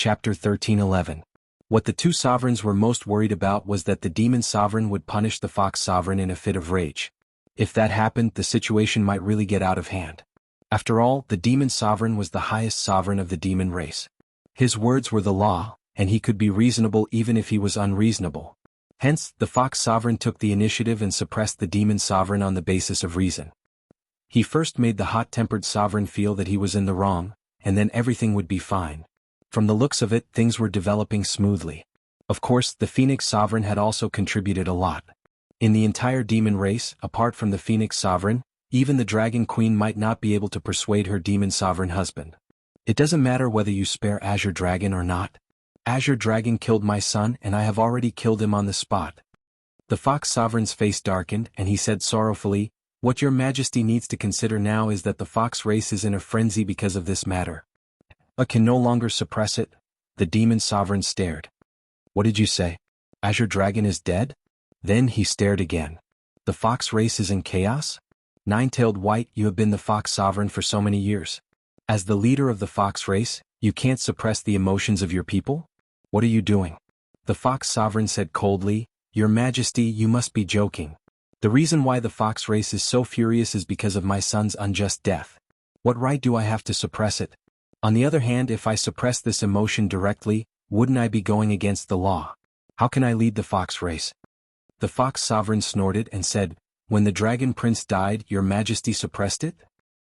Chapter 13:11. What the two sovereigns were most worried about was that the demon sovereign would punish the fox sovereign in a fit of rage. If that happened, the situation might really get out of hand. After all, the demon sovereign was the highest sovereign of the demon race. His words were the law, and he could be reasonable even if he was unreasonable. Hence, the fox sovereign took the initiative and suppressed the demon sovereign on the basis of reason. He first made the hot-tempered sovereign feel that he was in the wrong, and then everything would be fine. From the looks of it, things were developing smoothly. Of course, the Phoenix Sovereign had also contributed a lot. In the entire demon race, apart from the Phoenix Sovereign, even the Dragon Queen might not be able to persuade her demon sovereign husband. It doesn't matter whether you spare Azure Dragon or not. Azure Dragon killed my son and I have already killed him on the spot. The Fox Sovereign's face darkened and he said sorrowfully, "What your majesty needs to consider now is that the fox race is in a frenzy because of this matter. I can no longer suppress it." The demon sovereign stared. "What did you say? Azure Dragon is dead?" Then he stared again. "The fox race is in chaos? Nine-tailed white, you have been the fox sovereign for so many years. As the leader of the fox race, you can't suppress the emotions of your people? What are you doing?" The fox sovereign said coldly, "Your majesty, you must be joking. The reason why the fox race is so furious is because of my son's unjust death. What right do I have to suppress it? On the other hand, if I suppress this emotion directly, wouldn't I be going against the law? How can I lead the fox race?" The fox sovereign snorted and said, "When the dragon prince died, your majesty suppressed it?"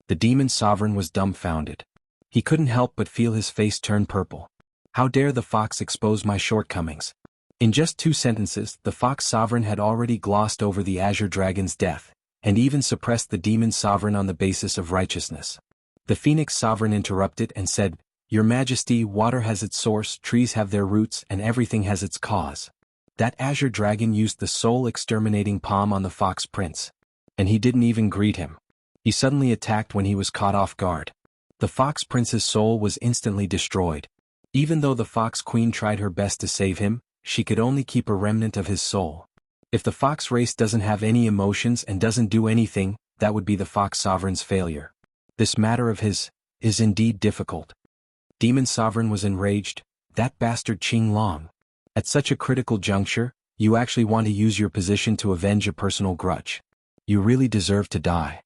The demon sovereign was dumbfounded. He couldn't help but feel his face turn purple. How dare the fox expose my shortcomings? In just 2 sentences, the fox sovereign had already glossed over the Azure Dragon's death, and even suppressed the demon sovereign on the basis of righteousness. The Phoenix Sovereign interrupted and said, "Your Majesty, water has its source, trees have their roots, and everything has its cause. That Azure Dragon used the soul-exterminating palm on the Fox Prince. And he didn't even greet him. He suddenly attacked when he was caught off guard. The Fox Prince's soul was instantly destroyed. Even though the Fox Queen tried her best to save him, she could only keep a remnant of his soul. If the fox race doesn't have any emotions and doesn't do anything, that would be the Fox Sovereign's failure. This matter of his is indeed difficult." Demon Sovereign was enraged. "That bastard Qing Long. At such a critical juncture, you actually want to use your position to avenge a personal grudge. You really deserve to die."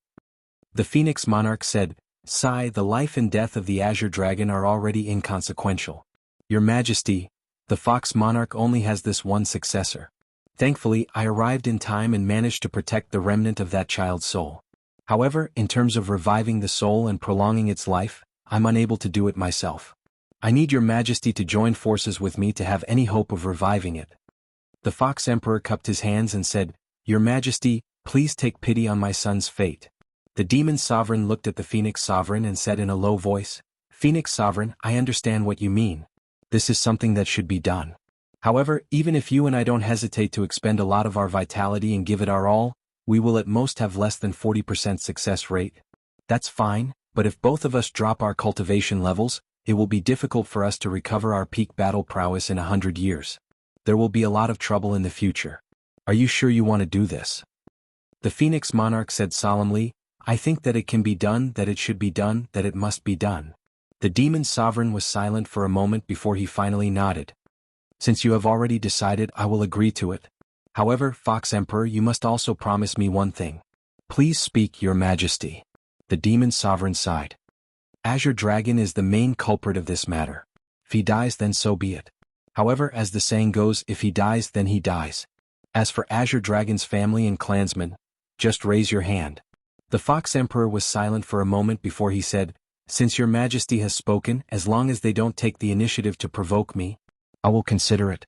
The Phoenix Monarch said, "Sigh, the life and death of the Azure Dragon are already inconsequential. Your Majesty, the Fox Monarch only has this one successor. Thankfully, I arrived in time and managed to protect the remnant of that child's soul. However, in terms of reviving the soul and prolonging its life, I'm unable to do it myself. I need your Majesty to join forces with me to have any hope of reviving it." The Fox Emperor cupped his hands and said, "Your Majesty, please take pity on my son's fate." The Demon Sovereign looked at the Phoenix Sovereign and said in a low voice, "Phoenix Sovereign, I understand what you mean. This is something that should be done. However, even if you and I don't hesitate to expend a lot of our vitality and give it our all, we will at most have less than 40% success rate. That's fine, but if both of us drop our cultivation levels, it will be difficult for us to recover our peak battle prowess in 100 years. There will be a lot of trouble in the future. Are you sure you want to do this?" The Phoenix Monarch said solemnly, "I think that it can be done, that it should be done, that it must be done." The Demon Sovereign was silent for a moment before he finally nodded. "Since you have already decided, I will agree to it. However, Fox Emperor, you must also promise me one thing." "Please speak, Your Majesty." The Demon Sovereign sighed. "Azure Dragon is the main culprit of this matter. If he dies, then so be it. However, as the saying goes, if he dies, then he dies. As for Azure Dragon's family and clansmen, just raise your hand." The Fox Emperor was silent for a moment before he said, "Since Your Majesty has spoken, as long as they don't take the initiative to provoke me, I will consider it.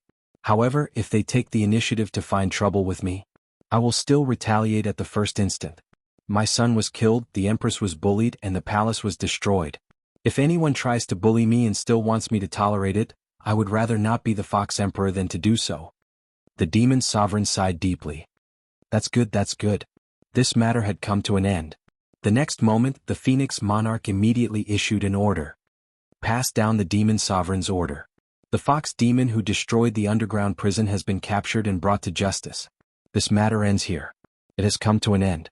However, if they take the initiative to find trouble with me, I will still retaliate at the first instant. My son was killed, the Empress was bullied, and the palace was destroyed. If anyone tries to bully me and still wants me to tolerate it, I would rather not be the Fox Emperor than to do so." The Demon Sovereign sighed deeply. That's good, that's good. This matter had come to an end. The next moment, the Phoenix Monarch immediately issued an order. Pass down the Demon Sovereign's order. The fox demon who destroyed the underground prison has been captured and brought to justice. This matter ends here. It has come to an end.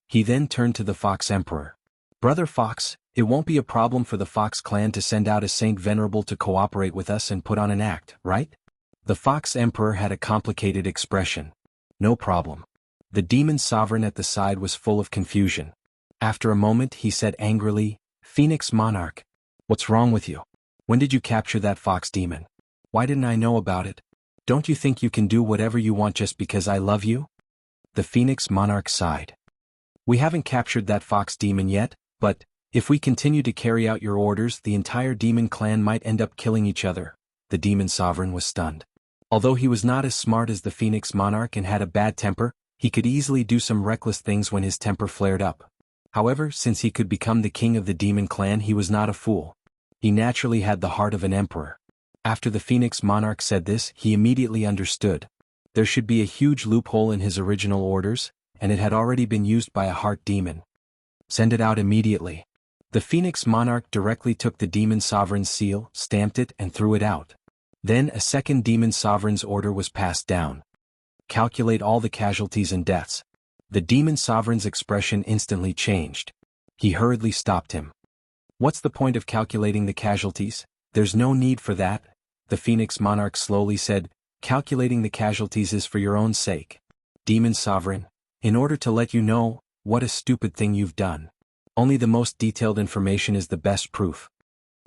He then turned to the Fox Emperor. Brother Fox, it won't be a problem for the Fox clan to send out a Saint Venerable to cooperate with us and put on an act, right? The Fox Emperor had a complicated expression. No problem. The demon sovereign at the side was full of confusion. After a moment he said angrily, Phoenix Monarch, what's wrong with you? When did you capture that fox demon? Why didn't I know about it? Don't you think you can do whatever you want just because I love you? The Phoenix Monarch sighed. We haven't captured that fox demon yet, but if we continue to carry out your orders, the entire demon clan might end up killing each other. The demon sovereign was stunned. Although he was not as smart as the Phoenix Monarch and had a bad temper, he could easily do some reckless things when his temper flared up. However, since he could become the king of the demon clan, he was not a fool. He naturally had the heart of an emperor. After the Phoenix Monarch said this, he immediately understood. There should be a huge loophole in his original orders, and it had already been used by a heart demon. Send it out immediately. The Phoenix Monarch directly took the demon sovereign's seal, stamped it, and threw it out. Then a second demon sovereign's order was passed down. Calculate all the casualties and deaths. The demon sovereign's expression instantly changed. He hurriedly stopped him. What's the point of calculating the casualties? There's no need for that, the Phoenix Monarch slowly said. Calculating the casualties is for your own sake. Demon Sovereign, in order to let you know what a stupid thing you've done. Only the most detailed information is the best proof.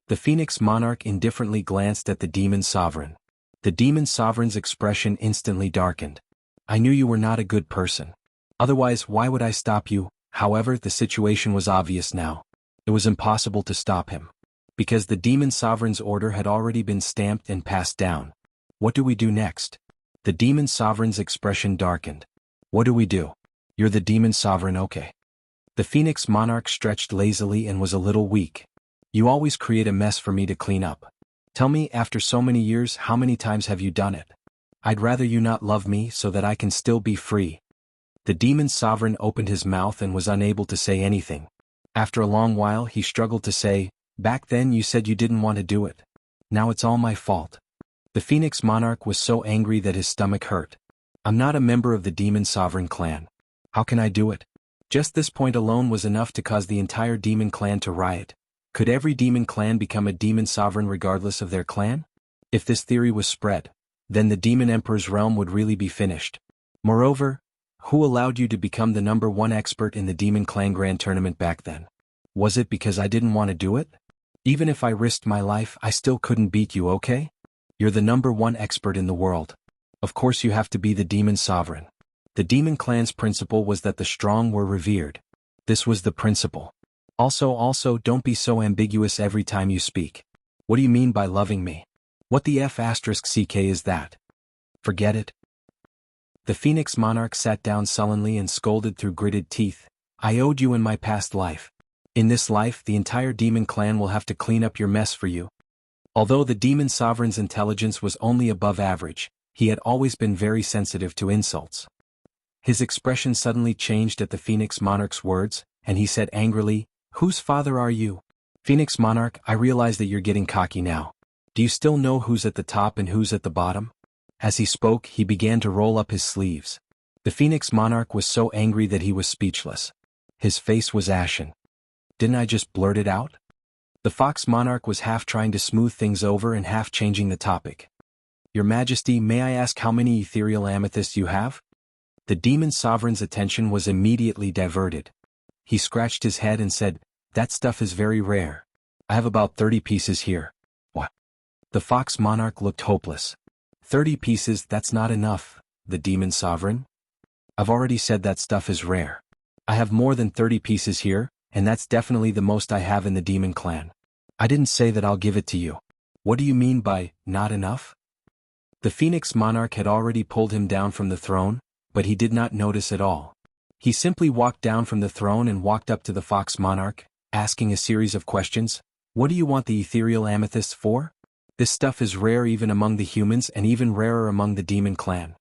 The Phoenix Monarch indifferently glanced at the Demon Sovereign. The Demon Sovereign's expression instantly darkened. I knew you were not a good person. Otherwise, why would I stop you? However, the situation was obvious now. It was impossible to stop him. Because the Demon Sovereign's order had already been stamped and passed down. What do we do next? The Demon Sovereign's expression darkened. What do we do? You're the Demon Sovereign, okay. The Phoenix Monarch stretched lazily and was a little weak. You always create a mess for me to clean up. Tell me, after so many years, how many times have you done it? I'd rather you not love me so that I can still be free. The Demon Sovereign opened his mouth and was unable to say anything. After a long while he struggled to say, back then you said you didn't want to do it. Now it's all my fault. The Phoenix Monarch was so angry that his stomach hurt. I'm not a member of the Demon Sovereign clan. How can I do it? Just this point alone was enough to cause the entire demon clan to riot. Could every demon clan become a demon sovereign regardless of their clan? If this theory was spread, then the demon emperor's realm would really be finished. Moreover, who allowed you to become the #1 expert in the demon clan grand tournament back then? Was it because I didn't want to do it? Even if I risked my life, I still couldn't beat you, okay? You're the #1 expert in the world. Of course you have to be the demon sovereign. The demon clan's principle was that the strong were revered. This was the principle. Also, don't be so ambiguous every time you speak. What do you mean by loving me? What the F***ck is that? Forget it. The Phoenix Monarch sat down sullenly and scolded through gritted teeth. I owed you in my past life. In this life, the entire demon clan will have to clean up your mess for you. Although the demon sovereign's intelligence was only above average, he had always been very sensitive to insults. His expression suddenly changed at the Phoenix Monarch's words, and he said angrily, Whose father are you? Phoenix Monarch, I realize that you're getting cocky now. Do you still know who's at the top and who's at the bottom? As he spoke, he began to roll up his sleeves. The Phoenix Monarch was so angry that he was speechless. His face was ashen. Didn't I just blurt it out? The Fox Monarch was half trying to smooth things over and half changing the topic. Your Majesty, may I ask how many ethereal amethysts you have? The demon sovereign's attention was immediately diverted. He scratched his head and said, That stuff is very rare. I have about 30 pieces here. What? The Fox Monarch looked hopeless. 30 pieces, that's not enough, the demon sovereign. I've already said that stuff is rare. I have more than 30 pieces here, and that's definitely the most I have in the demon clan. I didn't say that I'll give it to you. What do you mean by, not enough? The Phoenix Monarch had already pulled him down from the throne, but he did not notice at all. He simply walked down from the throne and walked up to the Fox Monarch, asking a series of questions. What do you want the ethereal amethysts for? This stuff is rare even among the humans and even rarer among the demon clan.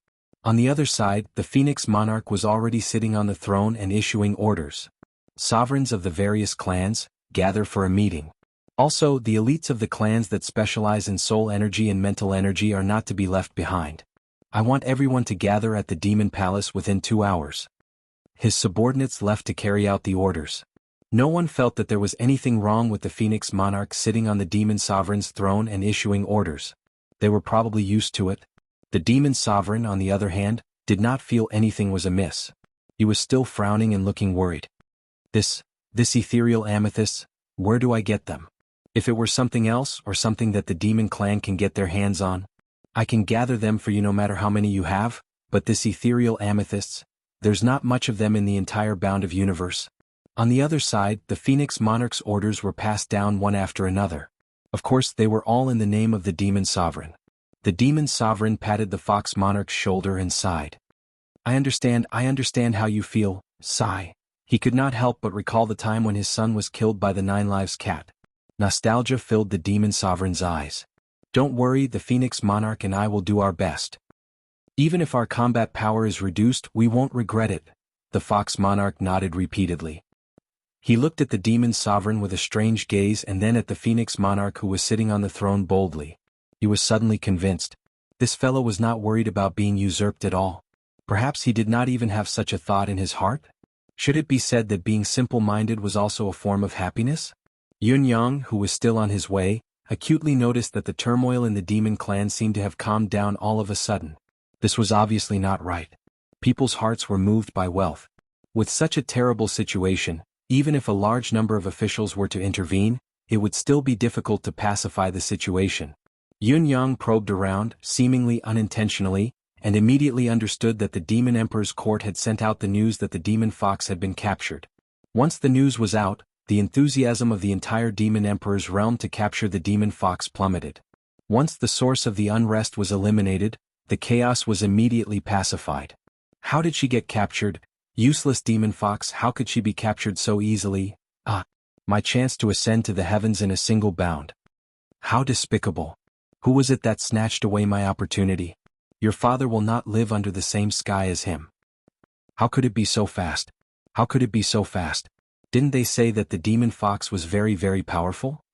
On the other side, the Phoenix Monarch was already sitting on the throne and issuing orders. Sovereigns of the various clans, gather for a meeting. Also, the elites of the clans that specialize in soul energy and mental energy are not to be left behind. I want everyone to gather at the Demon Palace within 2 hours. His subordinates left to carry out the orders. No one felt that there was anything wrong with the Phoenix monarch sitting on the demon sovereign's throne and issuing orders. They were probably used to it. The demon sovereign, on the other hand, did not feel anything was amiss. He was still frowning and looking worried. This ethereal amethysts, where do I get them? If it were something else or something that the demon clan can get their hands on, I can gather them for you no matter how many you have, but this ethereal amethysts, there's not much of them in the entire bound of universe. On the other side, the Phoenix monarch's orders were passed down one after another. Of course, they were all in the name of the demon sovereign. The demon sovereign patted the fox monarch's shoulder and sighed. I understand how you feel, sigh. He could not help but recall the time when his son was killed by the 9 Lives cat. Nostalgia filled the demon sovereign's eyes. Don't worry, the Phoenix monarch and I will do our best. Even if our combat power is reduced, we won't regret it. The fox monarch nodded repeatedly. He looked at the demon sovereign with a strange gaze and then at the Phoenix monarch who was sitting on the throne boldly. He was suddenly convinced. This fellow was not worried about being usurped at all. Perhaps he did not even have such a thought in his heart? Should it be said that being simple-minded was also a form of happiness? Yun Yang, who was still on his way, acutely noticed that the turmoil in the demon clan seemed to have calmed down all of a sudden. This was obviously not right. People's hearts were moved by wealth. With such a terrible situation, even if a large number of officials were to intervene, it would still be difficult to pacify the situation. Yun Yang probed around, seemingly unintentionally, and immediately understood that the Demon Emperor's court had sent out the news that the Demon Fox had been captured. Once the news was out, the enthusiasm of the entire Demon Emperor's realm to capture the Demon Fox plummeted. Once the source of the unrest was eliminated, the chaos was immediately pacified. How did she get captured? Useless Demon Fox, how could she be captured so easily? Ah! My chance to ascend to the heavens in a single bound. How despicable! Who was it that snatched away my opportunity? Your father will not live under the same sky as him. How could it be so fast? How could it be so fast? Didn't they say that the Demon Fox was very, very powerful?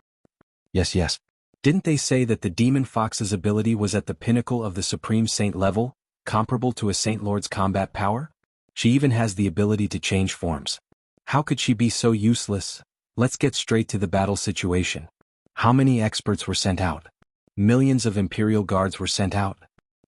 Yes. Didn't they say that the Demon Fox's ability was at the pinnacle of the Supreme Saint level, comparable to a Saint Lord's combat power? She even has the ability to change forms. How could she be so useless? Let's get straight to the battle situation. How many experts were sent out? Millions of Imperial Guards were sent out.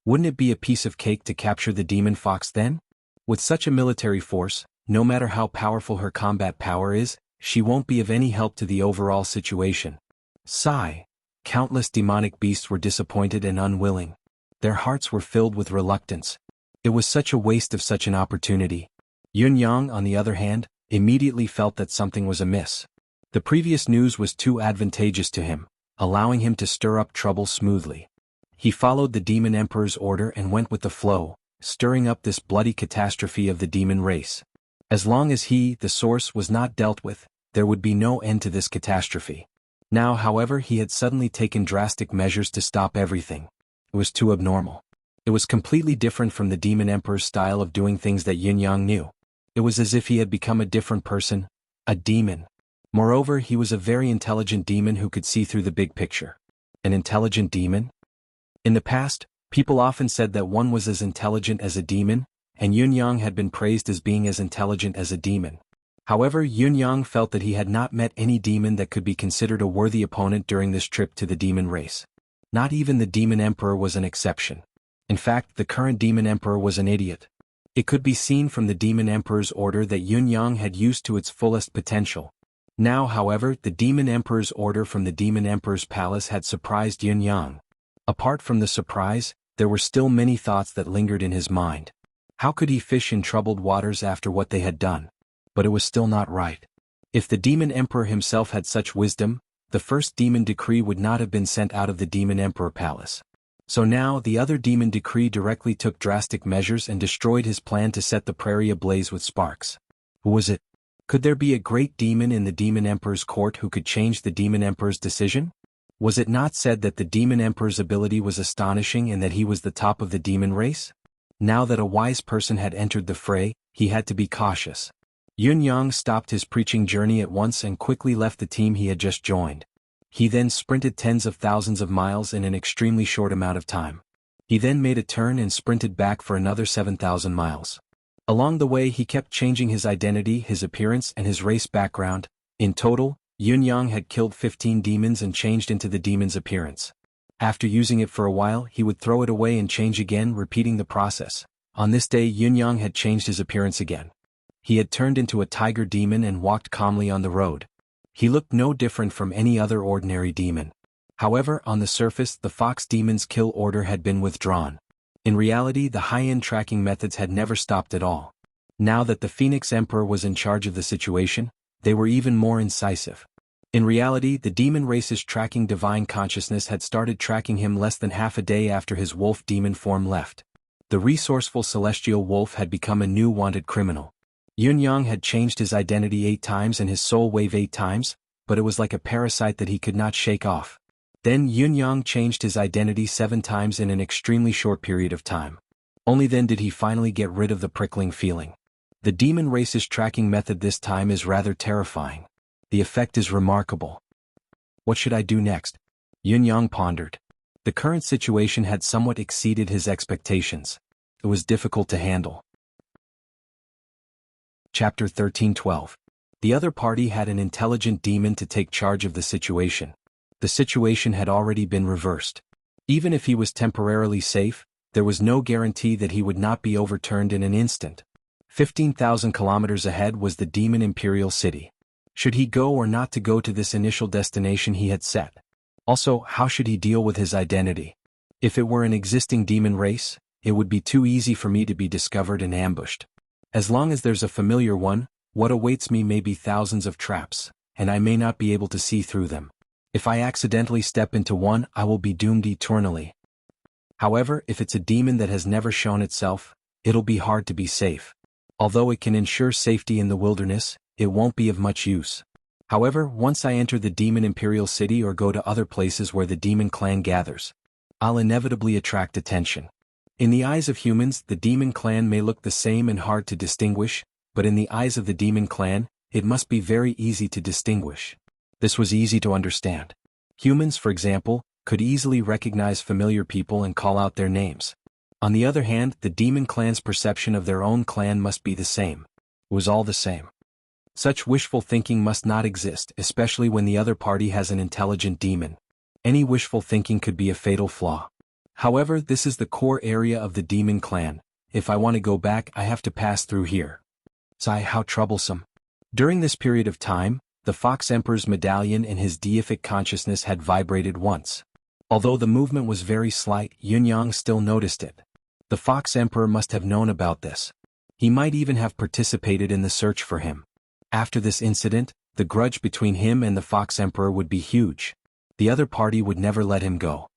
Wouldn't it be a piece of cake to capture the Demon Fox then? With such a military force, no matter how powerful her combat power is, she won't be of any help to the overall situation. Sigh. Countless demonic beasts were disappointed and unwilling. Their hearts were filled with reluctance. It was such a waste of such an opportunity. Yun Yang, on the other hand, immediately felt that something was amiss. The previous news was too advantageous to him, allowing him to stir up trouble smoothly. He followed the Demon Emperor's order and went with the flow, stirring up this bloody catastrophe of the demon race. As long as he, the source, was not dealt with, there would be no end to this catastrophe. Now, however, he had suddenly taken drastic measures to stop everything. It was too abnormal. It was completely different from the Demon Emperor's style of doing things that Yin Yang knew. It was as if he had become a different person, a demon. Moreover, he was a very intelligent demon who could see through the big picture. An intelligent demon? In the past, people often said that one was as intelligent as a demon, and Yun Yang had been praised as being as intelligent as a demon. However, Yun Yang felt that he had not met any demon that could be considered a worthy opponent during this trip to the demon race. Not even the Demon Emperor was an exception. In fact, the current Demon Emperor was an idiot. It could be seen from the Demon Emperor's order that Yun Yang had used to its fullest potential. Now, however, the Demon Emperor's order from the Demon Emperor's palace had surprised Yun Yang. Apart from the surprise, there were still many thoughts that lingered in his mind. How could he fish in troubled waters after what they had done? But it was still not right. If the Demon Emperor himself had such wisdom, the first demon decree would not have been sent out of the Demon Emperor palace. So now the other demon decree directly took drastic measures and destroyed his plan to set the prairie ablaze with sparks. Who was it? Could there be a great demon in the Demon Emperor's court who could change the Demon Emperor's decision? Was it not said that the Demon Emperor's ability was astonishing and that he was the top of the demon race? Now that a wise person had entered the fray, he had to be cautious. Yun Yang stopped his preaching journey at once and quickly left the team he had just joined. He then sprinted tens of thousands of miles in an extremely short amount of time. He then made a turn and sprinted back for another 7,000 miles. Along the way he kept changing his identity, his appearance and his race background, In total, Yun-Yang had killed 15 demons and changed into the demon's appearance. After using it for a while, he would throw it away and change again, repeating the process. On this day, Yun-Yang had changed his appearance again. He had turned into a tiger demon and walked calmly on the road. He looked no different from any other ordinary demon. However, on the surface, the fox demon's kill order had been withdrawn. In reality, the high-end tracking methods had never stopped at all. Now that the Phoenix Emperor was in charge of the situation, they were even more incisive. In reality, the demon race's tracking divine consciousness had started tracking him less than half a day after his wolf demon form left. The resourceful celestial wolf had become a new wanted criminal. Yun-Yang had changed his identity 8 times and his soul wave 8 times, but it was like a parasite that he could not shake off. Then Yun-Yang changed his identity 7 times in an extremely short period of time. Only then did he finally get rid of the prickling feeling. The demon race's tracking method this time is rather terrifying. The effect is remarkable. What should I do next? Yun-Yang pondered. The current situation had somewhat exceeded his expectations. It was difficult to handle. Chapter 13:12. The other party had an intelligent demon to take charge of the situation. The situation had already been reversed. Even if he was temporarily safe, there was no guarantee that he would not be overturned in an instant. 15,000 kilometers ahead was the demon imperial city. Should he go or not to go to this initial destination he had set? Also, how should he deal with his identity? If it were an existing demon race, it would be too easy for me to be discovered and ambushed. As long as there's a familiar one, what awaits me may be thousands of traps, and I may not be able to see through them. If I accidentally step into one, I will be doomed eternally. However, if it's a demon that has never shown itself, it'll be hard to be safe. Although it can ensure safety in the wilderness, it won't be of much use. However, once I enter the demon imperial city or go to other places where the demon clan gathers, I'll inevitably attract attention. In the eyes of humans, the demon clan may look the same and hard to distinguish, but in the eyes of the demon clan, it must be very easy to distinguish. This was easy to understand. Humans, for example, could easily recognize familiar people and call out their names. On the other hand, the demon clan's perception of their own clan must be the same. It was all the same. Such wishful thinking must not exist, especially when the other party has an intelligent demon. Any wishful thinking could be a fatal flaw. However, this is the core area of the demon clan. If I want to go back, I have to pass through here. Sigh, how troublesome. During this period of time, the Fox Emperor's medallion in his deific consciousness had vibrated once. Although the movement was very slight, Yun-Yang still noticed it. The Fox Emperor must have known about this. He might even have participated in the search for him. After this incident, the grudge between him and the Fox Emperor would be huge. The other party would never let him go.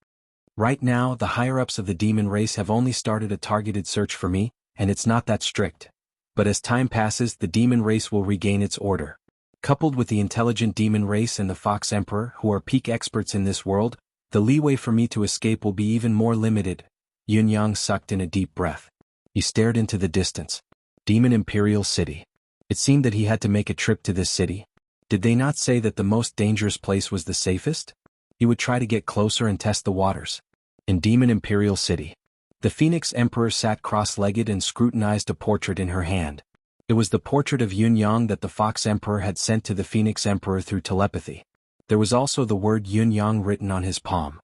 Right now, the higher-ups of the demon race have only started a targeted search for me, and it's not that strict. But as time passes, the demon race will regain its order. Coupled with the intelligent demon race and the Fox Emperor, who are peak experts in this world, the leeway for me to escape will be even more limited. Yun-Yang sucked in a deep breath. He stared into the distance. Demon Imperial City. It seemed that he had to make a trip to this city. Did they not say that the most dangerous place was the safest? He would try to get closer and test the waters. In Demon Imperial City, the Phoenix Emperor sat cross-legged and scrutinized a portrait in her hand. It was the portrait of Yun-Yang that the Fox Emperor had sent to the Phoenix Emperor through telepathy. There was also the word Yun-Yang written on his palm.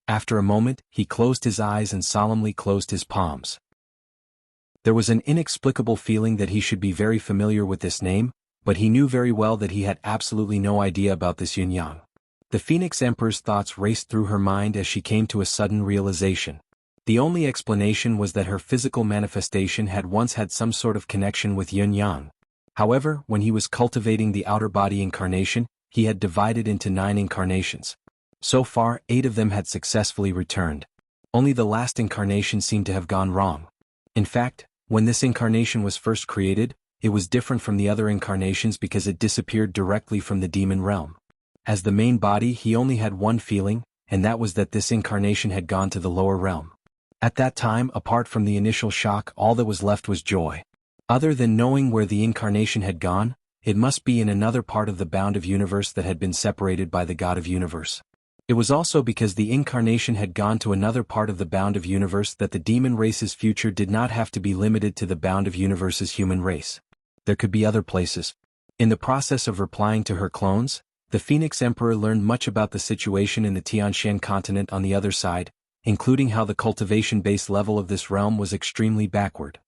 After a moment, he closed his eyes and solemnly closed his palms. There was an inexplicable feeling that he should be very familiar with this name, but he knew very well that he had absolutely no idea about this Yun-Yang. The Phoenix Emperor's thoughts raced through her mind as she came to a sudden realization. The only explanation was that her physical manifestation had once had some sort of connection with Yun-Yang. However, when he was cultivating the outer body incarnation, he had divided into 9 incarnations. So far, 8 of them had successfully returned. Only the last incarnation seemed to have gone wrong. In fact, when this incarnation was first created, it was different from the other incarnations because it disappeared directly from the demon realm. As the main body, he only had one feeling, and that was that this incarnation had gone to the lower realm. At that time, apart from the initial shock, all that was left was joy. Other than knowing where the incarnation had gone, it must be in another part of the bound of universe that had been separated by the God of universe. It was also because the incarnation had gone to another part of the bound of universe that the demon race's future did not have to be limited to the bound of universe's human race. There could be other places. In the process of replying to her clones, the Phoenix Emperor learned much about the situation in the Tianshan continent on the other side, including how the cultivation base level of this realm was extremely backward.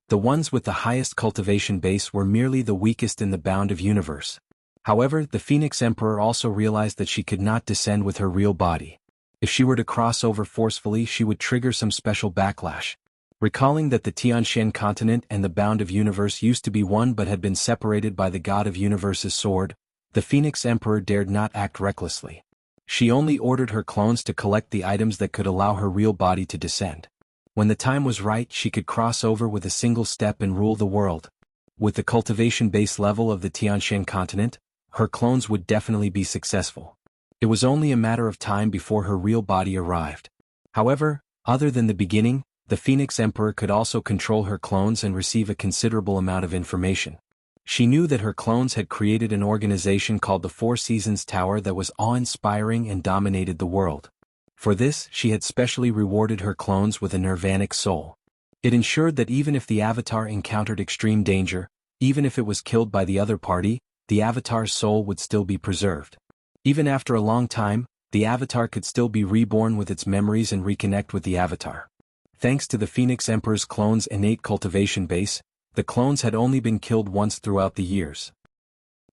The ones with the highest cultivation base were merely the weakest in the bound of universe. However, the Phoenix Emperor also realized that she could not descend with her real body. If she were to cross over forcefully, she would trigger some special backlash. Recalling that the Tianshan continent and the bound of universe used to be one but had been separated by the God of Universe's sword, the Phoenix Emperor dared not act recklessly. She only ordered her clones to collect the items that could allow her real body to descend. When the time was right, she could cross over with a single step and rule the world. With the cultivation base level of the Tianshan continent, her clones would definitely be successful. It was only a matter of time before her real body arrived. However, other than the beginning, the Phoenix Emperor could also control her clones and receive a considerable amount of information. She knew that her clones had created an organization called the Four Seasons Tower that was awe-inspiring and dominated the world. For this, she had specially rewarded her clones with a nirvanic soul. It ensured that even if the Avatar encountered extreme danger, even if it was killed by the other party, the Avatar's soul would still be preserved. Even after a long time, the Avatar could still be reborn with its memories and reconnect with the Avatar. Thanks to the Phoenix Emperor's clones' innate cultivation base, the clones had only been killed once throughout the years.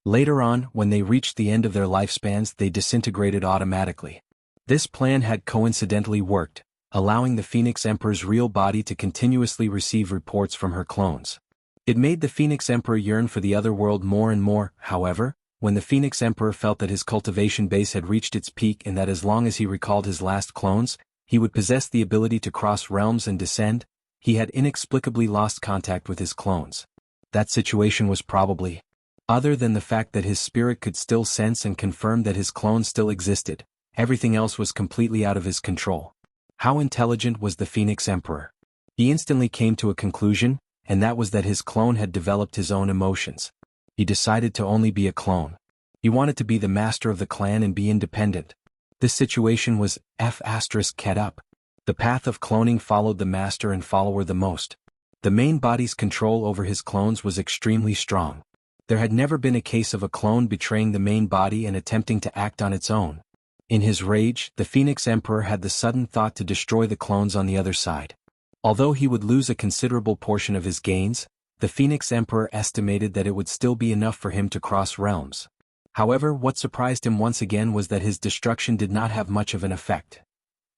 Later on, when they reached the end of their lifespans, they disintegrated automatically. This plan had coincidentally worked, allowing the Phoenix Emperor's real body to continuously receive reports from her clones. It made the Phoenix Emperor yearn for the other world more and more. However, when the Phoenix Emperor felt that his cultivation base had reached its peak and that as long as he recalled his last clones, he would possess the ability to cross realms and descend, he had inexplicably lost contact with his clones. That situation was probably, other than the fact that his spirit could still sense and confirm that his clones still existed, everything else was completely out of his control. How intelligent was the Phoenix Emperor? He instantly came to a conclusion, and that was that his clone had developed his own emotions. He decided to only be a clone. He wanted to be the master of the clan and be independent. This situation was *ket up. The path of cloning followed the master and follower the most. The main body's control over his clones was extremely strong. There had never been a case of a clone betraying the main body and attempting to act on its own. In his rage, the Phoenix Emperor had the sudden thought to destroy the clones on the other side. Although he would lose a considerable portion of his gains, the Phoenix Emperor estimated that it would still be enough for him to cross realms. However, what surprised him once again was that his destruction did not have much of an effect.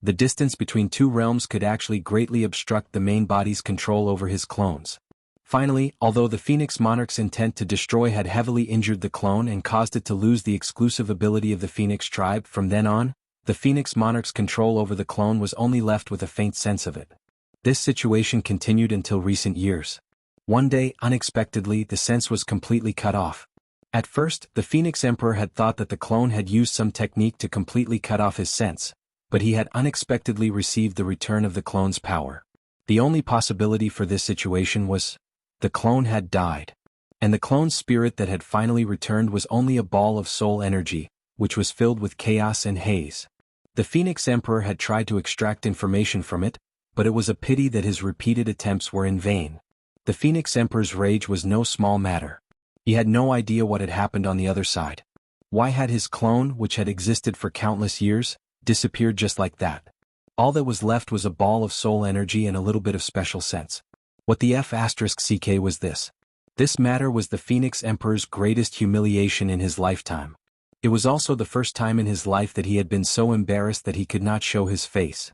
The distance between two realms could actually greatly obstruct the main body's control over his clones. Finally, although the Phoenix Monarch's intent to destroy had heavily injured the clone and caused it to lose the exclusive ability of the Phoenix tribe, from then on, the Phoenix Monarch's control over the clone was only left with a faint sense of it. This situation continued until recent years. One day, unexpectedly, the sense was completely cut off. At first, the Phoenix Emperor had thought that the clone had used some technique to completely cut off his sense, but he had unexpectedly received the return of the clone's power. The only possibility for this situation was, the clone had died. And the clone's spirit that had finally returned was only a ball of soul energy, which was filled with chaos and haze. The Phoenix Emperor had tried to extract information from it, but it was a pity that his repeated attempts were in vain. The Phoenix Emperor's rage was no small matter. He had no idea what had happened on the other side. Why had his clone, which had existed for countless years, disappeared just like that? All that was left was a ball of soul energy and a little bit of special sense. What the *ck was this. This matter was the Phoenix Emperor's greatest humiliation in his lifetime. It was also the first time in his life that he had been so embarrassed that he could not show his face.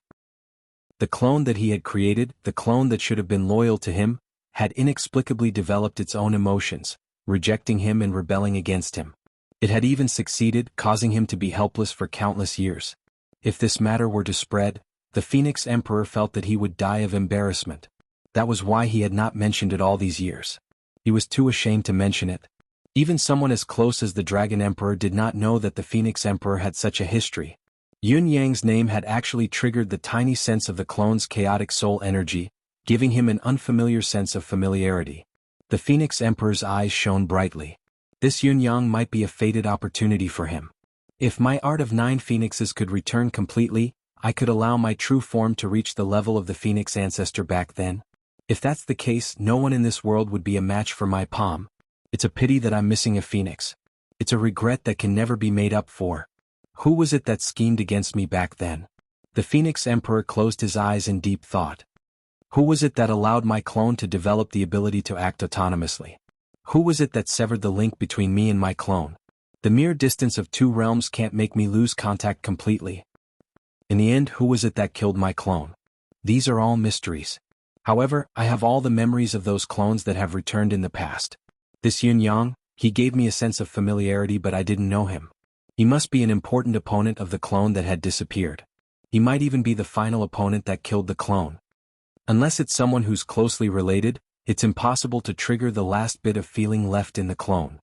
The clone that he had created, the clone that should have been loyal to him, had inexplicably developed its own emotions, rejecting him and rebelling against him. It had even succeeded, causing him to be helpless for countless years. If this matter were to spread, the Phoenix Emperor felt that he would die of embarrassment. That was why he had not mentioned it all these years. He was too ashamed to mention it. Even someone as close as the Dragon Emperor did not know that the Phoenix Emperor had such a history. Yun Yang's name had actually triggered the tiny sense of the clone's chaotic soul energy, giving him an unfamiliar sense of familiarity. The Phoenix Emperor's eyes shone brightly. This Yun Yang might be a fated opportunity for him. If my art of 9 phoenixes could return completely, I could allow my true form to reach the level of the Phoenix ancestor back then. If that's the case, no one in this world would be a match for my palm. It's a pity that I'm missing a phoenix. It's a regret that can never be made up for. Who was it that schemed against me back then? The Phoenix Emperor closed his eyes in deep thought. Who was it that allowed my clone to develop the ability to act autonomously? Who was it that severed the link between me and my clone? The mere distance of two realms can't make me lose contact completely. In the end, who was it that killed my clone? These are all mysteries. However, I have all the memories of those clones that have returned in the past. This Yun Yang, he gave me a sense of familiarity, but I didn't know him. He must be an important opponent of the clone that had disappeared. He might even be the final opponent that killed the clone. Unless it's someone who's closely related, it's impossible to trigger the last bit of feeling left in the clone.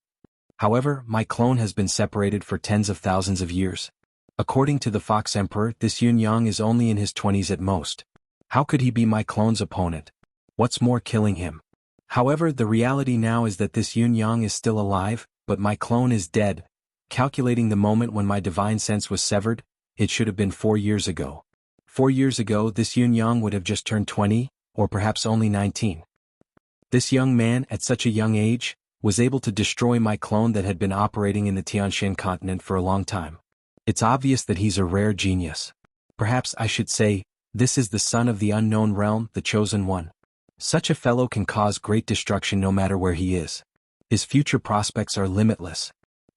However, my clone has been separated for tens of thousands of years. According to the Fox Emperor, this Yun Yang is only in his 20s at most. How could he be my clone's opponent? What's more, killing him? However, the reality now is that this Yun Yang is still alive, but my clone is dead. Calculating the moment when my divine sense was severed, it should have been 4 years ago. 4 years ago, this Yun Yang would have just turned 20, or perhaps only 19. This young man, at such a young age, was able to destroy my clone that had been operating in the Tianxian continent for a long time. It's obvious that he's a rare genius. Perhaps I should say, this is the son of the unknown realm, the chosen one. Such a fellow can cause great destruction no matter where he is. His future prospects are limitless.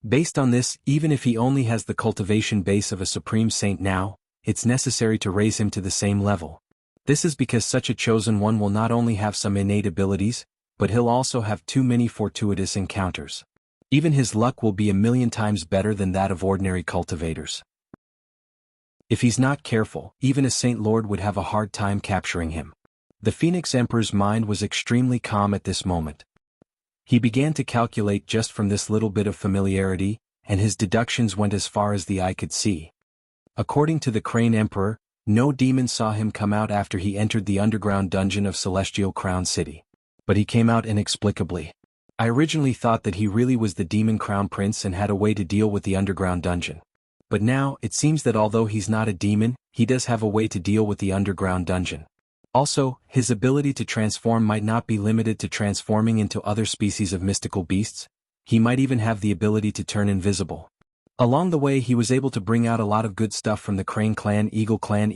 Based on this, even if he only has the cultivation base of a supreme saint now, it's necessary to raise him to the same level. This is because such a chosen one will not only have some innate abilities, but he'll also have too many fortuitous encounters. Even his luck will be 1,000,000 times better than that of ordinary cultivators. If he's not careful, even a Saint Lord would have a hard time capturing him. The Phoenix Emperor's mind was extremely calm at this moment. He began to calculate just from this little bit of familiarity, and his deductions went as far as the eye could see. According to the Crane Emperor, no demon saw him come out after he entered the underground dungeon of Celestial Crown City. But he came out inexplicably. I originally thought that he really was the demon crown prince and had a way to deal with the underground dungeon. But now, it seems that although he's not a demon, he does have a way to deal with the underground dungeon. Also, his ability to transform might not be limited to transforming into other species of mystical beasts. He might even have the ability to turn invisible. Along the way, he was able to bring out a lot of good stuff from the Crane Clan, Eagle Clan,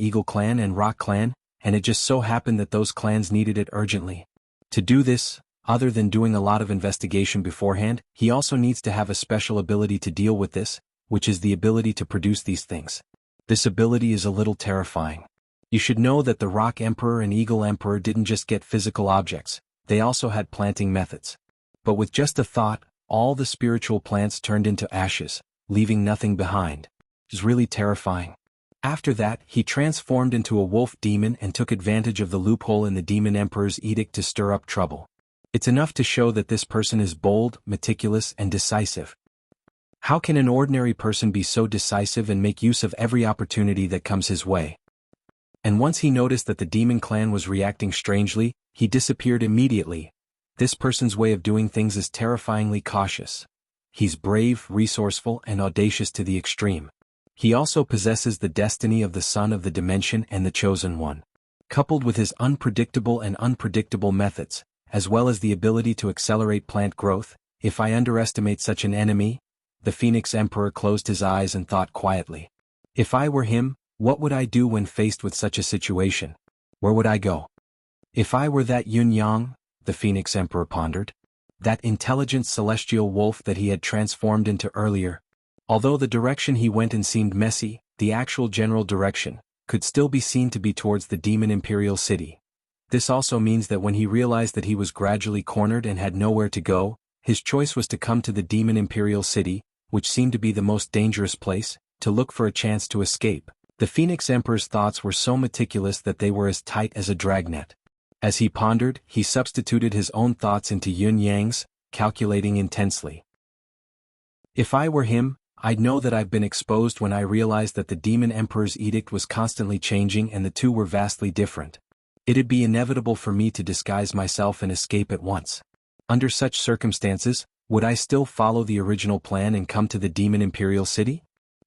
and Rock Clan, and it just so happened that those clans needed it urgently. To do this, other than doing a lot of investigation beforehand, he also needs to have a special ability to deal with this, which is the ability to produce these things. This ability is a little terrifying. You should know that the Rock Emperor and Eagle Emperor didn't just get physical objects, they also had planting methods. But with just a thought, all the spiritual plants turned into ashes, leaving nothing behind. It was really terrifying. After that, he transformed into a wolf demon and took advantage of the loophole in the Demon Emperor's edict to stir up trouble. It's enough to show that this person is bold, meticulous, and decisive. How can an ordinary person be so decisive and make use of every opportunity that comes his way? And once he noticed that the demon clan was reacting strangely, he disappeared immediately. This person's way of doing things is terrifyingly cautious. He's brave, resourceful, and audacious to the extreme. He also possesses the destiny of the son of the dimension and the chosen one. Coupled with his unpredictable methods, as well as the ability to accelerate plant growth, if I underestimate such an enemy, the Phoenix Emperor closed his eyes and thought quietly. If I were him, what would I do when faced with such a situation? Where would I go? If I were that Yun Yang, the Phoenix Emperor pondered, that intelligent celestial wolf that he had transformed into earlier. Although the direction he went in seemed messy, the actual general direction could still be seen to be towards the Demon Imperial City. This also means that when he realized that he was gradually cornered and had nowhere to go, his choice was to come to the Demon Imperial City, which seemed to be the most dangerous place, to look for a chance to escape. The Phoenix Emperor's thoughts were so meticulous that they were as tight as a dragnet. As he pondered, he substituted his own thoughts into Yun Yang's, calculating intensely. If I were him, I'd know that I've been exposed when I realized that the Demon Emperor's edict was constantly changing and the two were vastly different. It'd be inevitable for me to disguise myself and escape at once. Under such circumstances, would I still follow the original plan and come to the Demon Imperial City?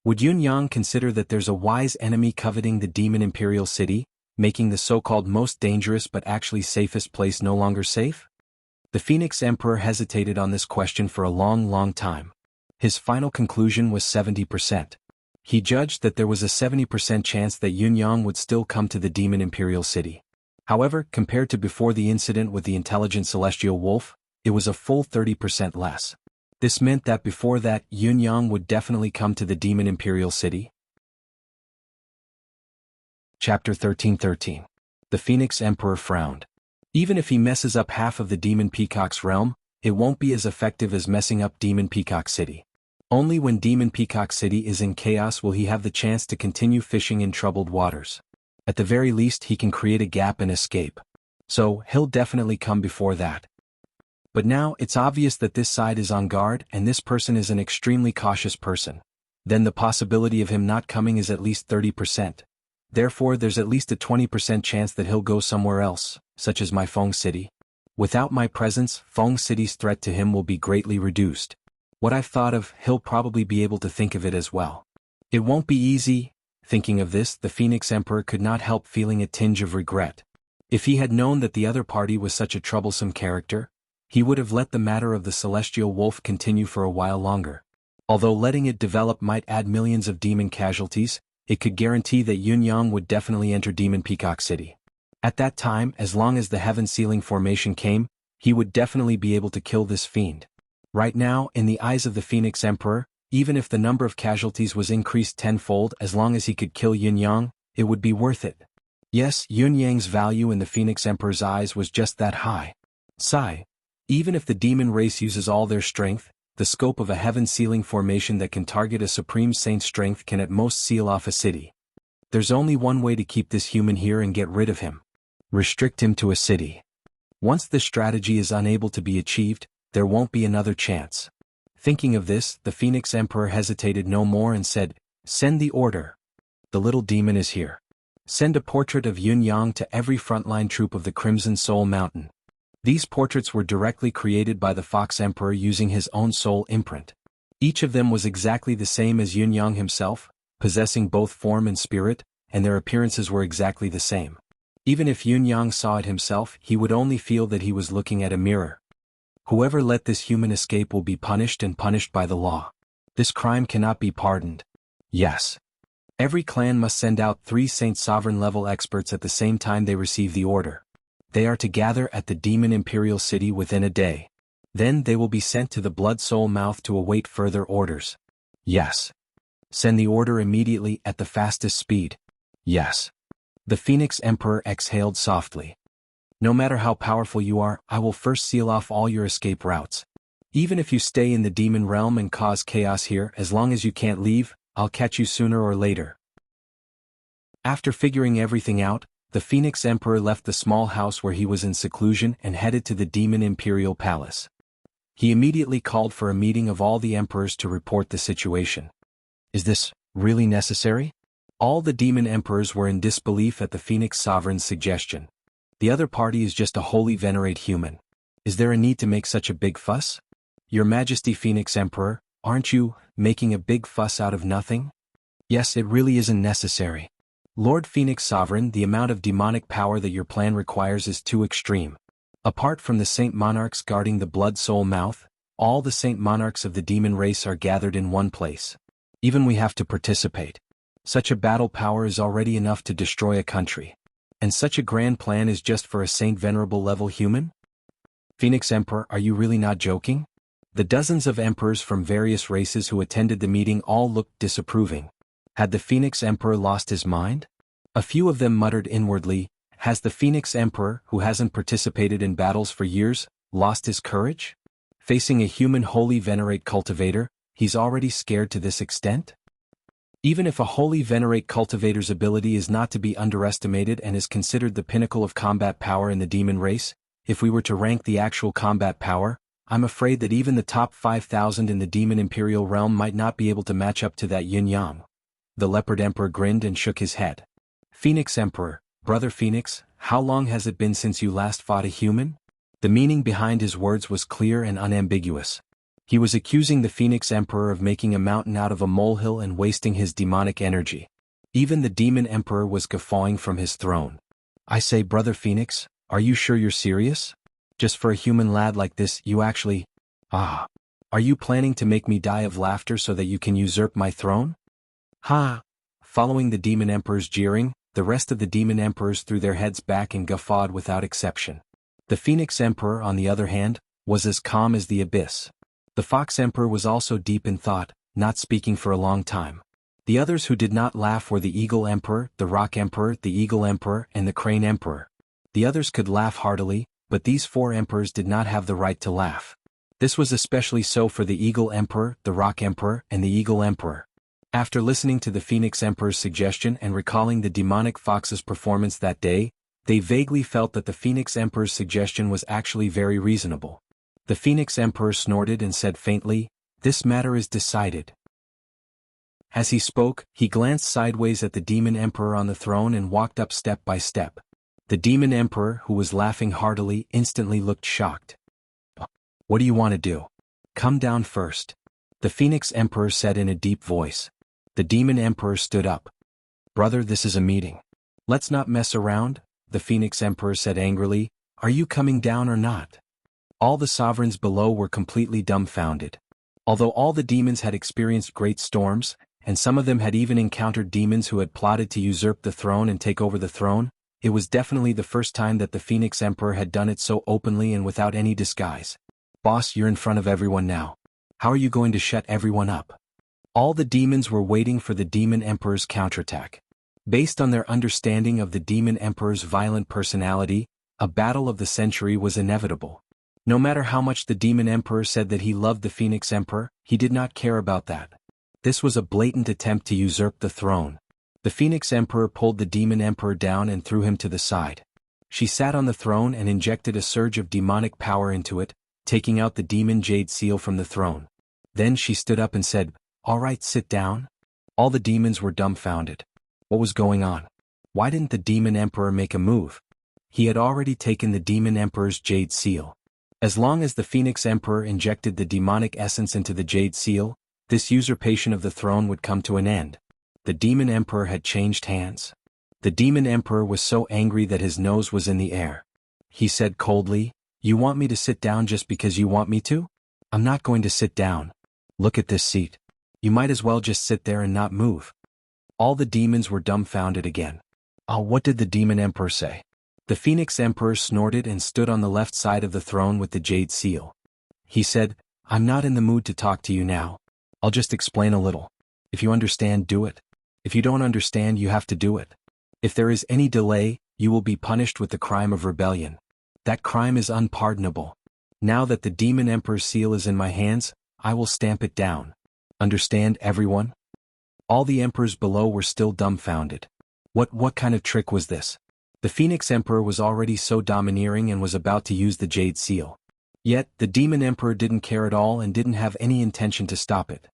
Would Yun Yang consider that there's a wise enemy coveting the Demon Imperial City, making the so-called most dangerous but actually safest place no longer safe? The Phoenix Emperor hesitated on this question for a long time. His final conclusion was 70%. He judged that there was a 70% chance that Yunyang would still come to the Demon Imperial City. However, compared to before the incident with the intelligent celestial wolf, it was a full 30% less. This meant that before that, Yunyang would definitely come to the Demon Imperial City. Chapter 13:13. The Phoenix Emperor frowned. Even if he messes up half of the Demon Peacock's realm, it won't be as effective as messing up Demon Peacock City. Only when Demon Peacock City is in chaos will he have the chance to continue fishing in troubled waters. At the very least, he can create a gap and escape. So, he'll definitely come before that. But now, it's obvious that this side is on guard and this person is an extremely cautious person. Then the possibility of him not coming is at least 30%. Therefore, there's at least a 20% chance that he'll go somewhere else, such as my Feng City. Without my presence, Feng City's threat to him will be greatly reduced. What I've thought of, he'll probably be able to think of it as well. It won't be easy. Thinking of this, the Phoenix Emperor could not help feeling a tinge of regret. If he had known that the other party was such a troublesome character, he would have let the matter of the celestial wolf continue for a while longer. Although letting it develop might add millions of demon casualties, it could guarantee that Yunyang would definitely enter Demon Peacock City. At that time, as long as the heaven sealing formation came, he would definitely be able to kill this fiend. Right now, in the eyes of the Phoenix Emperor, even if the number of casualties was increased tenfold, as long as he could kill Yunyang, it would be worth it. Yes, Yunyang's value in the Phoenix Emperor's eyes was just that high. Sigh. Even if the demon race uses all their strength, the scope of a heaven-sealing formation that can target a supreme saint's strength can at most seal off a city. There's only one way to keep this human here and get rid of him. Restrict him to a city. Once this strategy is unable to be achieved, there won't be another chance. Thinking of this, the Phoenix Emperor hesitated no more and said, "Send the order. The little demon is here. Send a portrait of Yunyang to every frontline troop of the Crimson Soul Mountain." These portraits were directly created by the Fox Emperor using his own soul imprint. Each of them was exactly the same as Yunyang himself, possessing both form and spirit, and their appearances were exactly the same. Even if Yunyang saw it himself, he would only feel that he was looking at a mirror. Whoever let this human escape will be punished and punished by the law. This crime cannot be pardoned. Yes. Every clan must send out 3 Saint Sovereign level experts at the same time they receive the order. They are to gather at the Demon Imperial City within a day. Then they will be sent to the Blood Soul Mouth to await further orders. Yes. Send the order immediately at the fastest speed. Yes. The Phoenix Emperor exhaled softly. No matter how powerful you are, I will first seal off all your escape routes. Even if you stay in the demon realm and cause chaos here, as long as you can't leave, I'll catch you sooner or later. After figuring everything out, the Phoenix Emperor left the small house where he was in seclusion and headed to the Demon Imperial Palace. He immediately called for a meeting of all the emperors to report the situation. Is this really necessary? All the demon emperors were in disbelief at the Phoenix Sovereign's suggestion. The other party is just a wholly venerate human. Is there a need to make such a big fuss? Your Majesty Phoenix Emperor, aren't you making a big fuss out of nothing? Yes, it really isn't necessary. Lord Phoenix Sovereign, the amount of demonic power that your plan requires is too extreme. Apart from the Saint Monarchs guarding the Blood Soul Mouth, all the Saint Monarchs of the demon race are gathered in one place. Even we have to participate. Such a battle power is already enough to destroy a country. And such a grand plan is just for a Saint Venerable level human? Phoenix Emperor, are you really not joking? The dozens of emperors from various races who attended the meeting all looked disapproving. Had the Phoenix Emperor lost his mind? A few of them muttered inwardly, has the Phoenix Emperor, who hasn't participated in battles for years, lost his courage? Facing a human holy venerate cultivator, he's already scared to this extent? Even if a holy venerate cultivator's ability is not to be underestimated and is considered the pinnacle of combat power in the demon race, if we were to rank the actual combat power, I'm afraid that even the top 5,000 in the demon imperial realm might not be able to match up to that yin-yang. The leopard emperor grinned and shook his head. Phoenix Emperor, Brother Phoenix, how long has it been since you last fought a human? The meaning behind his words was clear and unambiguous. He was accusing the Phoenix Emperor of making a mountain out of a molehill and wasting his demonic energy. Even the Demon Emperor was guffawing from his throne. I say, Brother Phoenix, are you sure you're serious? Just for a human lad like this, you actually… Ah. Are you planning to make me die of laughter so that you can usurp my throne? Ha! Following the demon emperor's jeering, the rest of the demon emperors threw their heads back and guffawed without exception. The Phoenix Emperor, on the other hand, was as calm as the abyss. The Fox Emperor was also deep in thought, not speaking for a long time. The others who did not laugh were the Eagle Emperor, the Rock Emperor, the Eagle Emperor, and the Crane Emperor. The others could laugh heartily, but these four emperors did not have the right to laugh. This was especially so for the Eagle Emperor, the Rock Emperor, and the Eagle Emperor. After listening to the Phoenix Emperor's suggestion and recalling the demonic fox's performance that day, they vaguely felt that the Phoenix Emperor's suggestion was actually very reasonable. The Phoenix Emperor snorted and said faintly, "This matter is decided." As he spoke, he glanced sideways at the Demon Emperor on the throne and walked up step by step. The Demon Emperor, who was laughing heartily, instantly looked shocked. "What do you want to do? Come down first," the Phoenix Emperor said in a deep voice. The Demon Emperor stood up. "Brother, this is a meeting. Let's not mess around," the Phoenix Emperor said angrily. "Are you coming down or not?" All the sovereigns below were completely dumbfounded. Although all the demons had experienced great storms, and some of them had even encountered demons who had plotted to usurp the throne and take over the throne, it was definitely the first time that the Phoenix Emperor had done it so openly and without any disguise. "Boss, you're in front of everyone now. How are you going to shut everyone up?" All the demons were waiting for the Demon Emperor's counterattack. Based on their understanding of the Demon Emperor's violent personality, a battle of the century was inevitable. No matter how much the Demon Emperor said that he loved the Phoenix Emperor, he did not care about that. This was a blatant attempt to usurp the throne. The Phoenix Emperor pulled the Demon Emperor down and threw him to the side. She sat on the throne and injected a surge of demonic power into it, taking out the demon jade seal from the throne. Then she stood up and said, "All right, sit down." All the demons were dumbfounded. What was going on? Why didn't the Demon Emperor make a move? He had already taken the Demon Emperor's jade seal. As long as the Phoenix Emperor injected the demonic essence into the jade seal, this usurpation of the throne would come to an end. The Demon Emperor had changed hands. The Demon Emperor was so angry that his nose was in the air. He said coldly, "You want me to sit down just because you want me to? I'm not going to sit down. Look at this seat. You might as well just sit there and not move." All the demons were dumbfounded again. Oh, what did the Demon Emperor say? The Phoenix Emperor snorted and stood on the left side of the throne with the jade seal. He said, "I'm not in the mood to talk to you now. I'll just explain a little. If you understand, do it. If you don't understand, you have to do it. If there is any delay, you will be punished with the crime of rebellion. That crime is unpardonable. Now that the Demon Emperor's seal is in my hands, I will stamp it down. Understand, everyone?" All the emperors below were still dumbfounded. What kind of trick was this? The Phoenix Emperor was already so domineering and was about to use the jade seal. Yet, the Demon Emperor didn't care at all and didn't have any intention to stop it.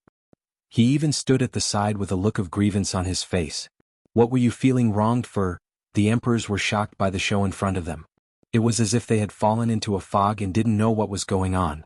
He even stood at the side with a look of grievance on his face. "What were you feeling wronged for?" The emperors were shocked by the show in front of them. It was as if they had fallen into a fog and didn't know what was going on.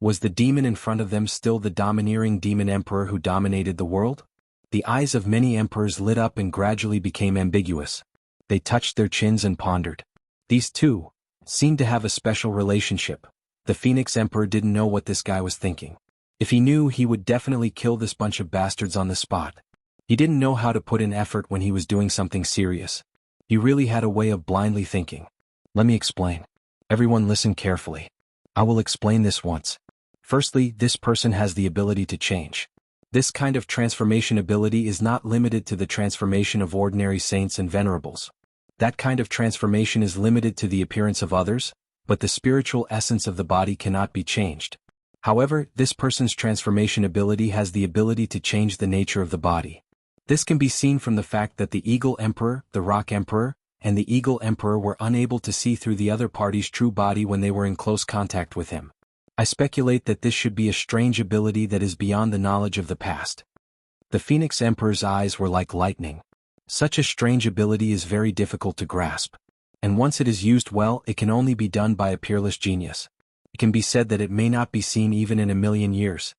Was the demon in front of them still the domineering Demon Emperor who dominated the world? The eyes of many emperors lit up and gradually became ambiguous. They touched their chins and pondered. These two seemed to have a special relationship. The Phoenix Emperor didn't know what this guy was thinking. If he knew, he would definitely kill this bunch of bastards on the spot. He didn't know how to put in effort when he was doing something serious. He really had a way of blindly thinking. Let me explain. Everyone listen carefully. I will explain this once. Firstly, this person has the ability to change. This kind of transformation ability is not limited to the transformation of ordinary saints and venerables. That kind of transformation is limited to the appearance of others, but the spiritual essence of the body cannot be changed. However, this person's transformation ability has the ability to change the nature of the body. This can be seen from the fact that the Eagle Emperor, the Rock Emperor, and the Eagle Emperor were unable to see through the other party's true body when they were in close contact with him. I speculate that this should be a strange ability that is beyond the knowledge of the past. The Phoenix Emperor's eyes were like lightning. Such a strange ability is very difficult to grasp. And once it is used well, it can only be done by a peerless genius. It can be said that it may not be seen even in 1,000,000 years.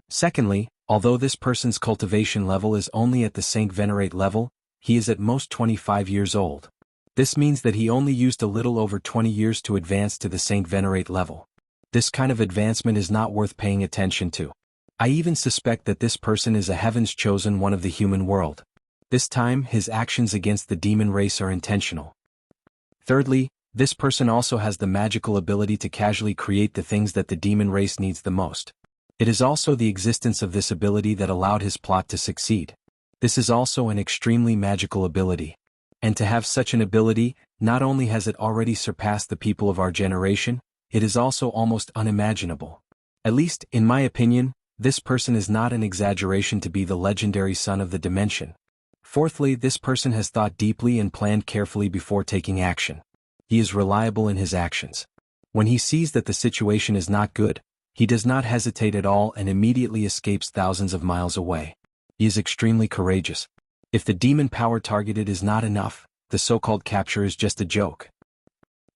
Secondly, although this person's cultivation level is only at the Saint Venerate level, he is at most 25 years old. This means that he only used a little over 20 years to advance to the Saint Venerate level. This kind of advancement is not worth paying attention to. I even suspect that this person is a heaven's chosen one of the human world. This time, his actions against the demon race are intentional. Thirdly, this person also has the magical ability to casually create the things that the demon race needs the most. It is also the existence of this ability that allowed his plot to succeed. This is also an extremely magical ability. And to have such an ability, not only has it already surpassed the people of our generation, it is also almost unimaginable. At least, in my opinion, this person is not an exaggeration to be the legendary son of the dimension. Fourthly, this person has thought deeply and planned carefully before taking action. He is reliable in his actions. When he sees that the situation is not good, he does not hesitate at all and immediately escapes thousands of miles away. He is extremely courageous. If the demon power targeted is not enough, the so-called capture is just a joke.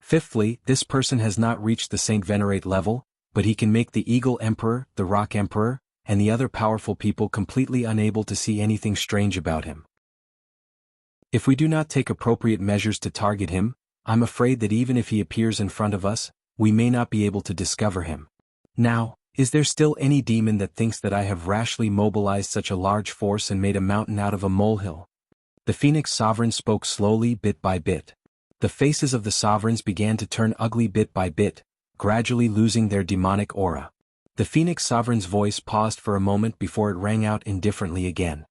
Fifthly, this person has not reached the Saint Venerate level, but he can make the Eagle Emperor, the Rock Emperor, and the other powerful people completely unable to see anything strange about him. If we do not take appropriate measures to target him, I'm afraid that even if he appears in front of us, we may not be able to discover him. Now, is there still any demon that thinks that I have rashly mobilized such a large force and made a mountain out of a molehill? The Phoenix Sovereign spoke slowly bit by bit. The faces of the sovereigns began to turn ugly bit by bit, gradually losing their demonic aura. The Phoenix Sovereign's voice paused for a moment before it rang out indifferently again.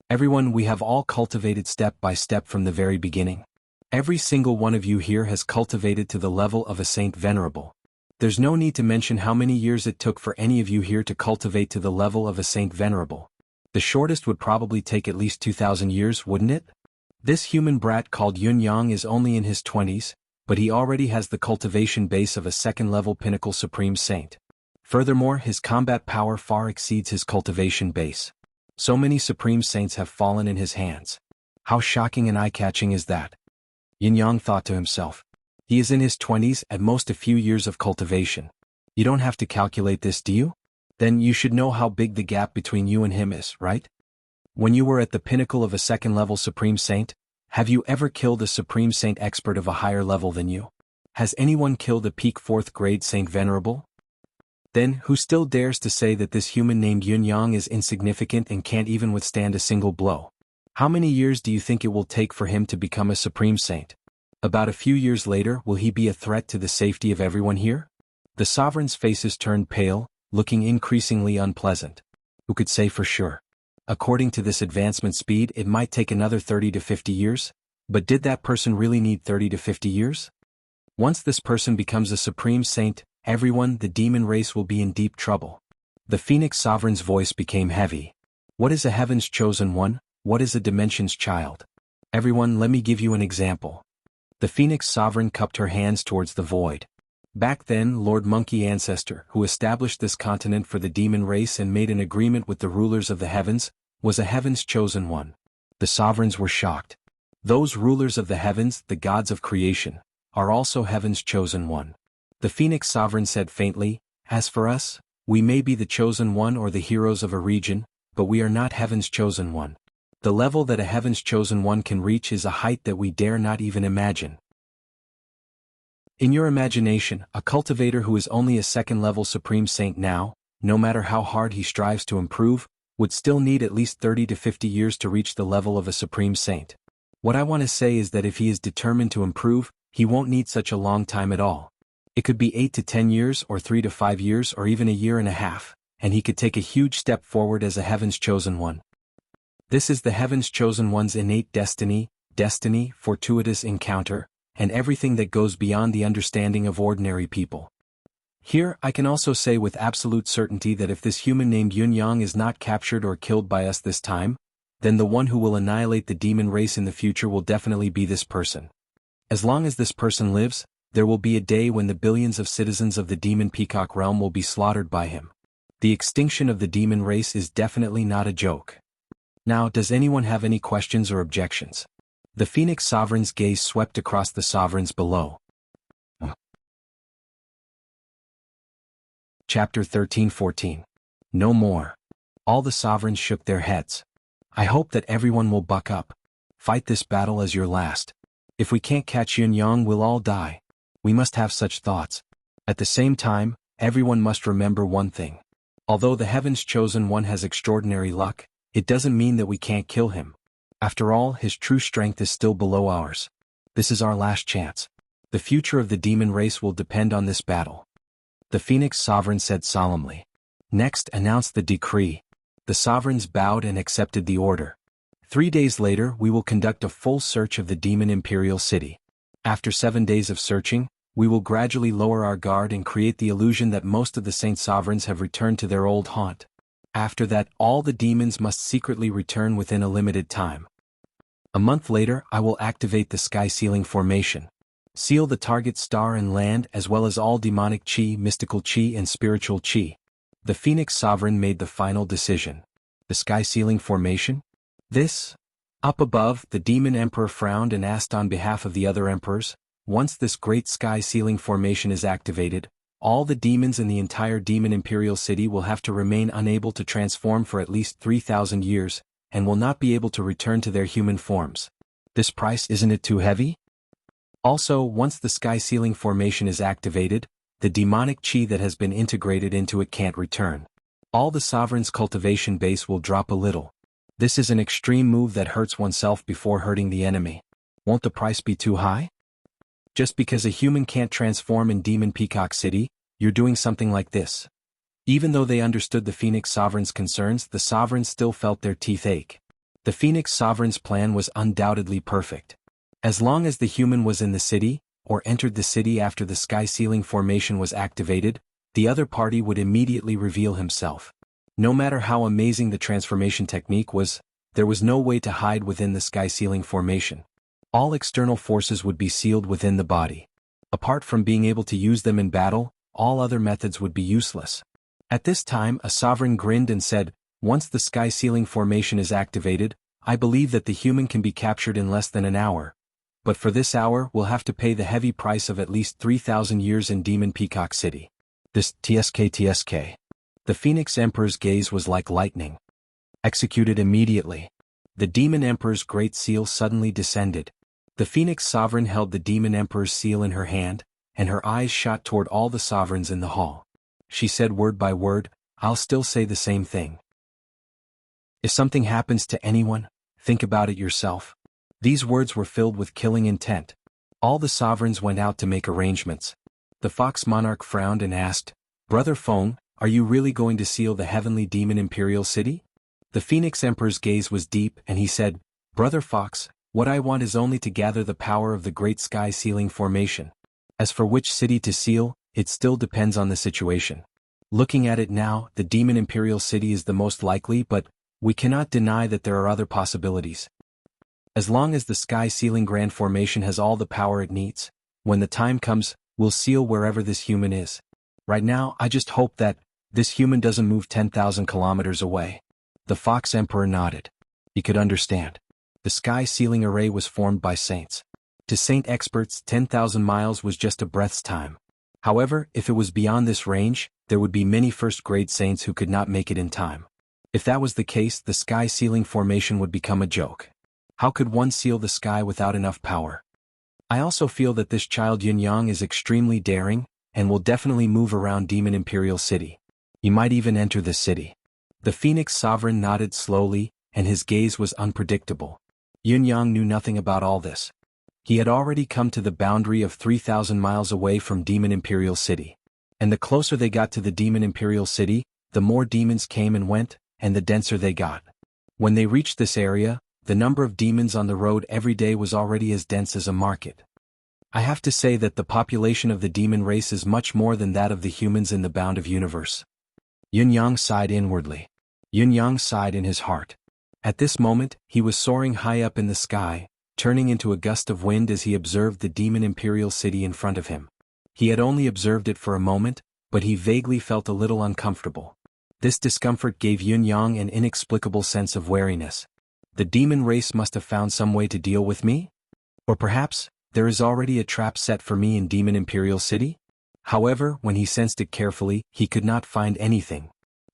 Everyone, we have all cultivated step by step from the very beginning. Every single one of you here has cultivated to the level of a Saint Venerable. There's no need to mention how many years it took for any of you here to cultivate to the level of a Saint Venerable. The shortest would probably take at least 2,000 years, wouldn't it? This human brat called Yun Yang is only in his 20s, but he already has the cultivation base of a second-level pinnacle Supreme Saint. Furthermore, his combat power far exceeds his cultivation base. So many Supreme Saints have fallen in his hands. How shocking and eye-catching is that? Yin Yang thought to himself. He is in his 20s, at most a few years of cultivation. You don't have to calculate this, do you? Then you should know how big the gap between you and him is, right? When you were at the pinnacle of a second-level Supreme Saint, have you ever killed a Supreme Saint expert of a higher level than you? Has anyone killed a peak 4th grade Saint Venerable? Then, who still dares to say that this human named Yun Yang is insignificant and can't even withstand a single blow? How many years do you think it will take for him to become a Supreme Saint? About a few years later, will he be a threat to the safety of everyone here? The sovereigns' faces turned pale, looking increasingly unpleasant. Who could say for sure? According to this advancement speed, it might take another 30 to 50 years, but did that person really need 30 to 50 years? Once this person becomes a Supreme Saint, everyone, the demon race, will be in deep trouble. The Phoenix Sovereign's voice became heavy. What is a heaven's chosen one? What is a dimension's child? Everyone, let me give you an example. The Phoenix Sovereign cupped her hands towards the void. Back then, Lord Monkey Ancestor, who established this continent for the demon race and made an agreement with the rulers of the heavens, was a heaven's chosen one. The sovereigns were shocked. Those rulers of the heavens, the gods of creation, are also heaven's chosen one. The Phoenix Sovereign said faintly, as for us, we may be the chosen one or the heroes of a region, but we are not heaven's chosen one. The level that a heaven's chosen one can reach is a height that we dare not even imagine. In your imagination, a cultivator who is only a second-level Supreme Saint now, no matter how hard he strives to improve, would still need at least 30 to 50 years to reach the level of a Supreme Saint. What I want to say is that if he is determined to improve, he won't need such a long time at all. It could be 8 to 10 years or 3 to 5 years or even a year and a half, and he could take a huge step forward as a heaven's chosen one. This is the heaven's chosen one's innate destiny, fortuitous encounter, and everything that goes beyond the understanding of ordinary people. Here, I can also say with absolute certainty that if this human named Yun Yang is not captured or killed by us this time, then the one who will annihilate the demon race in the future will definitely be this person. As long as this person lives, there will be a day when the billions of citizens of the demon peacock realm will be slaughtered by him. The extinction of the demon race is definitely not a joke. Now, does anyone have any questions or objections? The Phoenix Sovereign's gaze swept across the sovereigns below. Chapter 13-14. No more. All the sovereigns shook their heads. I hope that everyone will buck up. Fight this battle as your last. If we can't catch Yun Yang, we'll all die. We must have such thoughts. At the same time, everyone must remember one thing. Although the Heaven's Chosen One has extraordinary luck, it doesn't mean that we can't kill him. After all, his true strength is still below ours. This is our last chance. The future of the demon race will depend on this battle. The Phoenix Sovereign said solemnly. Next, announced the decree. The sovereigns bowed and accepted the order. 3 days later, we will conduct a full search of the demon imperial city. After 7 days of searching, we will gradually lower our guard and create the illusion that most of the Saint Sovereigns have returned to their old haunt. After that, all the demons must secretly return within a limited time. A month later, I will activate the sky sealing formation. Seal the target star and land, as well as all demonic chi, mystical chi, and spiritual chi. The Phoenix Sovereign made the final decision. The sky sealing formation? This? Up above, the demon emperor frowned and asked on behalf of the other emperors, once this great sky sealing formation is activated, all the demons in the entire demon imperial city will have to remain unable to transform for at least 3,000 years, and will not be able to return to their human forms. This price, isn't it too heavy? Also, once the sky sealing formation is activated, the demonic chi that has been integrated into it can't return. All the sovereign's cultivation base will drop a little. This is an extreme move that hurts oneself before hurting the enemy. Won't the price be too high? Just because a human can't transform in Demon Peacock City, you're doing something like this. Even though they understood the Phoenix Sovereign's concerns, the Sovereigns still felt their teeth ache. The Phoenix Sovereign's plan was undoubtedly perfect. As long as the human was in the city, or entered the city after the sky sealing formation was activated, the other party would immediately reveal himself. No matter how amazing the transformation technique was, there was no way to hide within the sky sealing formation. All external forces would be sealed within the body. Apart from being able to use them in battle, all other methods would be useless. At this time, a sovereign grinned and said, once the sky sealing formation is activated, I believe that the human can be captured in less than an hour. But for this hour, we'll have to pay the heavy price of at least 3,000 years in Demon Peacock City. This TSK. The Phoenix Emperor's gaze was like lightning. Executed immediately. The Demon Emperor's great seal suddenly descended. The Phoenix Sovereign held the Demon Emperor's seal in her hand, and her eyes shot toward all the sovereigns in the hall. She said word by word, I'll still say the same thing. If something happens to anyone, think about it yourself. These words were filled with killing intent. All the sovereigns went out to make arrangements. The Fox Monarch frowned and asked, Brother Feng, are you really going to seal the heavenly demon imperial city? The Phoenix Emperor's gaze was deep, and he said, Brother Fox, what I want is only to gather the power of the great sky sealing formation. As for which city to seal, it still depends on the situation. Looking at it now, the demon imperial city is the most likely, but we cannot deny that there are other possibilities. As long as the sky sealing grand formation has all the power it needs, when the time comes, we'll seal wherever this human is. Right now, I just hope that this human doesn't move 10,000 kilometers away. The Fox Emperor nodded. He could understand. The sky sealing array was formed by saints. To saint experts, 10,000 miles was just a breath's time. However, if it was beyond this range, there would be many first-grade saints who could not make it in time. If that was the case, the sky sealing formation would become a joke. How could one seal the sky without enough power? I also feel that this child Yin Yang is extremely daring, and will definitely move around Demon Imperial City. He might even enter the city. The Phoenix Sovereign nodded slowly, and his gaze was unpredictable. Yin Yang knew nothing about all this. He had already come to the boundary of 3,000 miles away from Demon Imperial City. And the closer they got to the Demon Imperial City, the more demons came and went, and the denser they got. When they reached this area, the number of demons on the road every day was already as dense as a market. I have to say that the population of the demon race is much more than that of the humans in the bound of universe. Yin Yang sighed inwardly. Yin Yang sighed in his heart. At this moment, he was soaring high up in the sky, turning into a gust of wind as he observed the demon imperial city in front of him. He had only observed it for a moment, but he vaguely felt a little uncomfortable. This discomfort gave Yin Yang an inexplicable sense of wariness. The demon race must have found some way to deal with me? Or perhaps, there is already a trap set for me in Demon Imperial City? However, when he sensed it carefully, he could not find anything.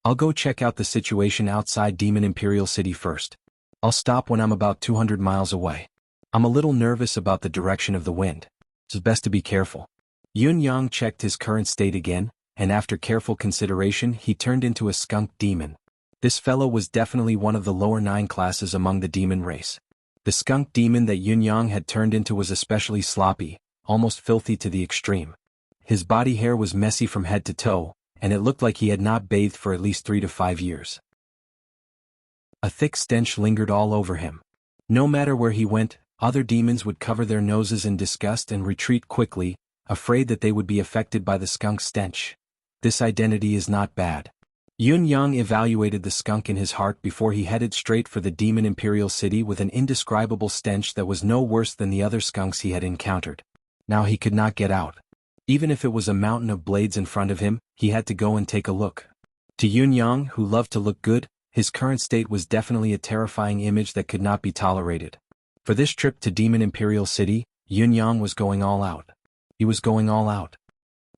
I'll go check out the situation outside Demon Imperial City first. I'll stop when I'm about 200 miles away. I'm a little nervous about the direction of the wind. It's best to be careful. Yun Yang checked his current state again, and after careful consideration he turned into a skunk demon. This fellow was definitely one of the lower 9 classes among the demon race. The skunk demon that Yun Yang had turned into was especially sloppy, almost filthy to the extreme. His body hair was messy from head to toe, and it looked like he had not bathed for at least 3 to 5 years. A thick stench lingered all over him. No matter where he went, other demons would cover their noses in disgust and retreat quickly, afraid that they would be affected by the skunk stench. This identity is not bad. Yun Yang evaluated the skunk in his heart before he headed straight for the demon imperial city with an indescribable stench that was no worse than the other skunks he had encountered. Now he could not get out. Even if it was a mountain of blades in front of him, he had to go and take a look. To Yun Yang, who loved to look good, his current state was definitely a terrifying image that could not be tolerated. For this trip to Demon Imperial City, Yun Yang was going all out. He was going all out.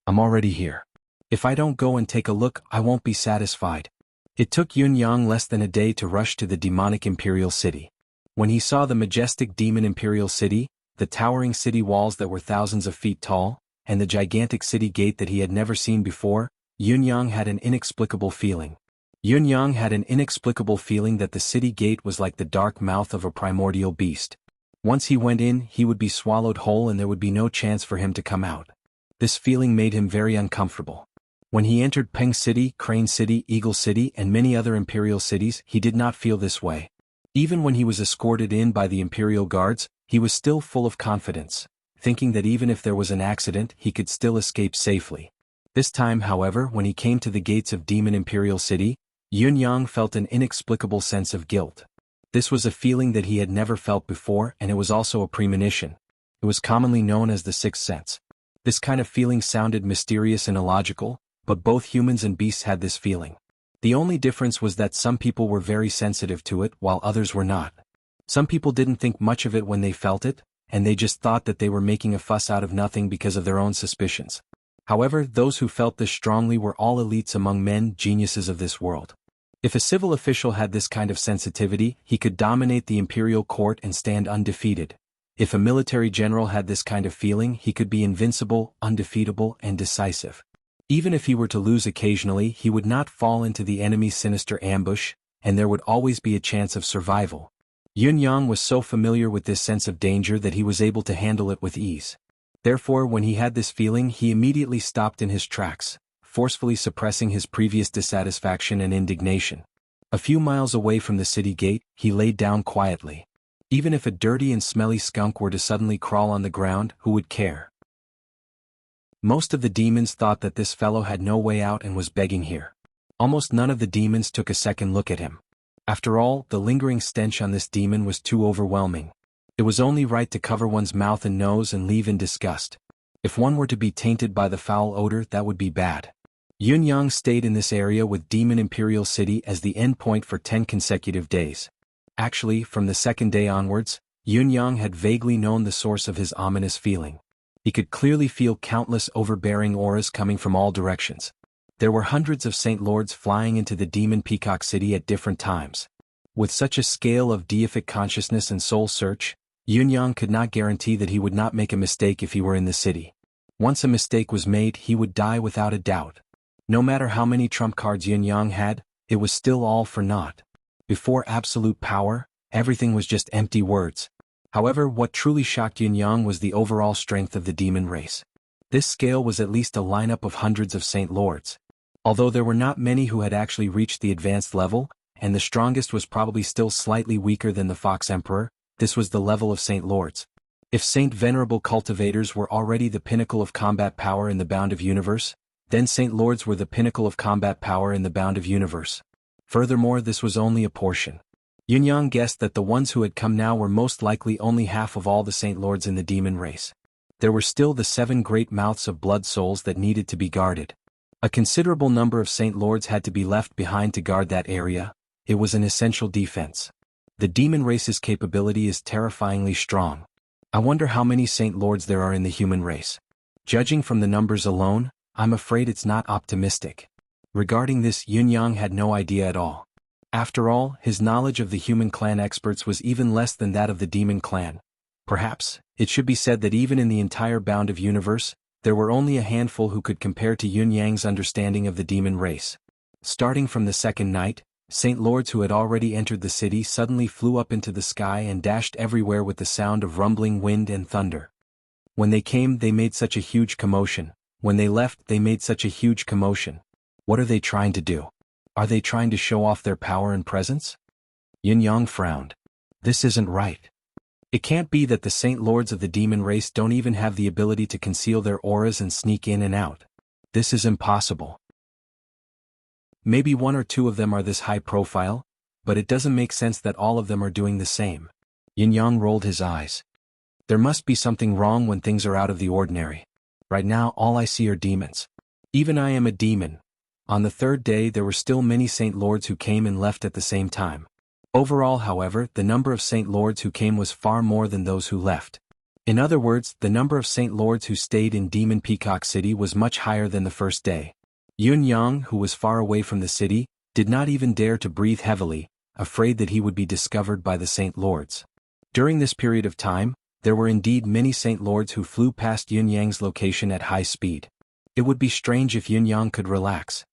I'm already here. If I don't go and take a look, I won't be satisfied. It took Yun Yang less than a day to rush to the demonic Imperial City. When he saw the majestic Demon Imperial City, the towering city walls that were thousands of feet tall, and the gigantic city gate that he had never seen before, Yun Yang had an inexplicable feeling. Yun Yang had an inexplicable feeling that the city gate was like the dark mouth of a primordial beast. Once he went in, he would be swallowed whole and there would be no chance for him to come out. This feeling made him very uncomfortable. When he entered Peng City, Crane City, Eagle City, and many other imperial cities, he did not feel this way. Even when he was escorted in by the imperial guards, he was still full of confidence, thinking that even if there was an accident, he could still escape safely. This time, however, when he came to the gates of Demon Imperial City, Yun Yang felt an inexplicable sense of guilt. This was a feeling that he had never felt before, and it was also a premonition. It was commonly known as the sixth sense. This kind of feeling sounded mysterious and illogical, but both humans and beasts had this feeling. The only difference was that some people were very sensitive to it while others were not. Some people didn't think much of it when they felt it, and they just thought that they were making a fuss out of nothing because of their own suspicions. However, those who felt this strongly were all elites among men, geniuses of this world. If a civil official had this kind of sensitivity, he could dominate the imperial court and stand undefeated. If a military general had this kind of feeling, he could be invincible, undefeatable, and decisive. Even if he were to lose occasionally, he would not fall into the enemy's sinister ambush, and there would always be a chance of survival. Yun Yang was so familiar with this sense of danger that he was able to handle it with ease. Therefore, when he had this feeling, he immediately stopped in his tracks, forcefully suppressing his previous dissatisfaction and indignation. A few miles away from the city gate, he laid down quietly. Even if a dirty and smelly skunk were to suddenly crawl on the ground, who would care? Most of the demons thought that this fellow had no way out and was begging here. Almost none of the demons took a second look at him. After all, the lingering stench on this demon was too overwhelming. It was only right to cover one's mouth and nose and leave in disgust. If one were to be tainted by the foul odor, that would be bad. Yun Yang stayed in this area with Demon Imperial City as the endpoint for 10 consecutive days. Actually, from the second day onwards, Yun Yang had vaguely known the source of his ominous feeling. He could clearly feel countless overbearing auras coming from all directions. There were hundreds of Saint Lords flying into the Demon Peacock City at different times. With such a scale of deific consciousness and soul search, Yun Yang could not guarantee that he would not make a mistake if he were in the city. Once a mistake was made, he would die without a doubt. No matter how many trump cards Yun Yang had, it was still all for naught. Before absolute power, everything was just empty words. However, what truly shocked Yun Yang was the overall strength of the demon race. This scale was at least a lineup of hundreds of Saint Lords. Although there were not many who had actually reached the advanced level, and the strongest was probably still slightly weaker than the Fox Emperor, this was the level of Saint Lords. If Saint Venerable Cultivators were already the pinnacle of combat power in the Bound of Universe, then Saint Lords were the pinnacle of combat power in the Bound of Universe. Furthermore, this was only a portion. Yun Yang guessed that the ones who had come now were most likely only half of all the Saint Lords in the demon race. There were still the 7 great mouths of blood souls that needed to be guarded. A considerable number of Saint Lords had to be left behind to guard that area. It was an essential defense. The demon race's capability is terrifyingly strong. I wonder how many Saint Lords there are in the human race. Judging from the numbers alone, I'm afraid it's not optimistic. Regarding this, Yun Yang had no idea at all. After all, his knowledge of the human clan experts was even less than that of the demon clan. Perhaps, it should be said that even in the entire bound of universe, there were only a handful who could compare to Yun Yang's understanding of the demon race. Starting from the second night, Saint Lords who had already entered the city suddenly flew up into the sky and dashed everywhere with the sound of rumbling wind and thunder. When they came, they made such a huge commotion. When they left, they made such a huge commotion. What are they trying to do? Are they trying to show off their power and presence? Yun Yang frowned. This isn't right. It can't be that the Saint Lords of the demon race don't even have the ability to conceal their auras and sneak in and out. This is impossible. Maybe one or two of them are this high profile, but it doesn't make sense that all of them are doing the same. Yin Yang rolled his eyes. There must be something wrong when things are out of the ordinary. Right now all I see are demons. Even I am a demon. On the third day there were still many Saint Lords who came and left at the same time. Overall, however, the number of Saint Lords who came was far more than those who left. In other words, the number of Saint Lords who stayed in Demon Peacock City was much higher than the first day. Yun Yang, who was far away from the city, did not even dare to breathe heavily, afraid that he would be discovered by the Saint Lords. During this period of time, there were indeed many Saint Lords who flew past Yun Yang's location at high speed. It would be strange if Yun Yang could relax.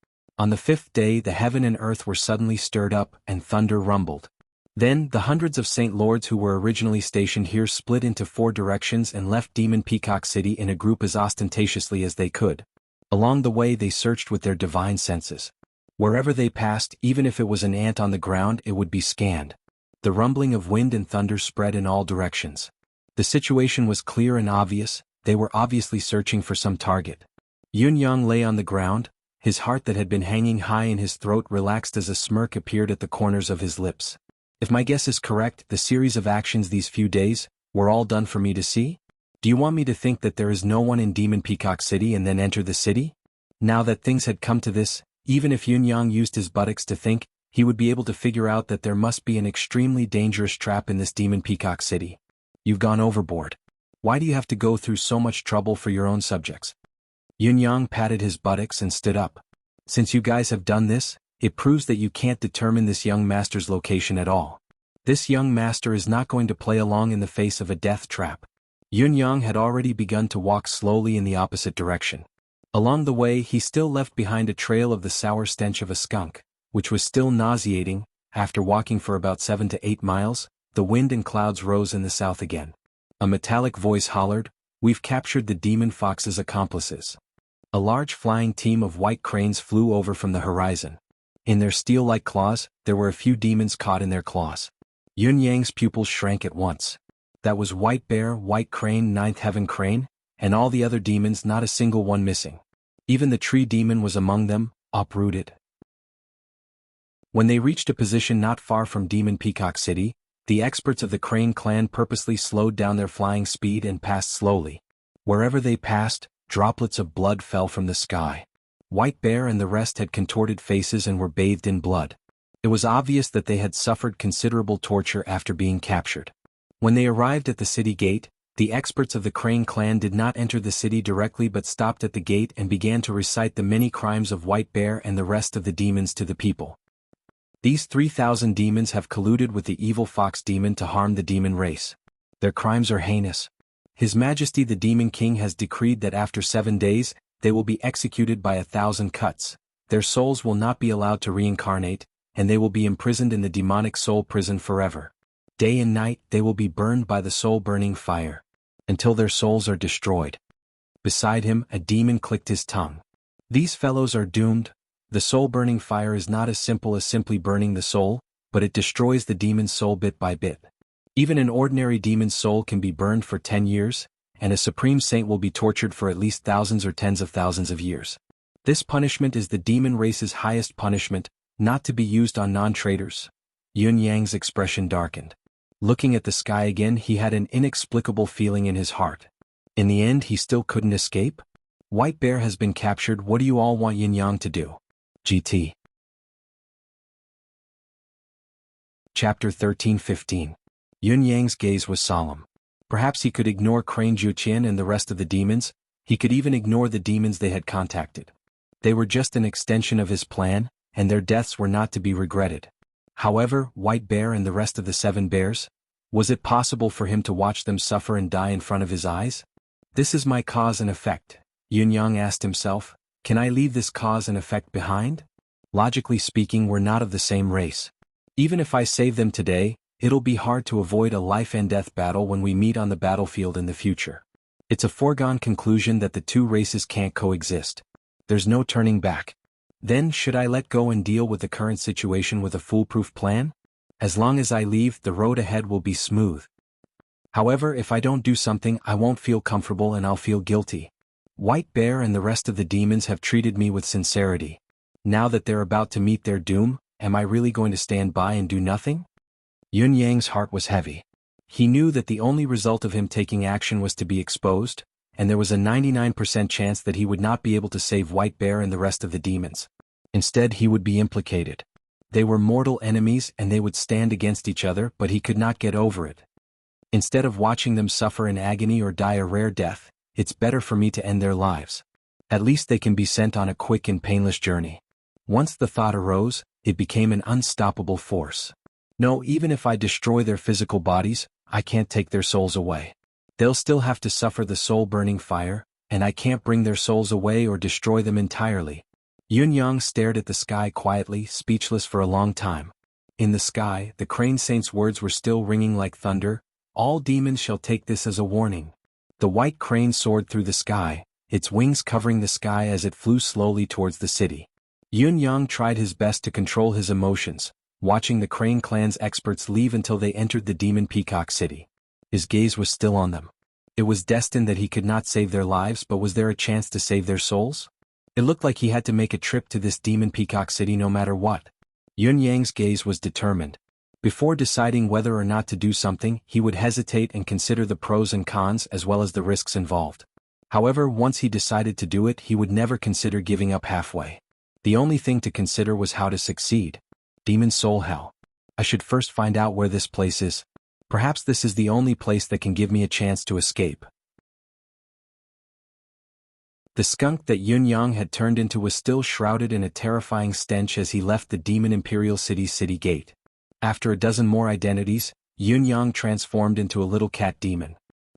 On the fifth day the heaven and earth were suddenly stirred up and thunder rumbled. Then the hundreds of Saint Lords who were originally stationed here split into 4 directions and left Demon Peacock City in a group as ostentatiously as they could. Along the way they searched with their divine senses. Wherever they passed, even if it was an ant on the ground, it would be scanned. The rumbling of wind and thunder spread in all directions. The situation was clear and obvious. They were obviously searching for some target. Yun Yang lay on the ground. His heart that had been hanging high in his throat relaxed as a smirk appeared at the corners of his lips. If my guess is correct, the series of actions these few days were all done for me to see? Do you want me to think that there is no one in Demon Peacock City and then enter the city? Now that things had come to this, even if Yun Yang used his buttocks to think, he would be able to figure out that there must be an extremely dangerous trap in this Demon Peacock City. You've gone overboard. Why do you have to go through so much trouble for your own subjects? Yun Yang patted his buttocks and stood up. Since you guys have done this, it proves that you can't determine this young master's location at all. This young master is not going to play along in the face of a death trap. Yun Yang had already begun to walk slowly in the opposite direction. Along the way he still left behind a trail of the sour stench of a skunk, which was still nauseating. After walking for about 7 to 8 miles, the wind and clouds rose in the south again. A metallic voice hollered, "We've captured the demon fox's accomplices." A large flying team of white cranes flew over from the horizon. In their steel-like claws, there were a few demons caught in their claws. Yun Yang's pupils shrank at once. That was White Bear, White Crane, Ninth Heaven Crane, and all the other demons, not a single one missing. Even the tree demon was among them, uprooted. When they reached a position not far from Demon Peacock City, the experts of the Crane clan purposely slowed down their flying speed and passed slowly. Wherever they passed, droplets of blood fell from the sky. White Bear and the rest had contorted faces and were bathed in blood. It was obvious that they had suffered considerable torture after being captured. When they arrived at the city gate, the experts of the Crane clan did not enter the city directly but stopped at the gate and began to recite the many crimes of White Bear and the rest of the demons to the people. These 3,000 demons have colluded with the evil fox demon to harm the demon race. Their crimes are heinous. His Majesty the Demon King has decreed that after 7 days, they will be executed by 1,000 cuts. Their souls will not be allowed to reincarnate, and they will be imprisoned in the demonic soul prison forever. Day and night they will be burned by the soul-burning fire, until their souls are destroyed. Beside him, a demon clicked his tongue. These fellows are doomed. The soul-burning fire is not as simple as simply burning the soul, but it destroys the demon's soul bit by bit. Even an ordinary demon's soul can be burned for 10 years, and a supreme saint will be tortured for at least thousands or tens of thousands of years. This punishment is the demon race's highest punishment, not to be used on non-traitors. Yun Yang's expression darkened. Looking at the sky again, he had an inexplicable feeling in his heart. In the end, he still couldn't escape? White Bear has been captured. What do you all want Yin Yang to do? GT. Chapter 13-15. Yun Yang's gaze was solemn. Perhaps he could ignore Crane Juqian and the rest of the demons. He could even ignore the demons they had contacted. They were just an extension of his plan, and their deaths were not to be regretted. However, White Bear and the rest of the 7 bears, Was it possible for him to watch them suffer and die in front of his eyes? This is my cause and effect, Yunyang asked himself. Can I leave this cause and effect behind? Logically speaking, we're not of the same race. Even if I save them today, it'll be hard to avoid a life-and-death battle when we meet on the battlefield in the future. It's a foregone conclusion that the two races can't coexist. There's no turning back. Then, should I let go and deal with the current situation with a foolproof plan? As long as I leave, the road ahead will be smooth. However, if I don't do something, I won't feel comfortable and I'll feel guilty. White Bear and the rest of the demons have treated me with sincerity. Now that they're about to meet their doom, am I really going to stand by and do nothing? Yunyang's heart was heavy. He knew that the only result of him taking action was to be exposed, and there was a 99% chance that he would not be able to save White Bear and the rest of the demons. Instead, he would be implicated. They were mortal enemies and they would stand against each other, but he could not get over it. Instead of watching them suffer in agony or die a rare death, it's better for me to end their lives. At least they can be sent on a quick and painless journey. Once the thought arose, it became an unstoppable force. No, even if I destroy their physical bodies, I can't take their souls away. They'll still have to suffer the soul-burning fire, and I can't bring their souls away or destroy them entirely. Yunyang stared at the sky quietly, speechless for a long time. In the sky, the Crane Saint's words were still ringing like thunder. All demons shall take this as a warning. The white crane soared through the sky, its wings covering the sky as it flew slowly towards the city. Yunyang tried his best to control his emotions, watching the Crane clan's experts leave until they entered the demon peacock city. His gaze was still on them. It was destined that he could not save their lives, but was there a chance to save their souls? It looked like he had to make a trip to this demon peacock city no matter what. Yunyang's gaze was determined. Before deciding whether or not to do something, he would hesitate and consider the pros and cons as well as the risks involved. However, once he decided to do it, he would never consider giving up halfway. The only thing to consider was how to succeed. Demon Soul Hell. I should first find out where this place is. Perhaps this is the only place that can give me a chance to escape. The skunk that Yunyang had turned into was still shrouded in a terrifying stench as he left the Demon Imperial City's city gate. After a dozen more identities, Yunyang transformed into a little cat demon.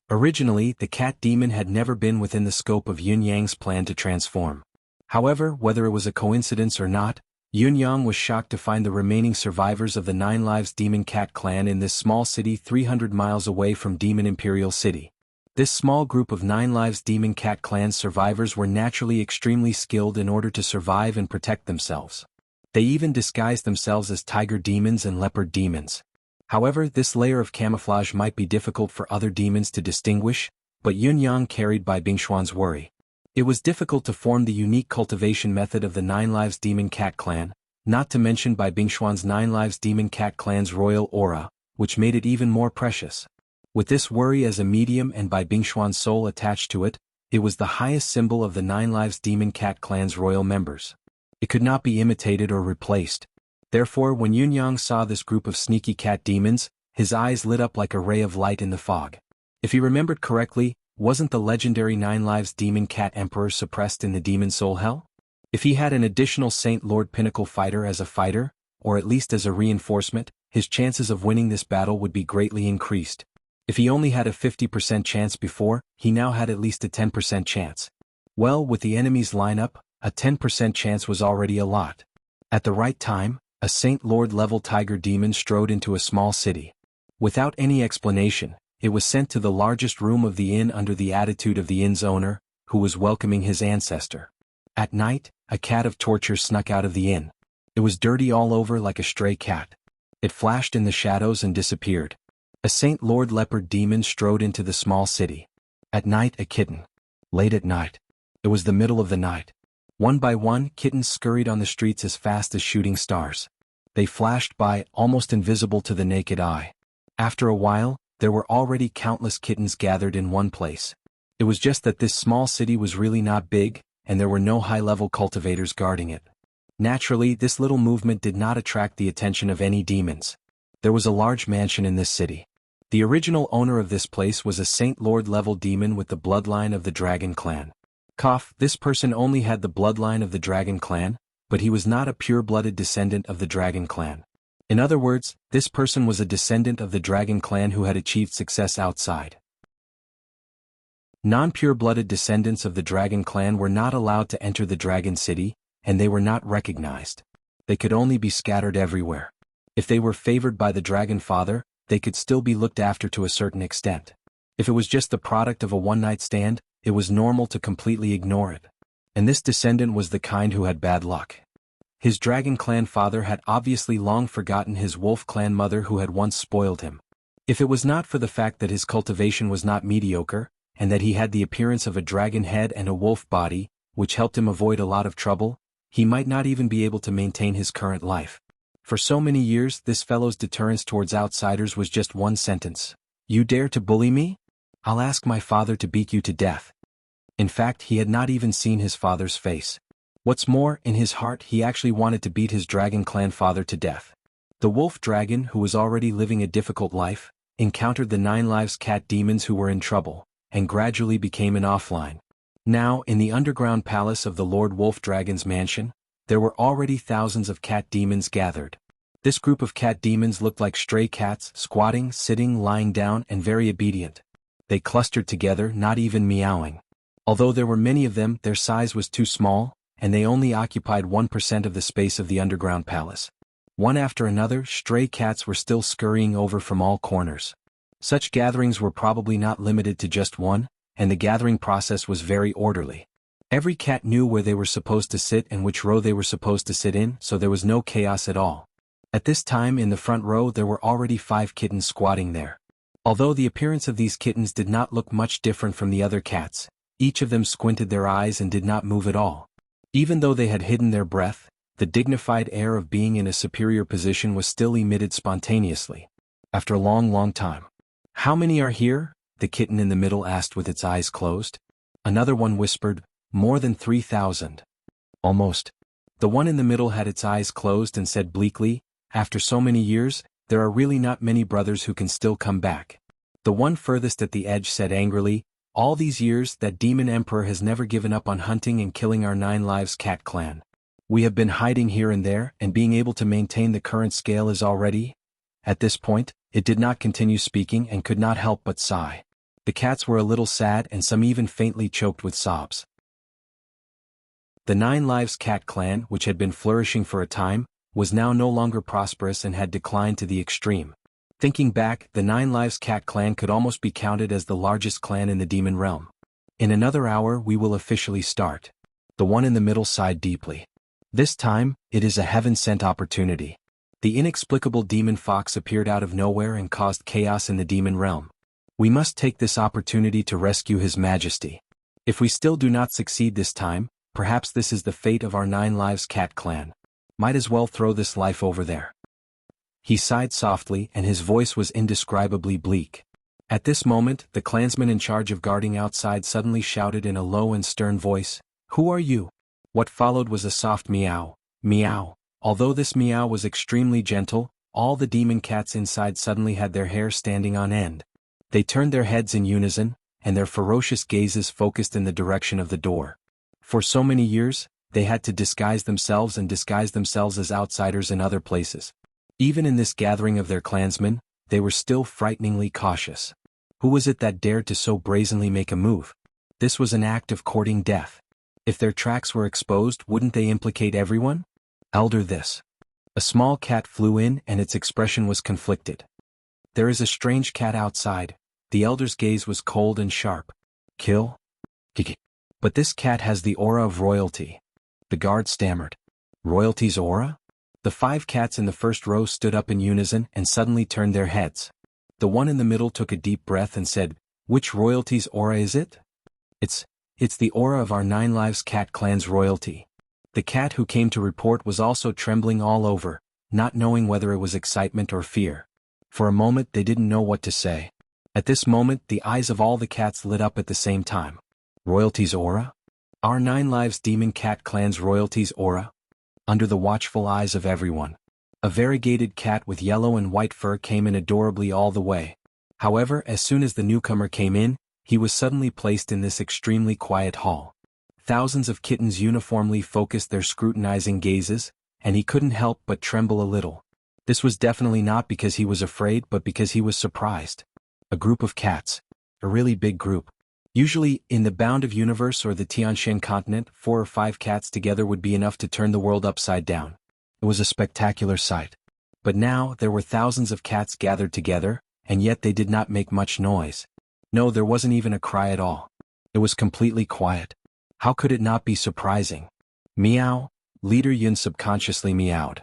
Originally, the cat demon had never been within the scope of Yunyang's plan to transform. However, whether it was a coincidence or not, Yunyang was shocked to find the remaining survivors of the Nine Lives Demon Cat clan in this small city 300 miles away from Demon Imperial City. This small group of Nine Lives Demon Cat clan survivors were naturally extremely skilled in order to survive and protect themselves. They even disguised themselves as tiger demons and leopard demons. However, this layer of camouflage might be difficult for other demons to distinguish, but Yunyang carried Bai Bingshuan's worry. It was difficult to form the unique cultivation method of the Nine Lives Demon Cat clan, not to mention Bai Bingshuan's Nine Lives Demon Cat clan's royal aura, which made it even more precious. With this worry as a medium and Bai Bingshuan's soul attached to it, it was the highest symbol of the Nine Lives Demon Cat clan's royal members. It could not be imitated or replaced. Therefore, when Yunyang saw this group of sneaky cat demons, his eyes lit up like a ray of light in the fog. If he remembered correctly, wasn't the legendary Nine Lives Demon Cat Emperor suppressed in the Demon Soul Hell? If he had an additional Saint Lord Pinnacle fighter as a fighter, or at least as a reinforcement, his chances of winning this battle would be greatly increased. If he only had a 50% chance before, he now had at least a 10% chance. Well, with the enemy's lineup, a 10% chance was already a lot. At the right time, a Saint Lord-level tiger demon strode into a small city. Without any explanation, it was sent to the largest room of the inn under the attitude of the inn's owner, who was welcoming his ancestor. At night, a cat of torture snuck out of the inn. It was dirty all over like a stray cat. It flashed in the shadows and disappeared. A Saint Lord leopard demon strode into the small city. At night, a kitten. Late at night. It was the middle of the night. One by one, kittens scurried on the streets as fast as shooting stars. They flashed by, almost invisible to the naked eye. After a while, there were already countless kittens gathered in one place. It was just that this small city was really not big, and there were no high-level cultivators guarding it. Naturally, this little movement did not attract the attention of any demons. There was a large mansion in this city. The original owner of this place was a Saint Lord-level demon with the bloodline of the Dragon clan. This person only had the bloodline of the Dragon clan, but he was not a pure-blooded descendant of the Dragon clan. In other words, this person was a descendant of the dragon clan who had achieved success outside. Non-pure-blooded descendants of the dragon clan were not allowed to enter the dragon city, and they were not recognized. They could only be scattered everywhere. If they were favored by the dragon father, they could still be looked after to a certain extent. If it was just the product of a one-night stand, it was normal to completely ignore it. And this descendant was the kind who had bad luck. His dragon clan father had obviously long forgotten his wolf clan mother who had once spoiled him. If it was not for the fact that his cultivation was not mediocre, and that he had the appearance of a dragon head and a wolf body, which helped him avoid a lot of trouble, he might not even be able to maintain his current life. For so many years, this fellow's deterrence towards outsiders was just one sentence. "You dare to bully me? I'll ask my father to beat you to death." In fact, he had not even seen his father's face. What's more, in his heart he actually wanted to beat his dragon clan father to death. The wolf dragon, who was already living a difficult life, encountered the 9 lives cat demons who were in trouble, and gradually became an offline. Now, in the underground palace of the Lord Wolf Dragon's mansion, there were already thousands of cat demons gathered. This group of cat demons looked like stray cats, squatting, sitting, lying down, and very obedient. They clustered together, not even meowing. Although there were many of them, their size was too small, and they only occupied 1% of the space of the underground palace. One after another, stray cats were still scurrying over from all corners. Such gatherings were probably not limited to just one, and the gathering process was very orderly. Every cat knew where they were supposed to sit and which row they were supposed to sit in, so there was no chaos at all. At this time in the front row there were already 5 kittens squatting there. Although the appearance of these kittens did not look much different from the other cats, each of them squinted their eyes and did not move at all. Even though they had hidden their breath, the dignified air of being in a superior position was still emitted spontaneously. After a long time. "How many are here?" the kitten in the middle asked with its eyes closed. Another one whispered, "More than 3,000. Almost. The one in the middle had its eyes closed and said bleakly, "After so many years, there are really not many brothers who can still come back." The one furthest at the edge said angrily, "All these years, that demon emperor has never given up on hunting and killing our 9 lives cat clan. We have been hiding here and there, and being able to maintain the current scale is already..." At this point, it did not continue speaking and could not help but sigh. The cats were a little sad and some even faintly choked with sobs. The 9 lives cat clan, which had been flourishing for a time, was now no longer prosperous and had declined to the extreme. Thinking back, the 9 lives cat clan could almost be counted as the largest clan in the demon realm. "In another hour we will officially start." The one in the middle sighed deeply. "This time, it is a heaven-sent opportunity." The inexplicable demon fox appeared out of nowhere and caused chaos in the demon realm. "We must take this opportunity to rescue His Majesty. If we still do not succeed this time, perhaps this is the fate of our 9 lives cat clan. Might as well throw this life over there." He sighed softly and his voice was indescribably bleak. At this moment, the clansman in charge of guarding outside suddenly shouted in a low and stern voice, "Who are you?" What followed was a soft meow, meow. Although this meow was extremely gentle, all the demon cats inside suddenly had their hair standing on end. They turned their heads in unison, and their ferocious gazes focused in the direction of the door. For so many years, they had to disguise themselves as outsiders in other places. Even in this gathering of their clansmen, they were still frighteningly cautious. Who was it that dared to so brazenly make a move? This was an act of courting death. If their tracks were exposed, wouldn't they implicate everyone? Elder this. A small cat flew in and its expression was conflicted. "There is a strange cat outside." The elder's gaze was cold and sharp. "Kill? Kiki. But this cat has the aura of royalty." The guard stammered. "Royalty's aura?" The 5 cats in the first row stood up in unison and suddenly turned their heads. The one in the middle took a deep breath and said, "Which royalty's aura is it?" It's the aura of our 9 lives cat clan's royalty." The cat who came to report was also trembling all over, not knowing whether it was excitement or fear. For a moment they didn't know what to say. At this moment the eyes of all the cats lit up at the same time. "Royalty's aura? Our 9 lives demon cat clan's royalty's aura?" Under the watchful eyes of everyone, a variegated cat with yellow and white fur came in adorably all the way. However, as soon as the newcomer came in, he was suddenly placed in this extremely quiet hall. Thousands of kittens uniformly focused their scrutinizing gazes, and he couldn't help but tremble a little. This was definitely not because he was afraid but because he was surprised. A group of cats. A really big group. Usually, in the Bound of Universe or the Tianshan continent, 4 or 5 cats together would be enough to turn the world upside down. It was a spectacular sight. But now, there were thousands of cats gathered together, and yet they did not make much noise. No, there wasn't even a cry at all. It was completely quiet. How could it not be surprising? Meow, Leader Yun subconsciously meowed.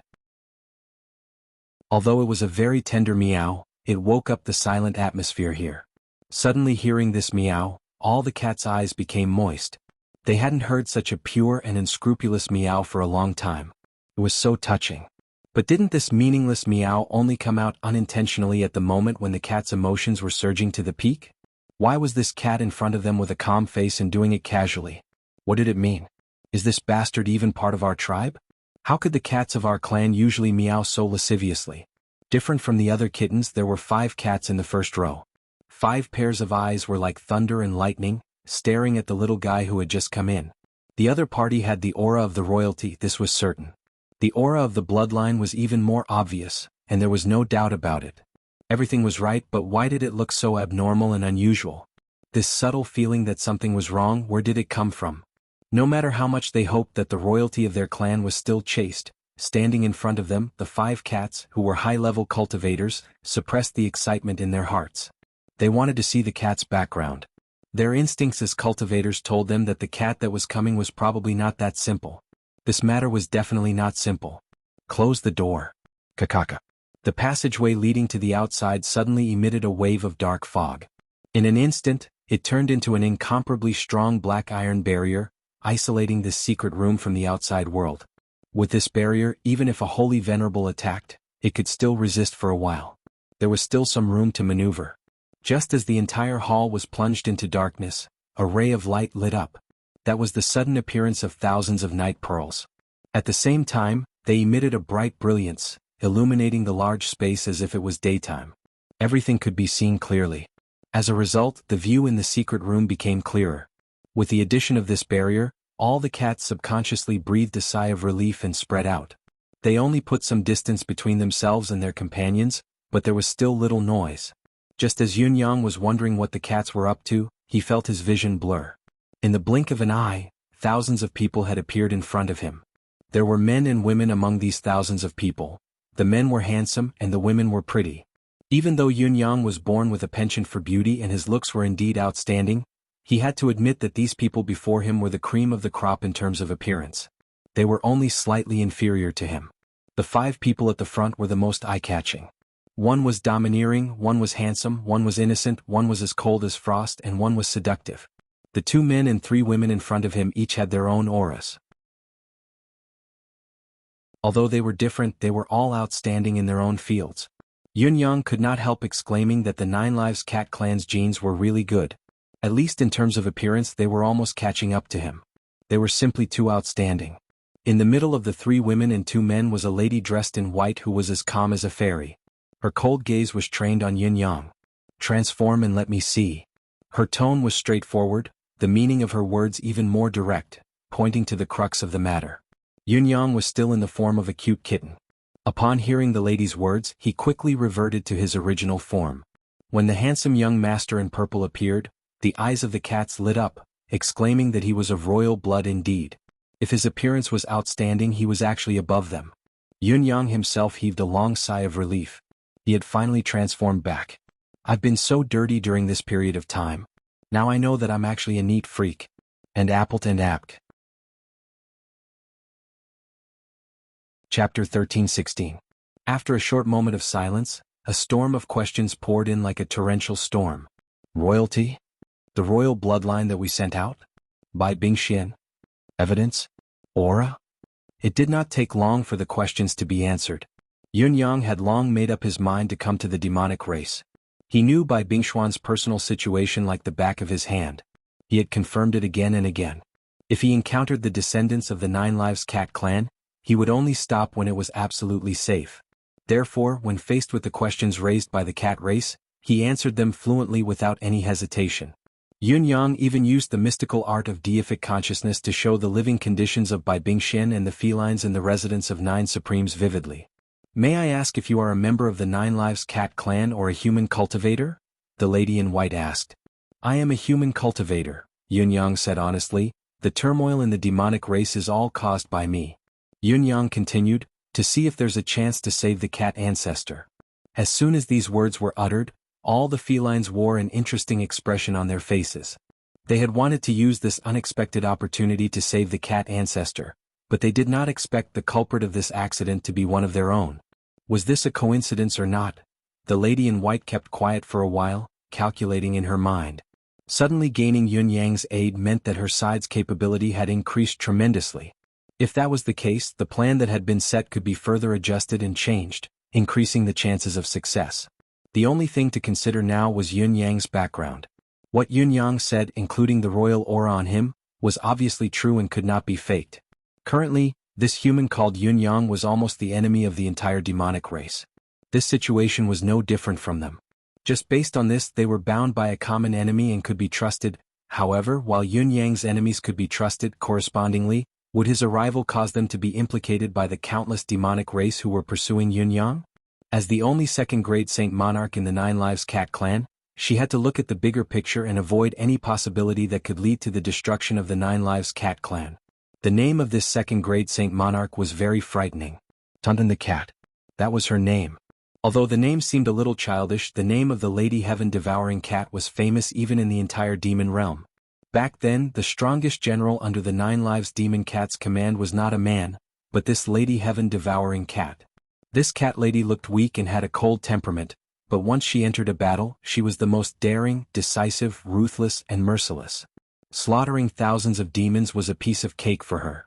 Although it was a very tender meow, it woke up the silent atmosphere here. Suddenly hearing this meow, all the cats' eyes became moist. They hadn't heard such a pure and unscrupulous meow for a long time. It was so touching. But didn't this meaningless meow only come out unintentionally at the moment when the cat's emotions were surging to the peak? Why was this cat in front of them with a calm face and doing it casually? What did it mean? Is this bastard even part of our tribe? How could the cats of our clan usually meow so lasciviously? Different from the other kittens, there were 5 cats in the first row. 5 pairs of eyes were like thunder and lightning, staring at the little guy who had just come in. The other party had the aura of the royalty, this was certain. The aura of the bloodline was even more obvious, and there was no doubt about it. Everything was right, but why did it look so abnormal and unusual? This subtle feeling that something was wrong, where did it come from? No matter how much they hoped that the royalty of their clan was still chaste, standing in front of them, the 5 cats, who were high-level cultivators, suppressed the excitement in their hearts. They wanted to see the cat's background. Their instincts as cultivators told them that the cat that was coming was probably not that simple. This matter was definitely not simple. Close the door. Kakaka. The passageway leading to the outside suddenly emitted a wave of dark fog. In an instant, it turned into an incomparably strong black iron barrier, isolating this secret room from the outside world. With this barrier, even if a holy venerable attacked, it could still resist for a while. There was still some room to maneuver. Just as the entire hall was plunged into darkness, a ray of light lit up. That was the sudden appearance of thousands of night pearls. At the same time, they emitted a bright brilliance, illuminating the large space as if it was daytime. Everything could be seen clearly. As a result, the view in the secret room became clearer. With the addition of this barrier, all the cats subconsciously breathed a sigh of relief and spread out. They only put some distance between themselves and their companions, but there was still little noise. Just as Yun Yang was wondering what the cats were up to, he felt his vision blur. In the blink of an eye, thousands of people had appeared in front of him. There were men and women among these thousands of people. The men were handsome and the women were pretty. Even though Yun Yang was born with a penchant for beauty and his looks were indeed outstanding, he had to admit that these people before him were the cream of the crop in terms of appearance. They were only slightly inferior to him. The 5 people at the front were the most eye-catching. One was domineering, one was handsome, one was innocent, one was as cold as frost, and one was seductive. The 2 men and 3 women in front of him each had their own auras. Although they were different, they were all outstanding in their own fields. Yun Yang could not help exclaiming that the 9 Lives Cat Clan's genes were really good. At least in terms of appearance, they were almost catching up to him. They were simply too outstanding. In the middle of the 3 women and 2 men was a lady dressed in white who was as calm as a fairy. Her cold gaze was trained on Yun Yang. Transform and let me see. Her tone was straightforward, the meaning of her words even more direct, pointing to the crux of the matter. Yun Yang was still in the form of a cute kitten. Upon hearing the lady's words, he quickly reverted to his original form. When the handsome young master in purple appeared, the eyes of the cats lit up, exclaiming that he was of royal blood indeed. If his appearance was outstanding, he was actually above them. Yun Yang himself heaved a long sigh of relief. He had finally transformed back. I've been so dirty during this period of time. Now I know that I'm actually a neat freak. And Applet and Apk. Chapter 13-16. After a short moment of silence, a storm of questions poured in like a torrential storm. Royalty? The royal bloodline that we sent out? By Bingxian? Evidence? Aura? It did not take long for the questions to be answered. Yun Yang had long made up his mind to come to the demonic race. He knew Bai Bingshuan's personal situation like the back of his hand. He had confirmed it again and again. If he encountered the descendants of the 9 Lives Cat clan, he would only stop when it was absolutely safe. Therefore, when faced with the questions raised by the cat race, he answered them fluently without any hesitation. Yun Yang even used the mystical art of deific consciousness to show the living conditions of Bai Bingshan and the felines and the residents of 9 Supremes vividly. May I ask if you are a member of the Nine Lives Cat clan or a human cultivator? The lady in white asked. I am a human cultivator, Yunyang said honestly. The turmoil in the demonic race is all caused by me. Yunyang continued, to see if there's a chance to save the cat ancestor. As soon as these words were uttered, all the felines wore an interesting expression on their faces. They had wanted to use this unexpected opportunity to save the cat ancestor, but they did not expect the culprit of this accident to be one of their own. Was this a coincidence or not? The lady in white kept quiet for a while, calculating in her mind. Suddenly gaining Yunyang's aid meant that her side's capability had increased tremendously. If that was the case, the plan that had been set could be further adjusted and changed, increasing the chances of success. The only thing to consider now was Yunyang's background. What Yunyang said, including the royal aura on him, was obviously true and could not be faked. Currently, this human called Yunyang was almost the enemy of the entire demonic race. This situation was no different from them. Just based on this, they were bound by a common enemy and could be trusted. However, while Yunyang's enemies could be trusted correspondingly, would his arrival cause them to be implicated by the countless demonic race who were pursuing Yunyang? As the only second-grade Saint Monarch in the Nine Lives Cat clan, she had to look at the bigger picture and avoid any possibility that could lead to the destruction of the Nine Lives Cat clan. The name of this second-grade Saint Monarch was very frightening. Tunten the Cat. That was her name. Although the name seemed a little childish, the name of the Lady Heaven-devouring cat was famous even in the entire demon realm. Back then, the strongest general under the Nine Lives Demon Cat's command was not a man, but this Lady Heaven-devouring cat. This cat lady looked weak and had a cold temperament, but once she entered a battle, she was the most daring, decisive, ruthless, and merciless. Slaughtering thousands of demons was a piece of cake for her.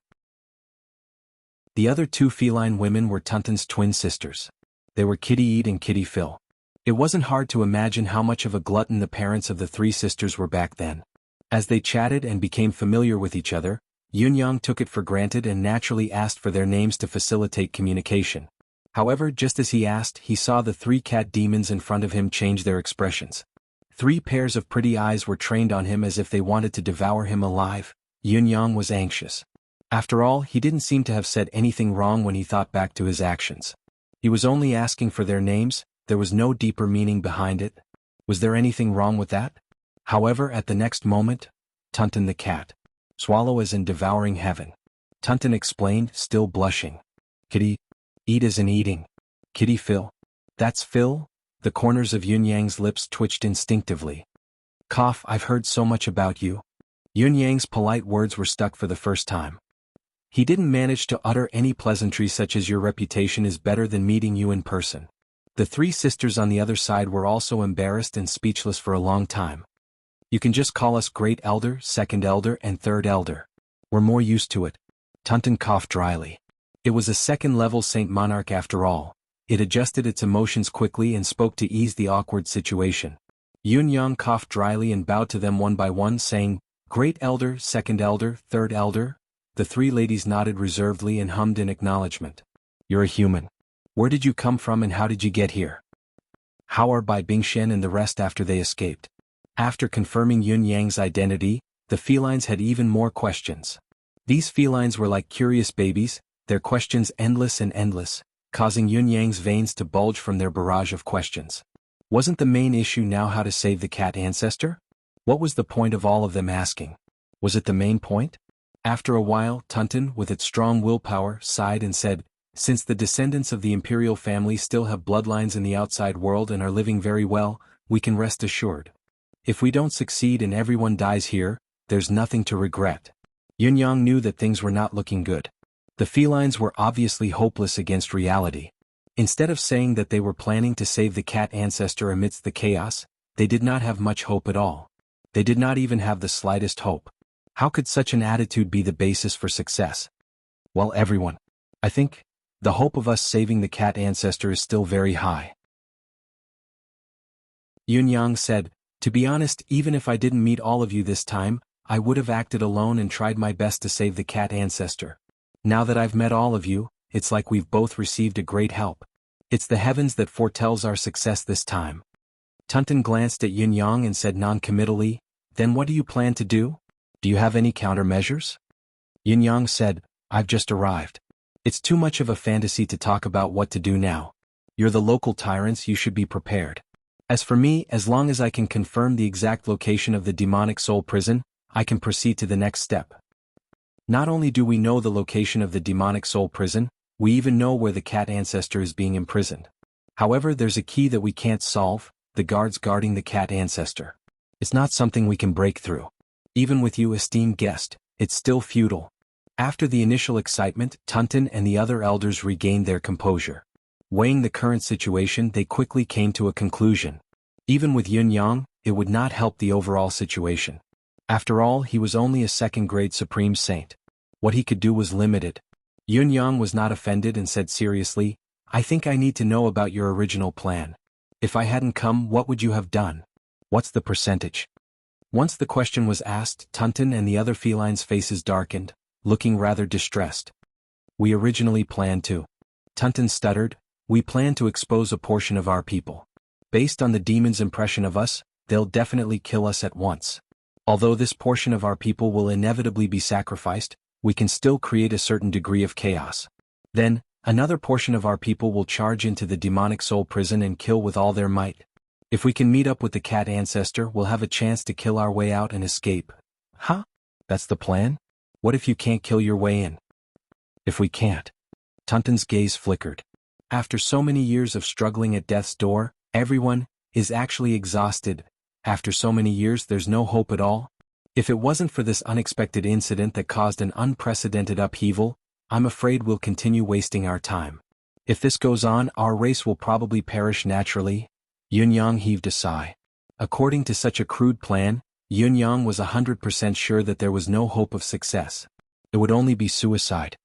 The other two feline women were Tunten's twin sisters. They were Kitty Eat and Kitty Phil. It wasn't hard to imagine how much of a glutton the parents of the three sisters were back then. As they chatted and became familiar with each other, Yunyang took it for granted and naturally asked for their names to facilitate communication. However, just as he asked, he saw the three cat demons in front of him change their expressions. 3 pairs of pretty eyes were trained on him as if they wanted to devour him alive. Yunyang was anxious. After all, he didn't seem to have said anything wrong when he thought back to his actions. He was only asking for their names, there was no deeper meaning behind it. Was there anything wrong with that? However, at the next moment, Tunten the cat. Swallow as in devouring heaven. Tunten explained, still blushing. Kitty Eat as in eating. Kitty Phil. That's Phil? The corners of Yunyang's lips twitched instinctively. Cough, I've heard so much about you. Yunyang's polite words were stuck for the first time. He didn't manage to utter any pleasantry such as your reputation is better than meeting you in person. The 3 sisters on the other side were also embarrassed and speechless for a long time. You can just call us Great Elder, Second Elder, and Third Elder. We're more used to it. Tunten coughed dryly. It was a second-level Saint Monarch after all. It adjusted its emotions quickly and spoke to ease the awkward situation. Yunyang coughed dryly and bowed to them one by one, saying, Great Elder, Second Elder, Third Elder. The 3 ladies nodded reservedly and hummed in acknowledgement. You're a human. Where did you come from and how did you get here? How are Bai Bingshen and the rest after they escaped? After confirming Yunyang's identity, the felines had even more questions. These felines were like curious babies, their questions endless and endless, causing Yunyang's veins to bulge from their barrage of questions. Wasn't the main issue now how to save the cat ancestor? What was the point of all of them asking? Was it the main point? After a while, Tunten, with its strong willpower, sighed and said, Since the descendants of the imperial family still have bloodlines in the outside world and are living very well, we can rest assured. If we don't succeed and everyone dies here, there's nothing to regret. Yunyang knew that things were not looking good. The felines were obviously hopeless against reality. Instead of saying that they were planning to save the cat ancestor amidst the chaos, they did not have much hope at all. They did not even have the slightest hope. How could such an attitude be the basis for success? Well, everyone, I think, the hope of us saving the cat ancestor is still very high. Yunyang said, To be honest, even if I didn't meet all of you this time, I would have acted alone and tried my best to save the cat ancestor. Now that I've met all of you, it's like we've both received a great help. It's the heavens that foretells our success this time. Tunten glanced at Yunyang and said non-committally, Then what do you plan to do? Do you have any countermeasures? Yunyang said, I've just arrived. It's too much of a fantasy to talk about what to do now. You're the local tyrants, you should be prepared. As for me, as long as I can confirm the exact location of the demonic soul prison, I can proceed to the next step. Not only do we know the location of the demonic soul prison, we even know where the cat ancestor is being imprisoned. However, there's a key that we can't solve, the guards guarding the cat ancestor. It's not something we can break through. Even with you, esteemed guest, it's still futile. After the initial excitement, Tunton and the other elders regained their composure. Weighing the current situation, they quickly came to a conclusion. Even with Yun Yang, it would not help the overall situation. After all, he was only a second-grade supreme saint. What he could do was limited. Yun Yang was not offended and said seriously, I think I need to know about your original plan. If I hadn't come, what would you have done? What's the percentage? Once the question was asked, Tunton and the other felines' faces darkened, looking rather distressed. We originally planned to. Tunton stuttered, we planned to expose a portion of our people. Based on the demon's impression of us, they'll definitely kill us at once. Although this portion of our people will inevitably be sacrificed, we can still create a certain degree of chaos. Then, another portion of our people will charge into the demonic soul prison and kill with all their might. If we can meet up with the cat ancestor, we'll have a chance to kill our way out and escape. Huh? That's the plan? What if you can't kill your way in? If we can't? Tunton's gaze flickered. After so many years of struggling at death's door, everyone is actually exhausted. After so many years, there's no hope at all. If it wasn't for this unexpected incident that caused an unprecedented upheaval, I'm afraid we'll continue wasting our time. If this goes on, our race will probably perish naturally. Yun Yang heaved a sigh. According to such a crude plan, Yun Yang was 100% sure that there was no hope of success. It would only be suicide.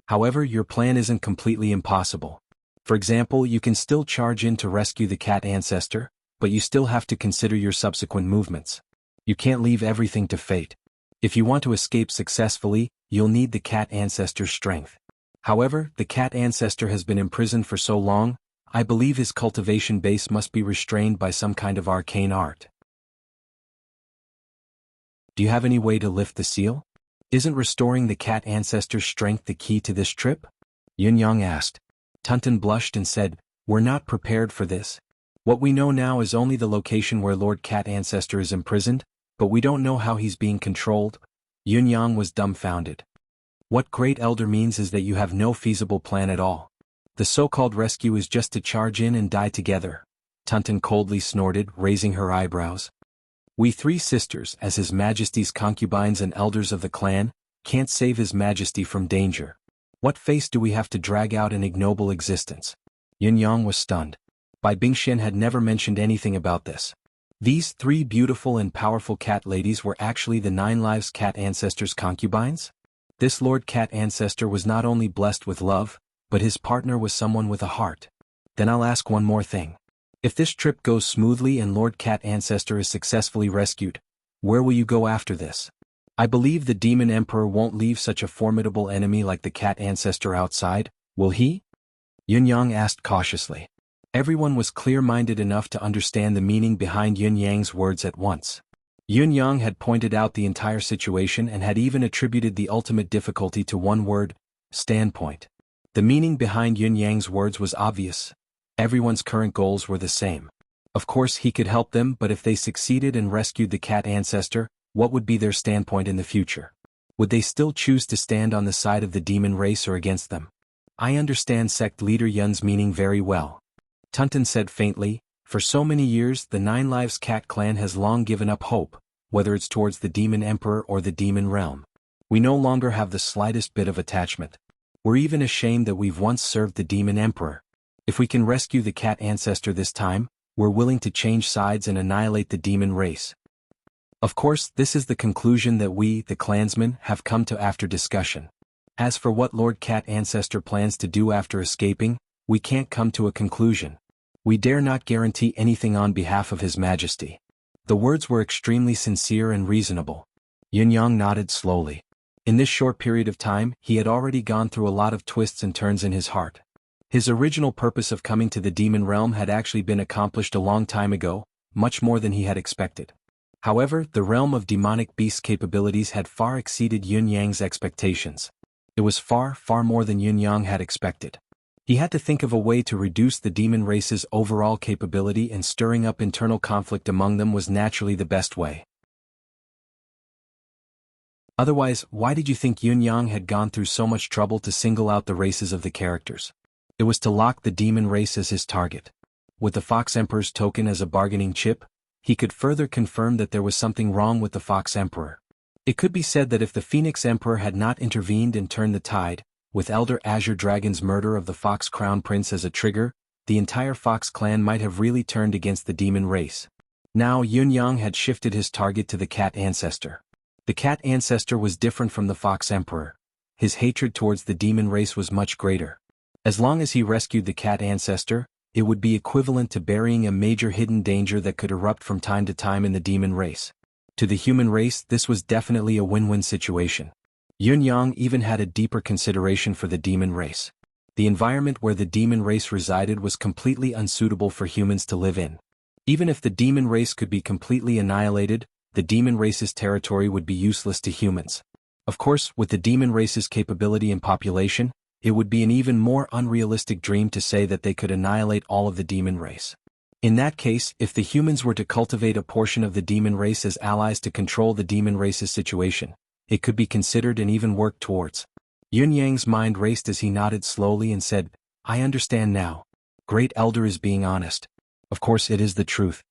However, your plan isn't completely impossible. For example, you can still charge in to rescue the cat ancestor, but you still have to consider your subsequent movements. You can't leave everything to fate. If you want to escape successfully, you'll need the cat ancestor's strength. However, the cat ancestor has been imprisoned for so long, I believe his cultivation base must be restrained by some kind of arcane art. Do you have any way to lift the seal? Isn't restoring the cat ancestor's strength the key to this trip? Yun Yang asked. Tunton blushed and said, We're not prepared for this. What we know now is only the location where Lord Cat Ancestor is imprisoned, but we don't know how he's being controlled. Yun Yang was dumbfounded. What Great Elder means is that you have no feasible plan at all. The so-called rescue is just to charge in and die together. Tunton coldly snorted, raising her eyebrows. We three sisters, as His Majesty's concubines and elders of the clan, can't save His Majesty from danger. What face do we have to drag out an ignoble existence? Yun Yang was stunned. Bai Bingxian had never mentioned anything about this. These three beautiful and powerful cat ladies were actually the 9 Lives Cat Ancestor's concubines? This Lord Cat Ancestor was not only blessed with love, but his partner was someone with a heart. Then I'll ask one more thing. If this trip goes smoothly and Lord Cat Ancestor is successfully rescued, where will you go after this? I believe the Demon Emperor won't leave such a formidable enemy like the Cat Ancestor outside, will he? Yun Yang asked cautiously. Everyone was clear-minded enough to understand the meaning behind Yun Yang's words at once. Yun Yang had pointed out the entire situation and had even attributed the ultimate difficulty to one word, standpoint. The meaning behind Yun Yang's words was obvious. Everyone's current goals were the same. Of course he could help them, but if they succeeded and rescued the Cat Ancestor, what would be their standpoint in the future? Would they still choose to stand on the side of the demon race or against them? I understand sect leader Yun's meaning very well. Tunton said faintly, for so many years the 9 Lives Cat clan has long given up hope, whether it's towards the Demon Emperor or the Demon Realm. We no longer have the slightest bit of attachment. We're even ashamed that we've once served the Demon Emperor. If we can rescue the Cat Ancestor this time, we're willing to change sides and annihilate the demon race. Of course, this is the conclusion that we, the clansmen, have come to after discussion. As for what Lord Cat Ancestor plans to do after escaping, we can't come to a conclusion. We dare not guarantee anything on behalf of His Majesty. The words were extremely sincere and reasonable. Yun Yang nodded slowly. In this short period of time, he had already gone through a lot of twists and turns in his heart. His original purpose of coming to the demon realm had actually been accomplished a long time ago, much more than he had expected. However, the realm of demonic beasts' capabilities had far exceeded Yun Yang's expectations. It was far, far more than Yun Yang had expected. He had to think of a way to reduce the demon race's overall capability, and stirring up internal conflict among them was naturally the best way. Otherwise, why did you think Yun Yang had gone through so much trouble to single out the races of the characters? It was to lock the demon race as his target. With the Fox Emperor's token as a bargaining chip, he could further confirm that there was something wrong with the Fox Emperor. It could be said that if the Phoenix Emperor had not intervened and turned the tide, with Elder Azure Dragon's murder of the Fox Crown Prince as a trigger, the entire Fox clan might have really turned against the demon race. Now Yun Yang had shifted his target to the Cat Ancestor. The Cat Ancestor was different from the Fox Emperor. His hatred towards the demon race was much greater. As long as he rescued the Cat Ancestor, it would be equivalent to burying a major hidden danger that could erupt from time to time in the demon race. To the human race, this was definitely a win-win situation. Yun Yang even had a deeper consideration for the demon race. The environment where the demon race resided was completely unsuitable for humans to live in. Even if the demon race could be completely annihilated, the demon race's territory would be useless to humans. Of course, with the demon race's capability and population, it would be an even more unrealistic dream to say that they could annihilate all of the demon race. In that case, if the humans were to cultivate a portion of the demon race as allies to control the demon race's situation, it could be considered and even worked towards. Yun Yang's mind raced as he nodded slowly and said, "I understand now. Great Elder is being honest. Of course it is the truth.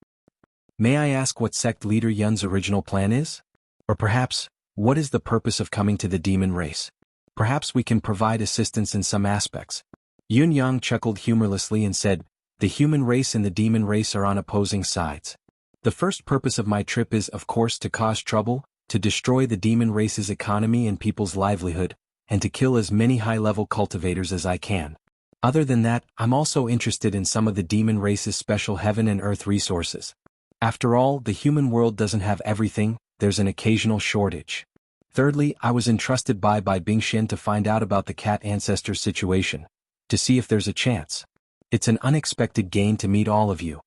May I ask what sect leader Yun's original plan is? Or perhaps, what is the purpose of coming to the demon race? Perhaps we can provide assistance in some aspects." Yun Yang chuckled humorlessly and said, "The human race and the demon race are on opposing sides. The first purpose of my trip is, of course, to cause trouble, to destroy the demon race's economy and people's livelihood, and to kill as many high-level cultivators as I can. Other than that, I'm also interested in some of the demon race's special heaven and earth resources. After all, the human world doesn't have everything, there's an occasional shortage. Thirdly, I was entrusted by Bingxian to find out about the Cat Ancestor's situation, to see if there's a chance. It's an unexpected gain to meet all of you.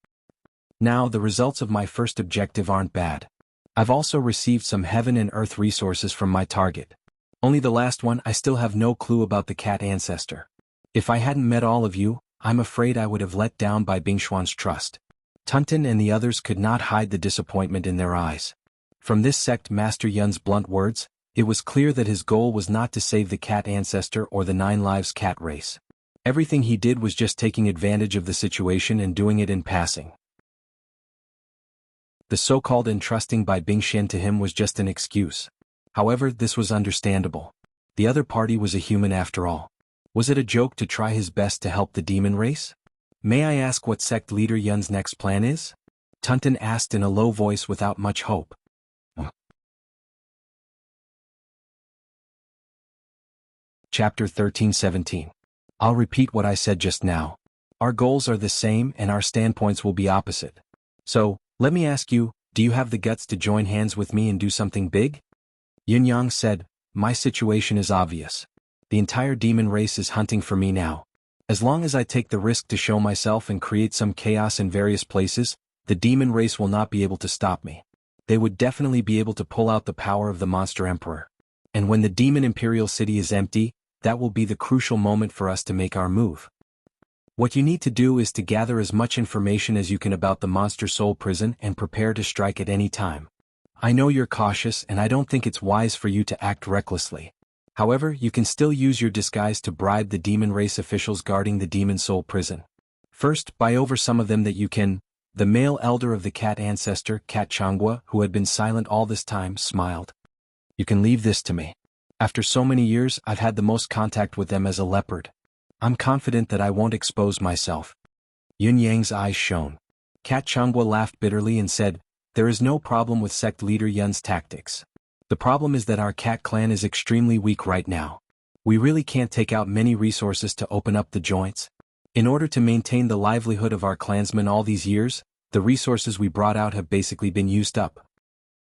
Now, the results of my first objective aren't bad. I've also received some heaven and earth resources from my target. Only the last one, I still have no clue about the Cat Ancestor. If I hadn't met all of you, I'm afraid I would have let down Bingxuan's trust." Tunton and the others could not hide the disappointment in their eyes. From this sect Master Yun's blunt words, it was clear that his goal was not to save the Cat Ancestor or the Nine Lives cat race. Everything he did was just taking advantage of the situation and doing it in passing. The so-called entrusting by Bingxian to him was just an excuse. However, this was understandable. The other party was a human after all. Was it a joke to try his best to help the demon race? "May I ask what sect leader Yun's next plan is?" Tunton asked in a low voice without much hope. Chapter 13-17. I'll repeat what I said just now. Our goals are the same and our standpoints will be opposite. So, let me ask you, do you have the guts to join hands with me and do something big? Yun Yang said, "My situation is obvious. The entire demon race is hunting for me now. As long as I take the risk to show myself and create some chaos in various places, the demon race will not be able to stop me. They would definitely be able to pull out the power of the Monster Emperor. And when the demon Imperial City is empty, that will be the crucial moment for us to make our move. What you need to do is to gather as much information as you can about the Monster Soul Prison and prepare to strike at any time. I know you're cautious and I don't think it's wise for you to act recklessly. However, you can still use your disguise to bribe the demon race officials guarding the demon soul prison. First, buy over some of them that you can." The male elder of the Cat Ancestor, Cat Changhua, who had been silent all this time, smiled. "You can leave this to me. After so many years, I've had the most contact with them as a leopard. I'm confident that I won't expose myself." Yun Yang's eyes shone. Cat Changhua laughed bitterly and said, "There is no problem with sect leader Yun's tactics. The problem is that our cat clan is extremely weak right now. We really can't take out many resources to open up the joints. In order to maintain the livelihood of our clansmen all these years, the resources we brought out have basically been used up."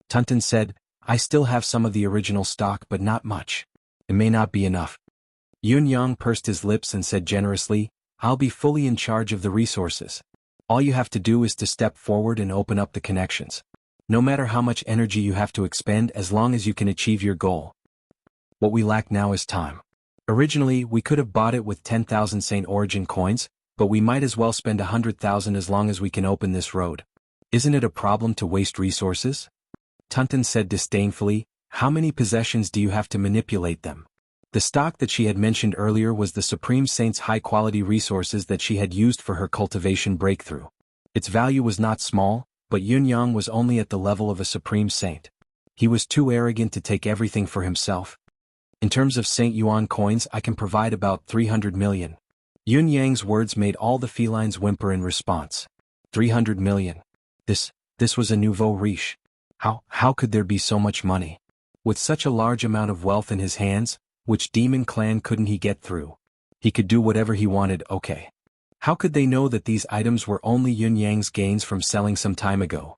Tunton said, "I still have some of the original stock but not much. It may not be enough." Yun Yang pursed his lips and said generously, "I'll be fully in charge of the resources. All you have to do is to step forward and open up the connections. No matter how much energy you have to expend as long as you can achieve your goal. What we lack now is time. Originally, we could have bought it with 10,000 Saint Origin coins, but we might as well spend 100,000 as long as we can open this road. Isn't it a problem to waste resources? Tunton said disdainfully, how many possessions do you have to manipulate them? The stock that she had mentioned earlier was the Supreme Saint's high-quality resources that she had used for her cultivation breakthrough. Its value was not small, but Yunyang was only at the level of a Supreme Saint. He was too arrogant to take everything for himself. In terms of Saint Yuan coins, I can provide about 300 million. Yunyang's words made all the felines whimper in response. 300 million. This was a nouveau riche. How could there be so much money? With such a large amount of wealth in his hands, which demon clan couldn't he get through? He could do whatever he wanted, okay. How could they know that these items were only Yunyang's gains from selling some time ago?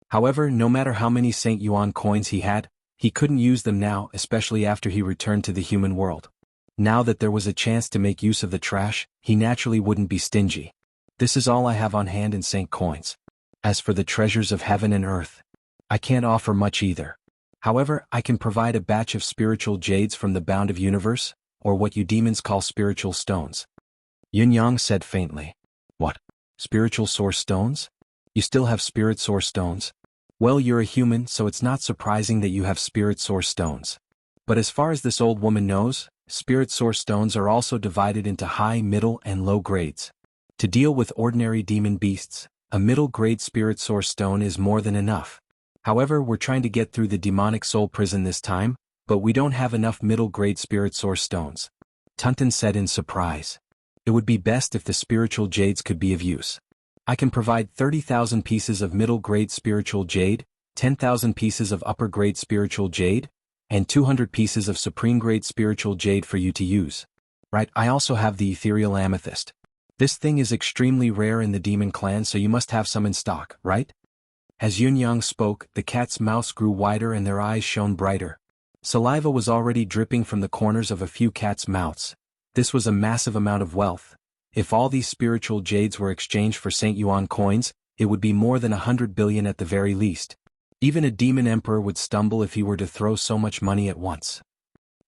However, no matter how many Saint Yuan coins he had, he couldn't use them now, especially after he returned to the human world. Now that there was a chance to make use of the trash, he naturally wouldn't be stingy. This is all I have on hand in Saint coins. As for the treasures of heaven and earth, I can't offer much either. However, I can provide a batch of spiritual jades from the bound of universe, or what you demons call spiritual stones. Yunyang said faintly. What? Spiritual source stones? You still have spirit source stones? Well, you're a human, so it's not surprising that you have spirit source stones. But as far as this old woman knows, spirit source stones are also divided into high, middle, and low grades. To deal with ordinary demon beasts, a middle-grade spirit source stone is more than enough. However, we're trying to get through the demonic soul prison this time, but we don't have enough middle-grade spirit source stones. Tunton said in surprise. It would be best if the spiritual jades could be of use. I can provide 30,000 pieces of middle-grade spiritual jade, 10,000 pieces of upper-grade spiritual jade, and 200 pieces of supreme-grade spiritual jade for you to use. Right, I also have the ethereal amethyst. This thing is extremely rare in the demon clan, so you must have some in stock, right? As Yunyang spoke, the cat's mouths grew wider and their eyes shone brighter. Saliva was already dripping from the corners of a few cats' mouths. This was a massive amount of wealth. If all these spiritual jades were exchanged for Saint Yuan coins, it would be more than 100 billion at the very least. Even a demon emperor would stumble if he were to throw so much money at once.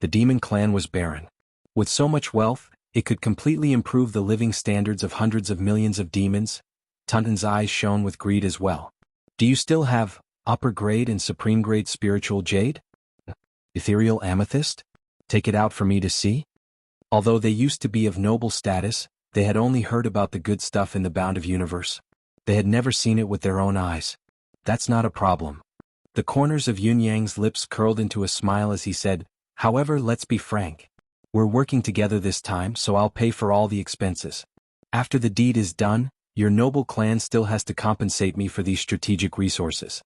The demon clan was barren. With so much wealth, it could completely improve the living standards of hundreds of millions of demons. Tunton's eyes shone with greed as well. Do you still have upper-grade and supreme-grade spiritual jade? Ethereal amethyst? Take it out for me to see? Although they used to be of noble status, they had only heard about the good stuff in the bound of universe. They had never seen it with their own eyes. That's not a problem. The corners of Yunyang's lips curled into a smile as he said, however, let's be frank. We're working together this time, so I'll pay for all the expenses. After the deed is done, your noble clan still has to compensate me for these strategic resources.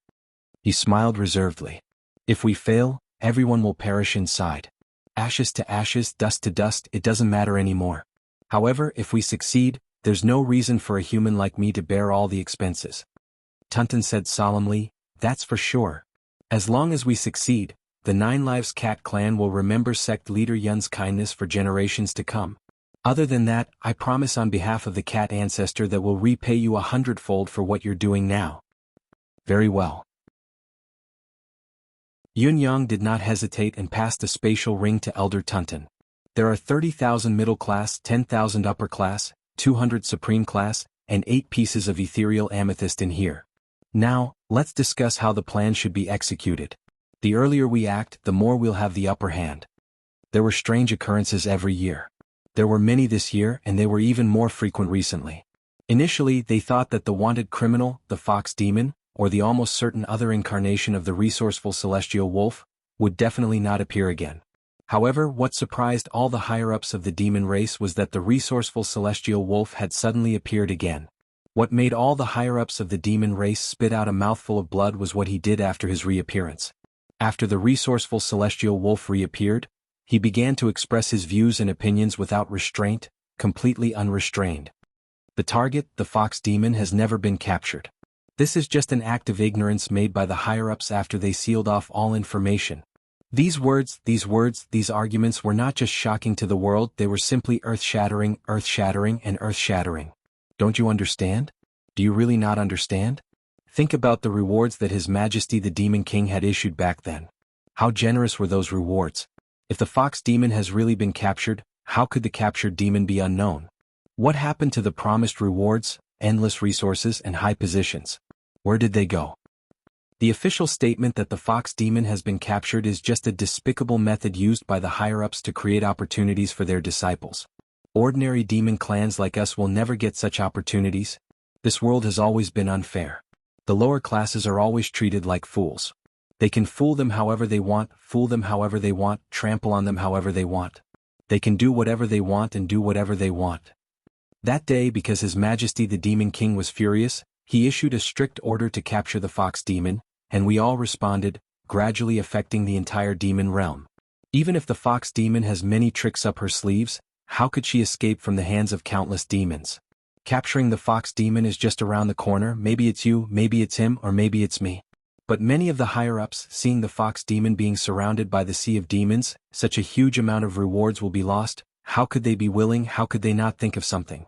He smiled reservedly. If we fail, everyone will perish inside. Ashes to ashes, dust to dust, it doesn't matter anymore. However, if we succeed, there's no reason for a human like me to bear all the expenses. Tunton said solemnly, that's for sure. As long as we succeed, the Nine Lives Cat clan will remember sect leader Yun's kindness for generations to come. Other than that, I promise on behalf of the cat ancestor that we'll repay you 100-fold for what you're doing now. Very well. Yunyang did not hesitate and passed a spatial ring to Elder Tunton. There are 30,000 middle class, 10,000 upper class, 200 supreme class, and 8 pieces of ethereal amethyst in here. Now, let's discuss how the plan should be executed. The earlier we act, the more we'll have the upper hand. There were strange occurrences every year. There were many this year, and they were even more frequent recently. Initially, they thought that the wanted criminal, the fox demon, or the almost certain other incarnation of the resourceful celestial wolf, would definitely not appear again. However, what surprised all the higher-ups of the demon race was that the resourceful celestial wolf had suddenly appeared again. What made all the higher-ups of the demon race spit out a mouthful of blood was what he did after his reappearance. After the resourceful celestial wolf reappeared, he began to express his views and opinions without restraint, completely unrestrained. The target, the fox demon, has never been captured. This is just an act of ignorance made by the higher-ups after they sealed off all information. These arguments were not just shocking to the world, they were simply earth-shattering, and earth-shattering. Don't you understand? Do you really not understand? Think about the rewards that His Majesty the Demon King had issued back then. How generous were those rewards? If the fox demon has really been captured, how could the captured demon be unknown? What happened to the promised rewards, endless resources, and high positions? Where did they go? The official statement that the fox demon has been captured is just a despicable method used by the higher-ups to create opportunities for their disciples. Ordinary demon clans like us will never get such opportunities. This world has always been unfair. The lower classes are always treated like fools. They can fool them however they want, trample on them however they want. They can do whatever they want and do whatever they want. That day, because His Majesty the Demon King was furious, he issued a strict order to capture the fox demon, and we all responded, gradually affecting the entire demon realm. Even if the fox demon has many tricks up her sleeves, how could she escape from the hands of countless demons? Capturing the fox demon is just around the corner. Maybe it's you, maybe it's him, or maybe it's me. But many of the higher-ups, seeing the fox demon being surrounded by the sea of demons, such a huge amount of rewards will be lost, how could they be willing, how could they not think of something?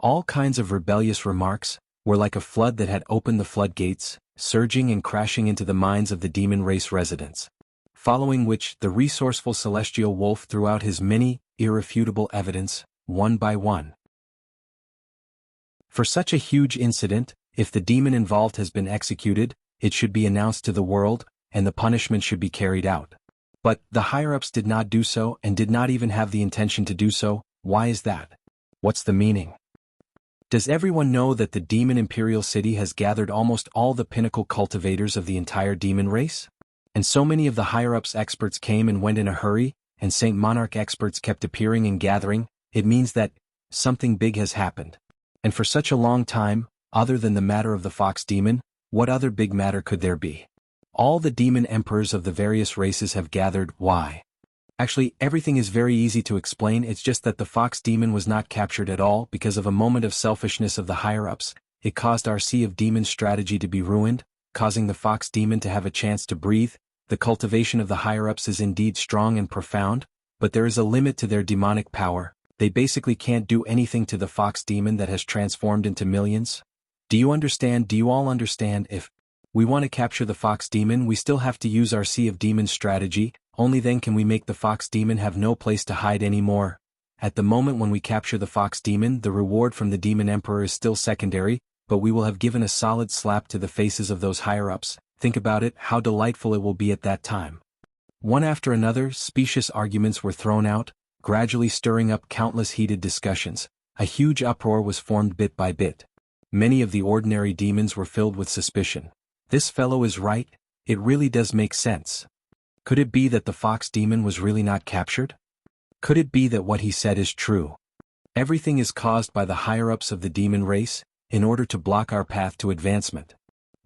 All kinds of rebellious remarks were like a flood that had opened the floodgates, surging and crashing into the minds of the demon race residents. Following which, the resourceful celestial wolf threw out his many, irrefutable evidence, one by one. For such a huge incident, if the demon involved has been executed, it should be announced to the world, and the punishment should be carried out. But the higher-ups did not do so and did not even have the intention to do so. Why is that? What's the meaning? Does everyone know that the demon imperial city has gathered almost all the pinnacle cultivators of the entire demon race? And so many of the higher-ups experts came and went in a hurry, and Saint Monarch experts kept appearing and gathering. It means that something big has happened. And for such a long time, other than the matter of the fox demon, what other big matter could there be? All the demon emperors of the various races have gathered. Why? Actually, everything is very easy to explain. It's just that the fox demon was not captured at all because of a moment of selfishness of the higher-ups. It caused our Sea of Demons strategy to be ruined, causing the fox demon to have a chance to breathe. The cultivation of the higher-ups is indeed strong and profound, but there is a limit to their demonic power. They basically can't do anything to the fox demon that has transformed into millions. Do you understand? Do you all understand? If we want to capture the fox demon, we still have to use our Sea of Demons strategy. Only then can we make the fox demon have no place to hide anymore. At the moment when we capture the fox demon, the reward from the demon emperor is still secondary, but we will have given a solid slap to the faces of those higher-ups. Think about it, how delightful it will be at that time. One after another, specious arguments were thrown out, gradually stirring up countless heated discussions. A huge uproar was formed bit by bit. Many of the ordinary demons were filled with suspicion. This fellow is right, it really does make sense. Could it be that the fox demon was really not captured? Could it be that what he said is true? Everything is caused by the higher-ups of the demon race, in order to block our path to advancement.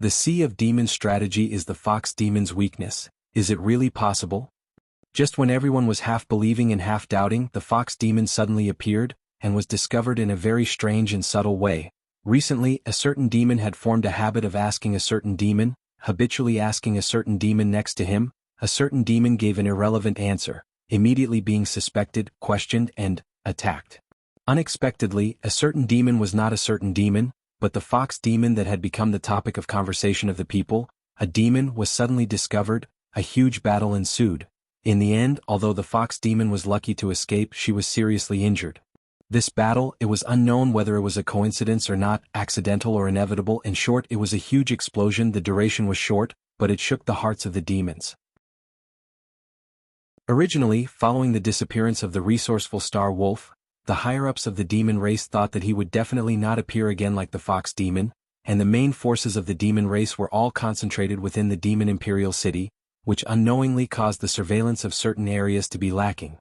The Sea of Demons strategy is the fox demon's weakness. Is it really possible? Just when everyone was half believing and half doubting, the fox demon suddenly appeared, and was discovered in a very strange and subtle way. Recently, a certain demon had formed a habit of asking a certain demon, habitually asking a certain demon next to him. A certain demon gave an irrelevant answer, immediately being suspected, questioned, and attacked. Unexpectedly, a certain demon was not a certain demon, but the fox demon that had become the topic of conversation of the people. A demon was suddenly discovered, a huge battle ensued. In the end, although the fox demon was lucky to escape, she was seriously injured. This battle, it was unknown whether it was a coincidence or not, accidental or inevitable. In short, it was a huge explosion. The duration was short, but it shook the hearts of the demons. Originally, following the disappearance of the resourceful star wolf, the higher-ups of the demon race thought that he would definitely not appear again like the fox demon, and the main forces of the demon race were all concentrated within the demon imperial city, which unknowingly caused the surveillance of certain areas to be lacking.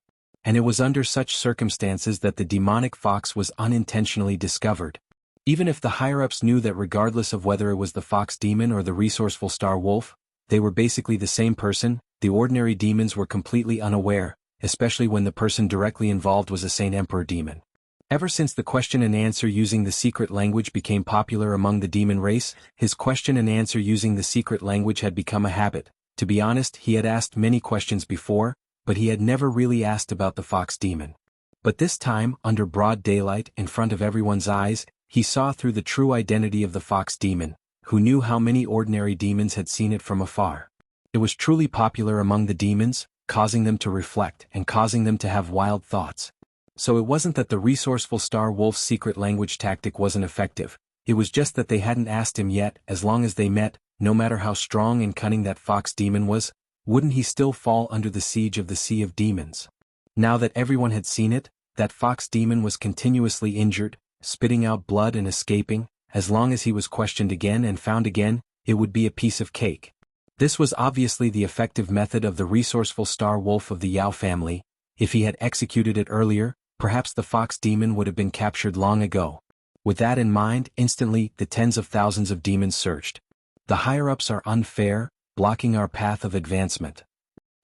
And it was under such circumstances that the demonic fox was unintentionally discovered. Even if the higher-ups knew that regardless of whether it was the fox demon or the resourceful star wolf, they were basically the same person, the ordinary demons were completely unaware, especially when the person directly involved was a Saint Emperor demon. Ever since the question and answer using the secret language became popular among the demon race, his question and answer using the secret language had become a habit. To be honest, he had asked many questions before, but he had never really asked about the fox demon. But this time, under broad daylight, in front of everyone's eyes, he saw through the true identity of the fox demon, who knew how many ordinary demons had seen it from afar. It was truly popular among the demons, causing them to reflect and causing them to have wild thoughts. So it wasn't that the resourceful Star Wolf's secret language tactic wasn't effective, it was just that they hadn't asked him yet. As long as they met, no matter how strong and cunning that fox demon was, wouldn't he still fall under the siege of the Sea of Demons? Now that everyone had seen it, that fox demon was continuously injured, spitting out blood and escaping. As long as he was questioned again and found again, it would be a piece of cake. This was obviously the effective method of the resourceful Star Wolf of the Yao family. If he had executed it earlier, perhaps the fox demon would have been captured long ago. With that in mind, instantly, the tens of thousands of demons surged. The higher-ups are unfair, blocking our path of advancement.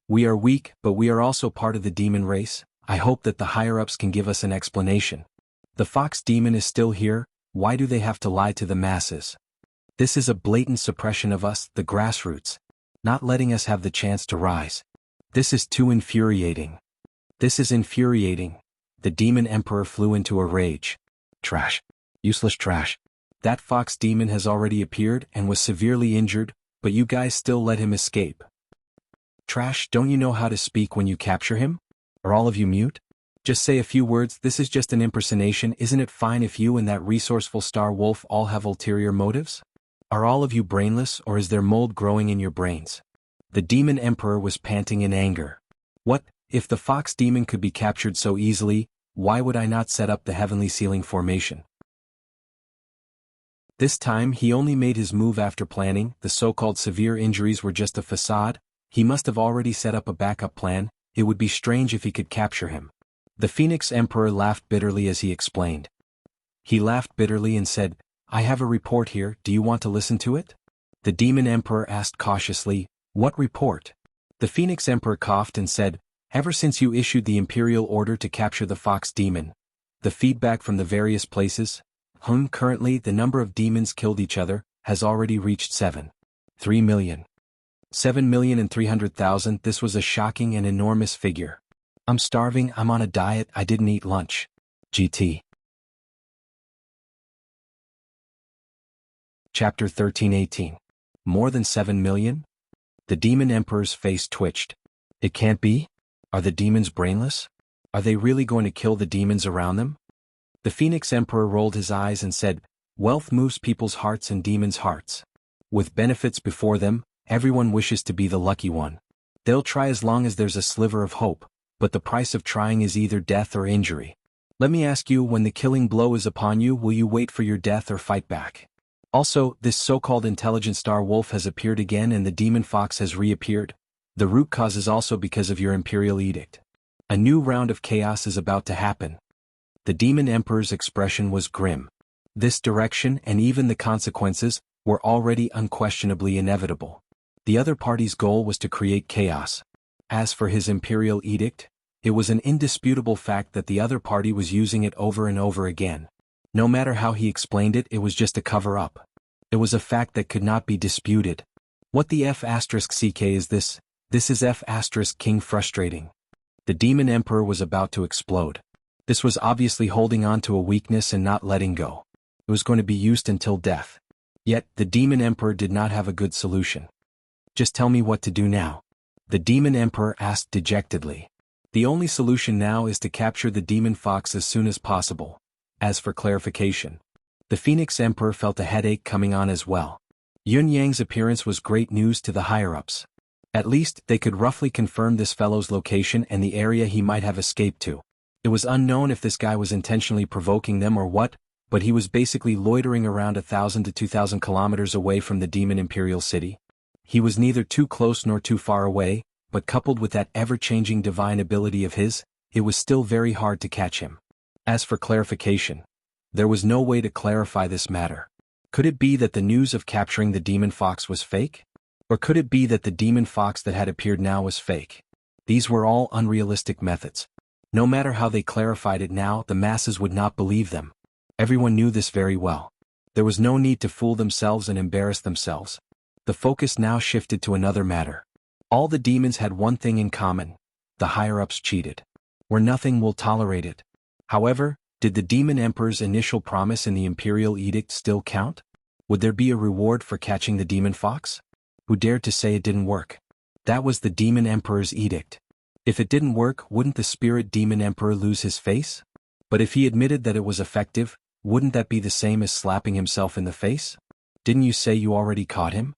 We are weak, but we are also part of the demon race. I hope that the higher-ups can give us an explanation. The fox demon is still here. Why do they have to lie to the masses? This is a blatant suppression of us, the grassroots, not letting us have the chance to rise. This is too infuriating. This is infuriating. The demon emperor flew into a rage. Trash. Useless trash. That fox demon has already appeared and was severely injured, but you guys still let him escape. Trash, don't you know how to speak when you capture him? Are all of you mute? Just say a few words. This is just an impersonation. Isn't it fine if you and that resourceful Star Wolf all have ulterior motives? Are all of you brainless, or is there mold growing in your brains? The demon emperor was panting in anger. What, if the fox demon could be captured so easily, why would I not set up the heavenly ceiling formation? This time he only made his move after planning. The so-called severe injuries were just a facade. He must have already set up a backup plan. It would be strange if he could capture him. The Phoenix Emperor laughed bitterly as he explained. He laughed bitterly and said, I have a report here, do you want to listen to it? The Demon Emperor asked cautiously, what report? The Phoenix Emperor coughed and said, ever since you issued the imperial order to capture the fox demon, the feedback from the various places, currently the number of demons killed each other, has already reached 3 million. 7,300,000. This was a shocking and enormous figure. I'm starving, I'm on a diet, I didn't eat lunch. GT. Chapter 13:18. More than 7 million? The Demon Emperor's face twitched. It can't be? Are the demons brainless? Are they really going to kill the demons around them? The Phoenix Emperor rolled his eyes and said, wealth moves people's hearts and demons' hearts. With benefits before them, everyone wishes to be the lucky one. They'll try as long as there's a sliver of hope, but the price of trying is either death or injury. Let me ask you, when the killing blow is upon you, will you wait for your death or fight back? Also, this so-called intelligent Star Wolf has appeared again and the Demon Fox has reappeared. The root cause is also because of your imperial edict. A new round of chaos is about to happen. The Demon Emperor's expression was grim. This direction and even the consequences were already unquestionably inevitable. The other party's goal was to create chaos. As for his imperial edict, it was an indisputable fact that the other party was using it over and over again. No matter how he explained it, it was just a cover-up. It was a fact that could not be disputed. What the F***ck is this? This is F***king frustrating. The Demon Emperor was about to explode. This was obviously holding on to a weakness and not letting go. It was going to be used until death. Yet, the Demon Emperor did not have a good solution. Just tell me what to do now. The Demon Emperor asked dejectedly. The only solution now is to capture the Demon Fox as soon as possible. As for clarification, the Phoenix Emperor felt a headache coming on as well. Yun Yang's appearance was great news to the higher-ups. At least, they could roughly confirm this fellow's location and the area he might have escaped to. It was unknown if this guy was intentionally provoking them or what, but he was basically loitering around 1,000 to 2,000 kilometers away from the Demon Imperial City. He was neither too close nor too far away, but coupled with that ever-changing divine ability of his, it was still very hard to catch him. As for clarification, there was no way to clarify this matter. Could it be that the news of capturing the Demon Fox was fake? Or could it be that the Demon Fox that had appeared now was fake? These were all unrealistic methods. No matter how they clarified it now, the masses would not believe them. Everyone knew this very well. There was no need to fool themselves and embarrass themselves. The focus now shifted to another matter. All the demons had one thing in common. The higher-ups cheated. Where nothing will tolerate it. However, did the Demon Emperor's initial promise in the Imperial Edict still count? Would there be a reward for catching the Demon Fox? Who dared to say it didn't work? That was the Demon Emperor's edict. If it didn't work, wouldn't the spirit demon emperor lose his face? But if he admitted that it was effective, wouldn't that be the same as slapping himself in the face? Didn't you say you already caught him?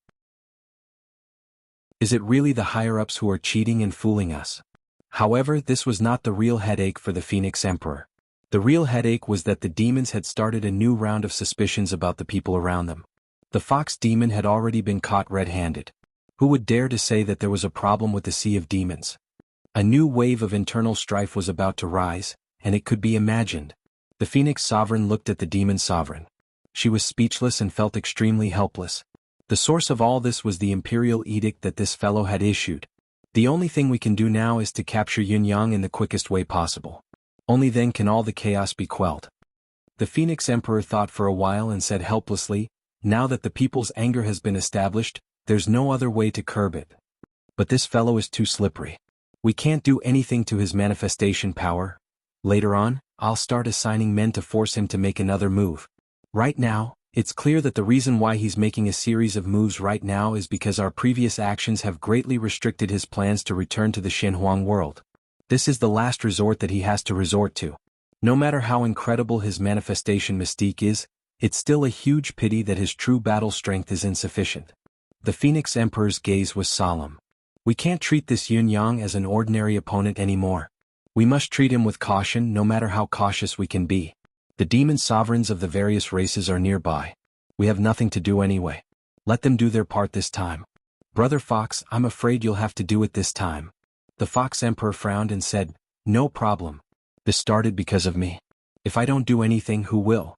Is it really the higher-ups who are cheating and fooling us? However, this was not the real headache for the Phoenix Emperor. The real headache was that the demons had started a new round of suspicions about the people around them. The fox demon had already been caught red-handed. Who would dare to say that there was a problem with the sea of demons? A new wave of internal strife was about to rise, and it could be imagined. The Phoenix Sovereign looked at the Demon Sovereign. She was speechless and felt extremely helpless. The source of all this was the imperial edict that this fellow had issued. The only thing we can do now is to capture Yun Yang in the quickest way possible. Only then can all the chaos be quelled. The Phoenix Emperor thought for a while and said helplessly, now that the people's anger has been established, there's no other way to curb it. But this fellow is too slippery. We can't do anything to his manifestation power. Later on, I'll start assigning men to force him to make another move. Right now, it's clear that the reason why he's making a series of moves right now is because our previous actions have greatly restricted his plans to return to the Xinhuang world. This is the last resort that he has to resort to. No matter how incredible his manifestation mystique is, it's still a huge pity that his true battle strength is insufficient. The Phoenix Emperor's gaze was solemn. We can't treat this Yun Yang as an ordinary opponent anymore. We must treat him with caution, no matter how cautious we can be. The demon sovereigns of the various races are nearby. We have nothing to do anyway. Let them do their part this time. Brother Fox, I'm afraid you'll have to do it this time. The Fox Emperor frowned and said, no problem. This started because of me. If I don't do anything, who will?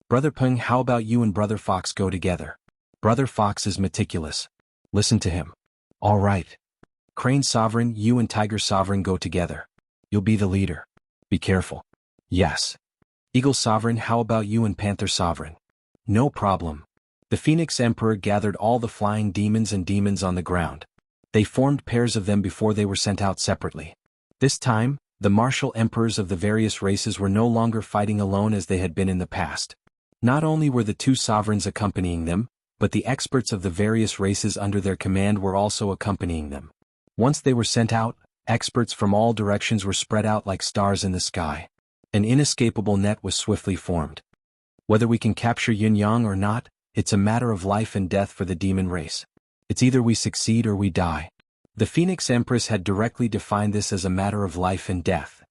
Brother Peng, how about you and Brother Fox go together? Brother Fox is meticulous. Listen to him. All right. Crane Sovereign, you and Tiger Sovereign go together. You'll be the leader. Be careful. Yes. Eagle Sovereign, how about you and Panther Sovereign? No problem. The Phoenix Emperor gathered all the flying demons and demons on the ground. They formed pairs of them before they were sent out separately. This time, the martial emperors of the various races were no longer fighting alone as they had been in the past. Not only were the two sovereigns accompanying them, but the experts of the various races under their command were also accompanying them. Once they were sent out, experts from all directions were spread out like stars in the sky. An inescapable net was swiftly formed. Whether we can capture Yun Yang or not, it's a matter of life and death for the demon race. It's either we succeed or we die. The Phoenix Empress had directly defined this as a matter of life and death.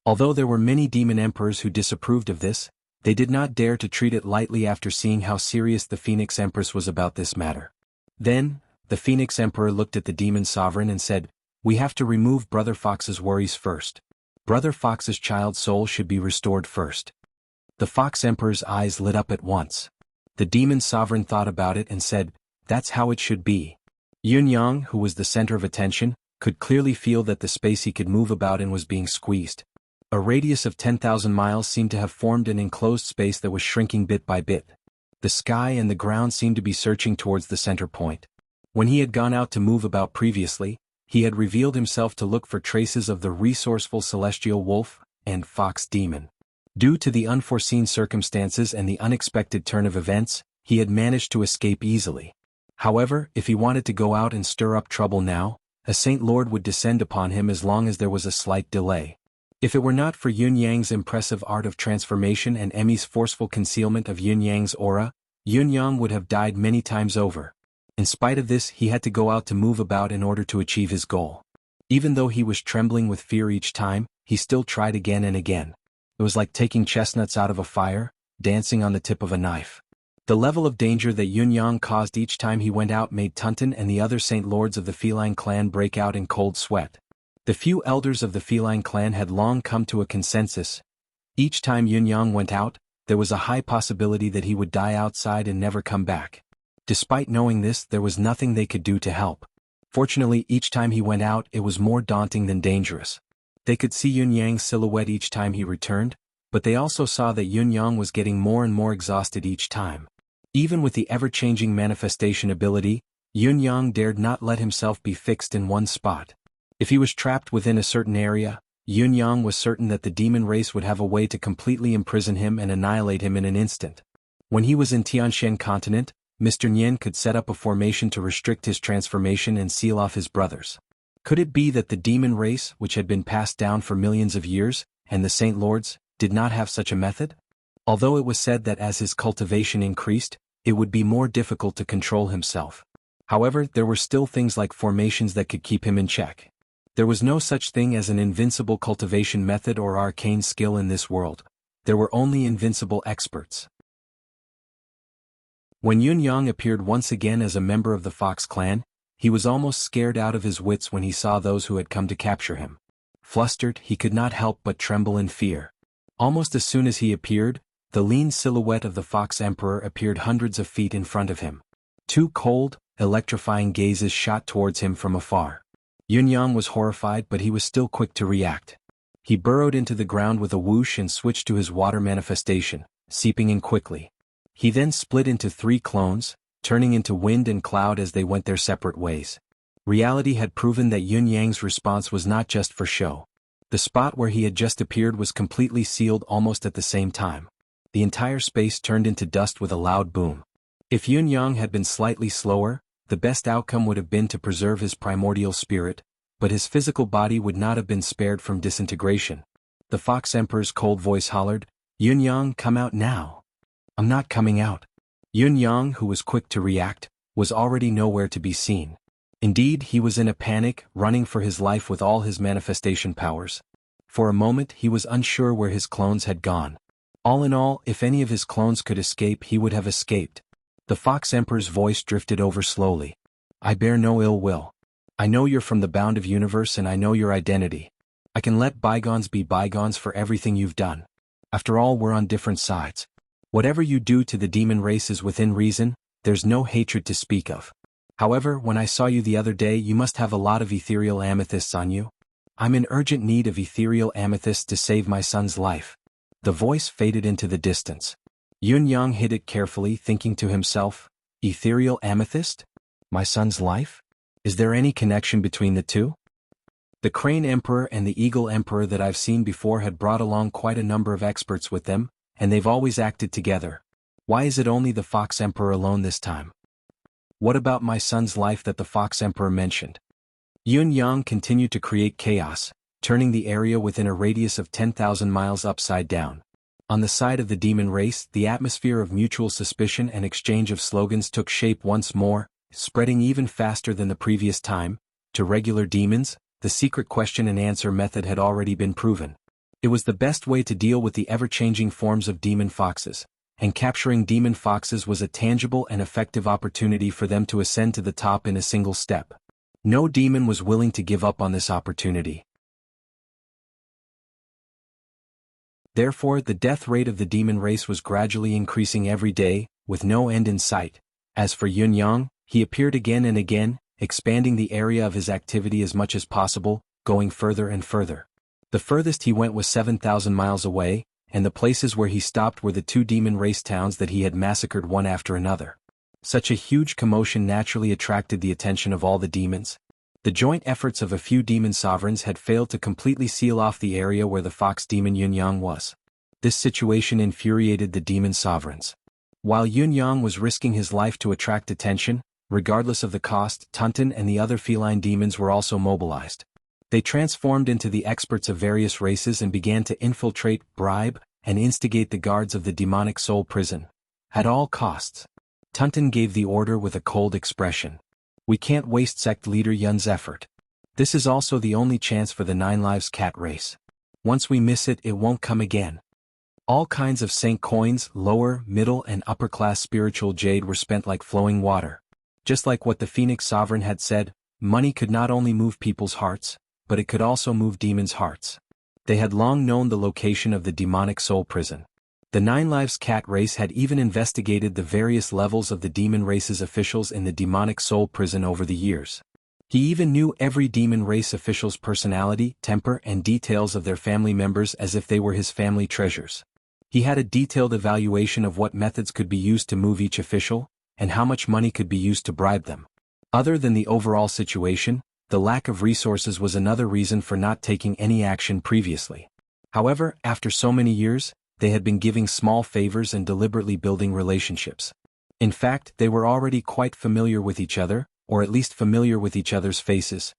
Although there were many demon emperors who disapproved of this, they did not dare to treat it lightly after seeing how serious the Phoenix Empress was about this matter. Then, the Phoenix Emperor looked at the Demon Sovereign and said, we have to remove Brother Fox's worries first. Brother Fox's child soul should be restored first. The Fox Emperor's eyes lit up at once. The Demon Sovereign thought about it and said, that's how it should be. Yun Yang, who was the center of attention, could clearly feel that the space he could move about in was being squeezed. A radius of 10,000 miles seemed to have formed an enclosed space that was shrinking bit by bit. The sky and the ground seemed to be searching towards the center point. When he had gone out to move about previously, he had revealed himself to look for traces of the resourceful celestial wolf and fox demon. Due to the unforeseen circumstances and the unexpected turn of events, he had managed to escape easily. However, if he wanted to go out and stir up trouble now, a Saint Lord would descend upon him as long as there was a slight delay. If it were not for Yun Yang's impressive art of transformation and Emmy's forceful concealment of Yun Yang's aura, Yun Yang would have died many times over. In spite of this, he had to go out to move about in order to achieve his goal. Even though he was trembling with fear each time, he still tried again and again. It was like taking chestnuts out of a fire, dancing on the tip of a knife. The level of danger that Yun Yang caused each time he went out made Tunton and the other Saint Lords of the feline clan break out in cold sweat. The few elders of the feline clan had long come to a consensus. Each time Yun Yang went out, there was a high possibility that he would die outside and never come back. Despite knowing this, there was nothing they could do to help. Fortunately, each time he went out, it was more daunting than dangerous. They could see Yun Yang's silhouette each time he returned, but they also saw that Yun Yang was getting more and more exhausted each time. Even with the ever-changing manifestation ability, Yun Yang dared not let himself be fixed in one spot. If he was trapped within a certain area, Yun Yang was certain that the demon race would have a way to completely imprison him and annihilate him in an instant. When he was in Tianshan continent, Mr. Nian could set up a formation to restrict his transformation and seal off his brothers. Could it be that the demon race, which had been passed down for millions of years, and the Saint Lords, did not have such a method? Although it was said that as his cultivation increased, it would be more difficult to control himself. However, there were still things like formations that could keep him in check. There was no such thing as an invincible cultivation method or arcane skill in this world. There were only invincible experts. When Yun Yang appeared once again as a member of the Fox clan, he was almost scared out of his wits when he saw those who had come to capture him. Flustered, he could not help but tremble in fear. Almost as soon as he appeared, the lean silhouette of the Fox Emperor appeared hundreds of feet in front of him. Two cold, electrifying gazes shot towards him from afar. Yun Yang was horrified, but he was still quick to react. He burrowed into the ground with a whoosh and switched to his water manifestation, seeping in quickly. He then split into 3 clones, turning into wind and cloud as they went their separate ways. Reality had proven that Yun Yang's response was not just for show. The spot where he had just appeared was completely sealed almost at the same time. The entire space turned into dust with a loud boom. If Yun Yang had been slightly slower, the best outcome would have been to preserve his primordial spirit, but his physical body would not have been spared from disintegration. The Fox Emperor's cold voice hollered, "Yun Yang, come out now." "I'm not coming out." Yun Yang, who was quick to react, was already nowhere to be seen. Indeed, he was in a panic, running for his life with all his manifestation powers. For a moment he was unsure where his clones had gone. All in all, if any of his clones could escape, he would have escaped. The Fox Emperor's voice drifted over slowly. "I bear no ill will. I know you're from the bound of universe and I know your identity. I can let bygones be bygones for everything you've done. After all, we're on different sides. Whatever you do to the demon race is within reason, there's no hatred to speak of. However, when I saw you the other day, you must have a lot of ethereal amethysts on you. I'm in urgent need of ethereal amethysts to save my son's life." The voice faded into the distance. Yun Yang hid it carefully, thinking to himself, "Ethereal amethyst? My son's life? Is there any connection between the two?" The Crane Emperor and the Eagle Emperor that I've seen before had brought along quite a number of experts with them, and they've always acted together. Why is it only the Fox Emperor alone this time? What about my son's life that the Fox Emperor mentioned? Yun Yang continued to create chaos, turning the area within a radius of 10,000 miles upside down. On the side of the demon race, the atmosphere of mutual suspicion and exchange of slogans took shape once more, spreading even faster than the previous time. To regular demons, the secret question and answer method had already been proven. It was the best way to deal with the ever-changing forms of demon foxes, and capturing demon foxes was a tangible and effective opportunity for them to ascend to the top in a single step. No demon was willing to give up on this opportunity. Therefore, the death rate of the demon race was gradually increasing every day, with no end in sight. As for Yun Yang, he appeared again and again, expanding the area of his activity as much as possible, going further and further. The furthest he went was 7,000 miles away, and the places where he stopped were the 2 demon race towns that he had massacred one after another. Such a huge commotion naturally attracted the attention of all the demons. The joint efforts of a few demon sovereigns had failed to completely seal off the area where the fox demon Yun Yang was. This situation infuriated the demon sovereigns. While Yun Yang was risking his life to attract attention, regardless of the cost, Tunton and the other feline demons were also mobilized. They transformed into the experts of various races and began to infiltrate, bribe, and instigate the guards of the demonic soul prison. At all costs. Tunton gave the order with a cold expression. "We can't waste sect leader Yun's effort. This is also the only chance for the 9 Lives cat race. Once we miss it, it won't come again." All kinds of saint coins, lower, middle and upper class spiritual jade were spent like flowing water. Just like what the Phoenix Sovereign had said, money could not only move people's hearts, but it could also move demons' hearts. They had long known the location of the demonic soul prison. The 9 Lives cat race had even investigated the various levels of the demon race's officials in the demonic soul prison over the years. He even knew every demon race official's personality, temper and details of their family members as if they were his family treasures. He had a detailed evaluation of what methods could be used to move each official, and how much money could be used to bribe them. Other than the overall situation, the lack of resources was another reason for not taking any action previously. However, after so many years, they had been giving small favors and deliberately building relationships. In fact, they were already quite familiar with each other, or at least familiar with each other's faces.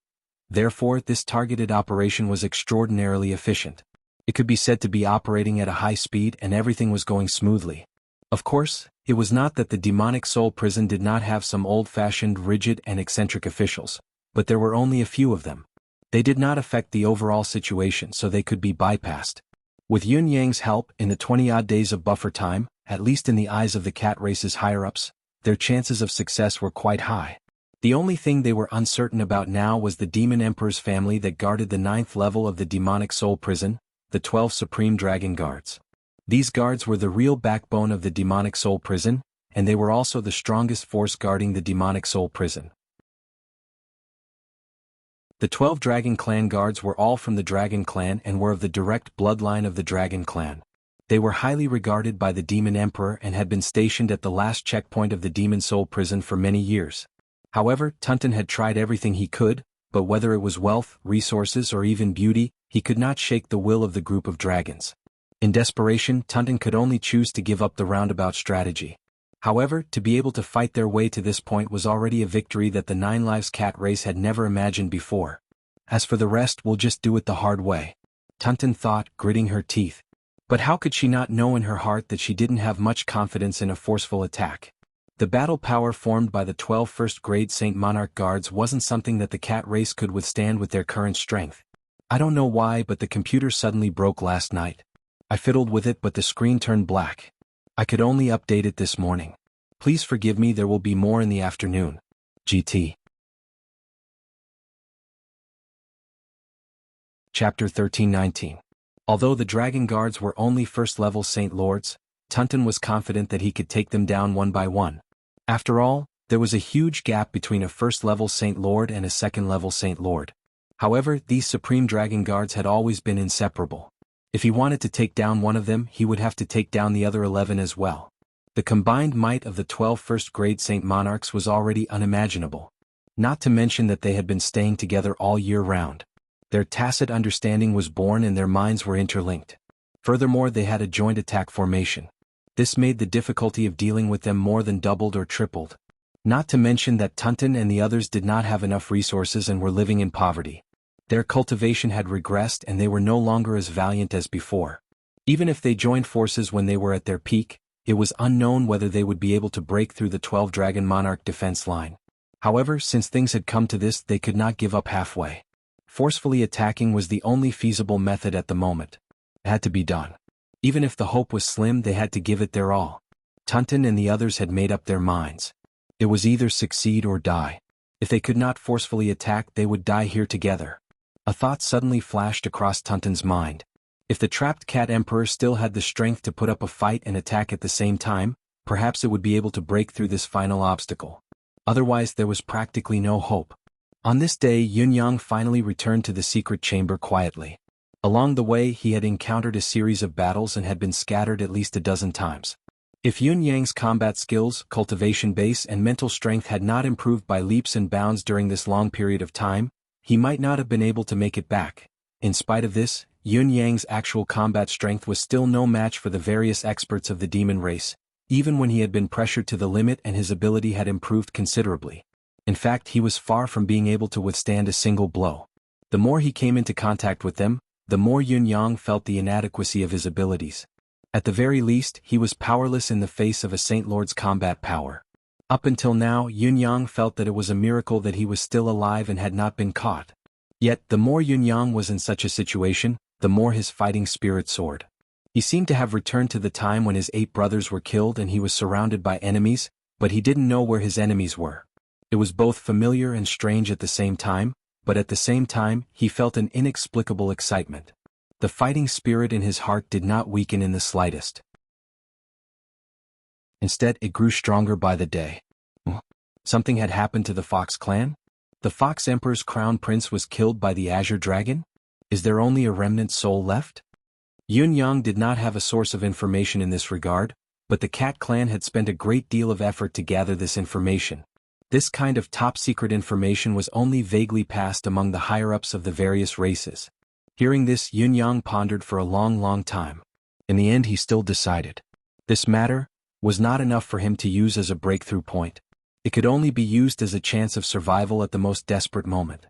Therefore, this targeted operation was extraordinarily efficient. It could be said to be operating at a high speed and everything was going smoothly. Of course, it was not that the demonic soul prison did not have some old-fashioned, rigid and eccentric officials, but there were only a few of them. They did not affect the overall situation, so they could be bypassed. With Yun Yang's help, in the 20-odd days of buffer time, at least in the eyes of the cat race's higher-ups, their chances of success were quite high. The only thing they were uncertain about now was the Demon Emperor's family that guarded the 9th level of the demonic soul prison, the 12 Supreme Dragon Guards. These guards were the real backbone of the demonic soul prison, and they were also the strongest force guarding the demonic soul prison. The 12 Dragon Clan guards were all from the Dragon Clan and were of the direct bloodline of the Dragon Clan. They were highly regarded by the Demon Emperor and had been stationed at the last checkpoint of the Demon Soul prison for many years. However, Tunton had tried everything he could, but whether it was wealth, resources or even beauty, he could not shake the will of the group of dragons. In desperation, Tunton could only choose to give up the roundabout strategy. However, to be able to fight their way to this point was already a victory that the Nine Lives cat race had never imagined before. As for the rest, we'll just do it the hard way, Tunton thought, gritting her teeth. But how could she not know in her heart that she didn't have much confidence in a forceful attack? The battle power formed by the 12 first-grade Saint Monarch Guards wasn't something that the cat race could withstand with their current strength. I don't know why, but the computer suddenly broke last night. I fiddled with it but the screen turned black. I could only update it this morning. Please forgive me, there will be more in the afternoon. GT. Chapter 13-19. Although the Dragon Guards were only first-level Saint Lords, Tunton was confident that he could take them down one by one. After all, there was a huge gap between a first-level Saint Lord and a second-level Saint Lord. However, these Supreme Dragon Guards had always been inseparable. If he wanted to take down one of them, he would have to take down the other 11 as well. The combined might of the 12 first-grade Saint Monarchs was already unimaginable. Not to mention that they had been staying together all year round. Their tacit understanding was born and their minds were interlinked. Furthermore, they had a joint attack formation. This made the difficulty of dealing with them more than doubled or tripled. Not to mention that Tunton and the others did not have enough resources and were living in poverty. Their cultivation had regressed and they were no longer as valiant as before. Even if they joined forces when they were at their peak, it was unknown whether they would be able to break through the 12 Dragon Monarch defense line. However, since things had come to this, they could not give up halfway. Forcefully attacking was the only feasible method at the moment. It had to be done. Even if the hope was slim, they had to give it their all. Tunton and the others had made up their minds. It was either succeed or die. If they could not forcefully attack, they would die here together. A thought suddenly flashed across Tunton's mind. If the trapped Cat Emperor still had the strength to put up a fight and attack at the same time, perhaps it would be able to break through this final obstacle. Otherwise, there was practically no hope. On this day, Yun Yang finally returned to the secret chamber quietly. Along the way, he had encountered a series of battles and had been scattered at least a dozen times. If Yun Yang's combat skills, cultivation base and mental strength had not improved by leaps and bounds during this long period of time, he might not have been able to make it back. In spite of this, Yun Yang's actual combat strength was still no match for the various experts of the demon race, even when he had been pressured to the limit and his ability had improved considerably. In fact, he was far from being able to withstand a single blow. The more he came into contact with them, the more Yun Yang felt the inadequacy of his abilities. At the very least, he was powerless in the face of a Saint Lord's combat power. Up until now, Yun Yang felt that it was a miracle that he was still alive and had not been caught. Yet, the more Yun Yang was in such a situation, the more his fighting spirit soared. He seemed to have returned to the time when his 8 brothers were killed and he was surrounded by enemies, but he didn't know where his enemies were. It was both familiar and strange at the same time, but at the same time, he felt an inexplicable excitement. The fighting spirit in his heart did not weaken in the slightest. Instead, it grew stronger by the day. Something had happened to the Fox clan? The Fox Emperor's crown prince was killed by the Azure Dragon? Is there only a remnant soul left? Yun Yang did not have a source of information in this regard, but the Cat clan had spent a great deal of effort to gather this information. This kind of top-secret information was only vaguely passed among the higher-ups of the various races. Hearing this, Yun Yang pondered for a long time. In the end, he still decided. This matter, was not enough for him to use as a breakthrough point. It could only be used as a chance of survival at the most desperate moment.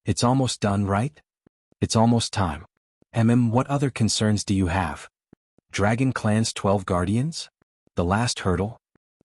It's almost done, right? It's almost time. What other concerns do you have? Dragon Clan's 12 guardians? The last hurdle?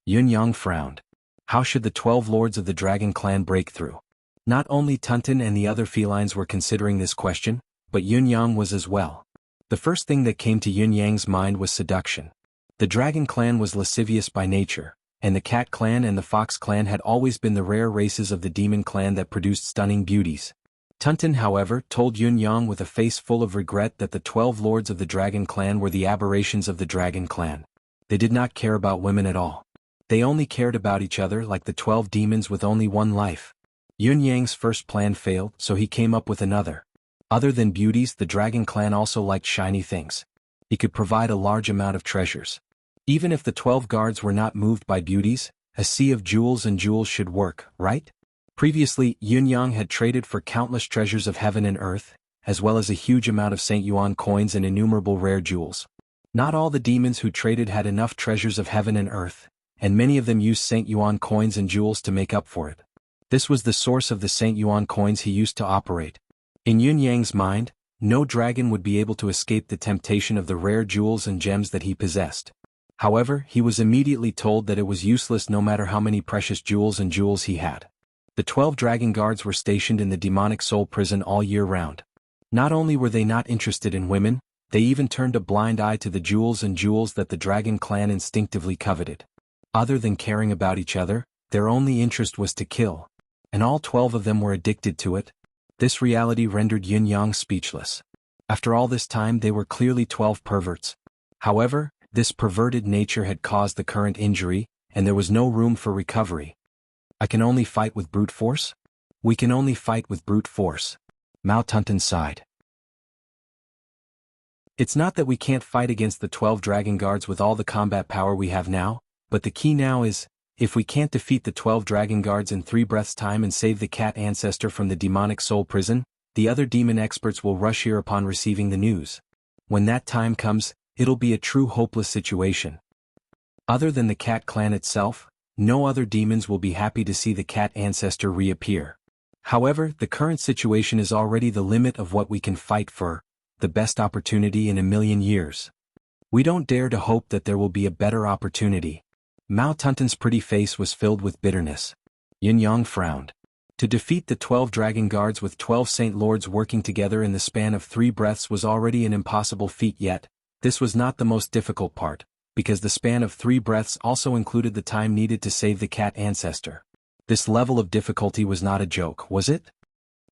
Yun Yang frowned. How should the 12 lords of the Dragon Clan break through? Not only Tunton and the other felines were considering this question, but Yun Yang was as well. The first thing that came to Yun Yang's mind was seduction. The Dragon Clan was lascivious by nature, and the Cat Clan and the Fox Clan had always been the rare races of the Demon Clan that produced stunning beauties. Tunton, however, told Yun Yang with a face full of regret that the 12 lords of the Dragon Clan were the aberrations of the Dragon Clan. They did not care about women at all. They only cared about each other like the 12 demons with only one life. Yun Yang's first plan failed, so he came up with another. Other than beauties, the Dragon Clan also liked shiny things. He could provide a large amount of treasures. Even if the 12 guards were not moved by beauties, a sea of jewels and jewels should work, right? Previously, Yun Yang had traded for countless treasures of heaven and earth, as well as a huge amount of Saint Yuan coins and innumerable rare jewels. Not all the demons who traded had enough treasures of heaven and earth, and many of them used Saint Yuan coins and jewels to make up for it. This was the source of the Saint Yuan coins he used to operate. In Yun Yang's mind, no dragon would be able to escape the temptation of the rare jewels and gems that he possessed. However, he was immediately told that it was useless no matter how many precious jewels and jewels he had. The 12 dragon guards were stationed in the demonic soul prison all year round. Not only were they not interested in women, they even turned a blind eye to the jewels and jewels that the Dragon Clan instinctively coveted. Other than caring about each other, their only interest was to kill. And all 12 of them were addicted to it. This reality rendered Yun Yang speechless. After all this time they were clearly 12 perverts. However, this perverted nature had caused the current injury, and there was no room for recovery. I can only fight with brute force? We can only fight with brute force. Mao Tunton sighed. It's not that we can't fight against the 12 dragon guards with all the combat power we have now, but the key now is, if we can't defeat the 12 dragon guards in 3 breaths' time and save the cat ancestor from the demonic soul prison, the other demon experts will rush here upon receiving the news. When that time comes, it'll be a true hopeless situation. Other than the Cat Clan itself, no other demons will be happy to see the cat ancestor reappear. However, the current situation is already the limit of what we can fight for, the best opportunity in a million years. We don't dare to hope that there will be a better opportunity. Mao Tunton's pretty face was filled with bitterness. Yun Yang frowned. To defeat the 12 dragon guards with 12 saint lords working together in the span of 3 breaths was already an impossible feat, yet this was not the most difficult part, because the span of 3 breaths also included the time needed to save the cat ancestor. This level of difficulty was not a joke, was it?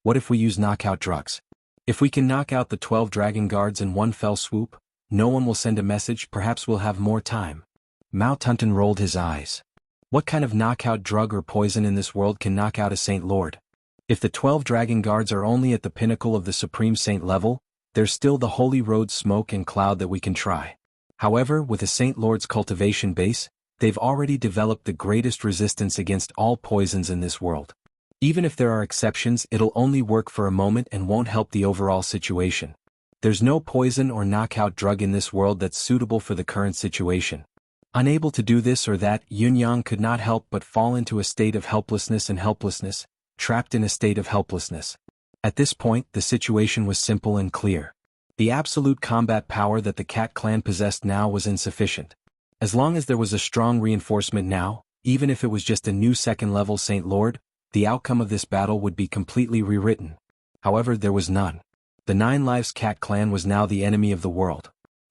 What if we use knockout drugs? If we can knock out the 12 dragon guards in one fell swoop, no one will send a message, perhaps we'll have more time. Mao Tunton rolled his eyes. What kind of knockout drug or poison in this world can knock out a Saint Lord? If the 12 dragon guards are only at the pinnacle of the Supreme Saint level, there's still the Holy Road Smoke and Cloud that we can try. However, with a Saint Lord's cultivation base, they've already developed the greatest resistance against all poisons in this world. Even if there are exceptions, it'll only work for a moment and won't help the overall situation. There's no poison or knockout drug in this world that's suitable for the current situation. Unable to do this or that, Yun Yang could not help but fall into a state of helplessness, trapped in a state of helplessness. At this point, the situation was simple and clear. The absolute combat power that the Cat Clan possessed now was insufficient. As long as there was a strong reinforcement now, even if it was just a new second-level Saint Lord, the outcome of this battle would be completely rewritten. However, there was none. The 9 Lives Cat Clan was now the enemy of the world.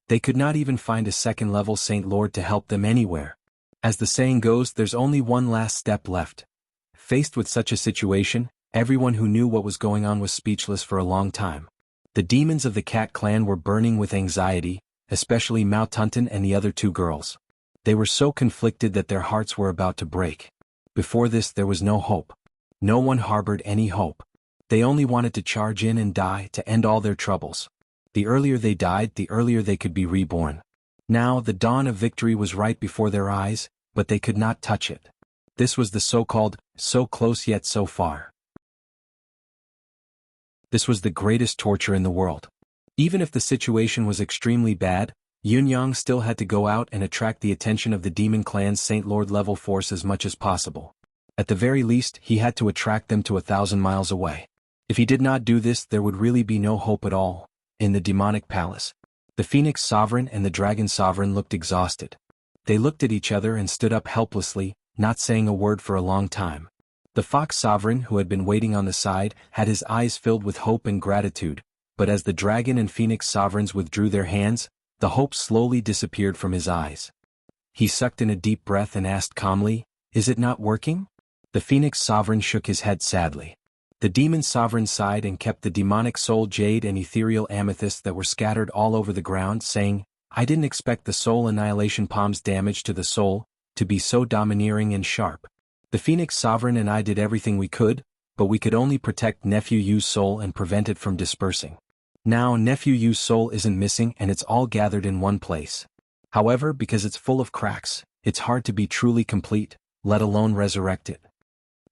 They could not even find a second-level Saint Lord to help them anywhere. As the saying goes, there's only one last step left. Faced with such a situation, everyone who knew what was going on was speechless for a long time. The demons of the Cat Clan were burning with anxiety, especially Mao Tunton and the other 2 girls. They were so conflicted that their hearts were about to break. Before this there was no hope. No one harbored any hope. They only wanted to charge in and die to end all their troubles. The earlier they died, the earlier they could be reborn. Now the dawn of victory was right before their eyes, but they could not touch it. This was the so-called, so close yet so far. This was the greatest torture in the world. Even if the situation was extremely bad, Yun Yang still had to go out and attract the attention of the Demon Clan's Saint Lord level force as much as possible. At the very least, he had to attract them to 1,000 miles away. If he did not do this, there would really be no hope at all. In the demonic palace, the Phoenix Sovereign and the Dragon Sovereign looked exhausted. They looked at each other and stood up helplessly, not saying a word for a long time. The Fox Sovereign, who had been waiting on the side, had his eyes filled with hope and gratitude, but as the Dragon and Phoenix Sovereigns withdrew their hands, the hope slowly disappeared from his eyes. He sucked in a deep breath and asked calmly, "Is it not working?" The Phoenix Sovereign shook his head sadly. The Demon Sovereign sighed and kept the demonic soul jade and ethereal amethyst that were scattered all over the ground, saying, "I didn't expect the soul annihilation palm's damage to the soul to be so domineering and sharp. The Phoenix Sovereign and I did everything we could, but we could only protect Nephew Yu's soul and prevent it from dispersing. Now Nephew Yu's soul isn't missing and it's all gathered in one place. However, because it's full of cracks, it's hard to be truly complete, let alone resurrect it.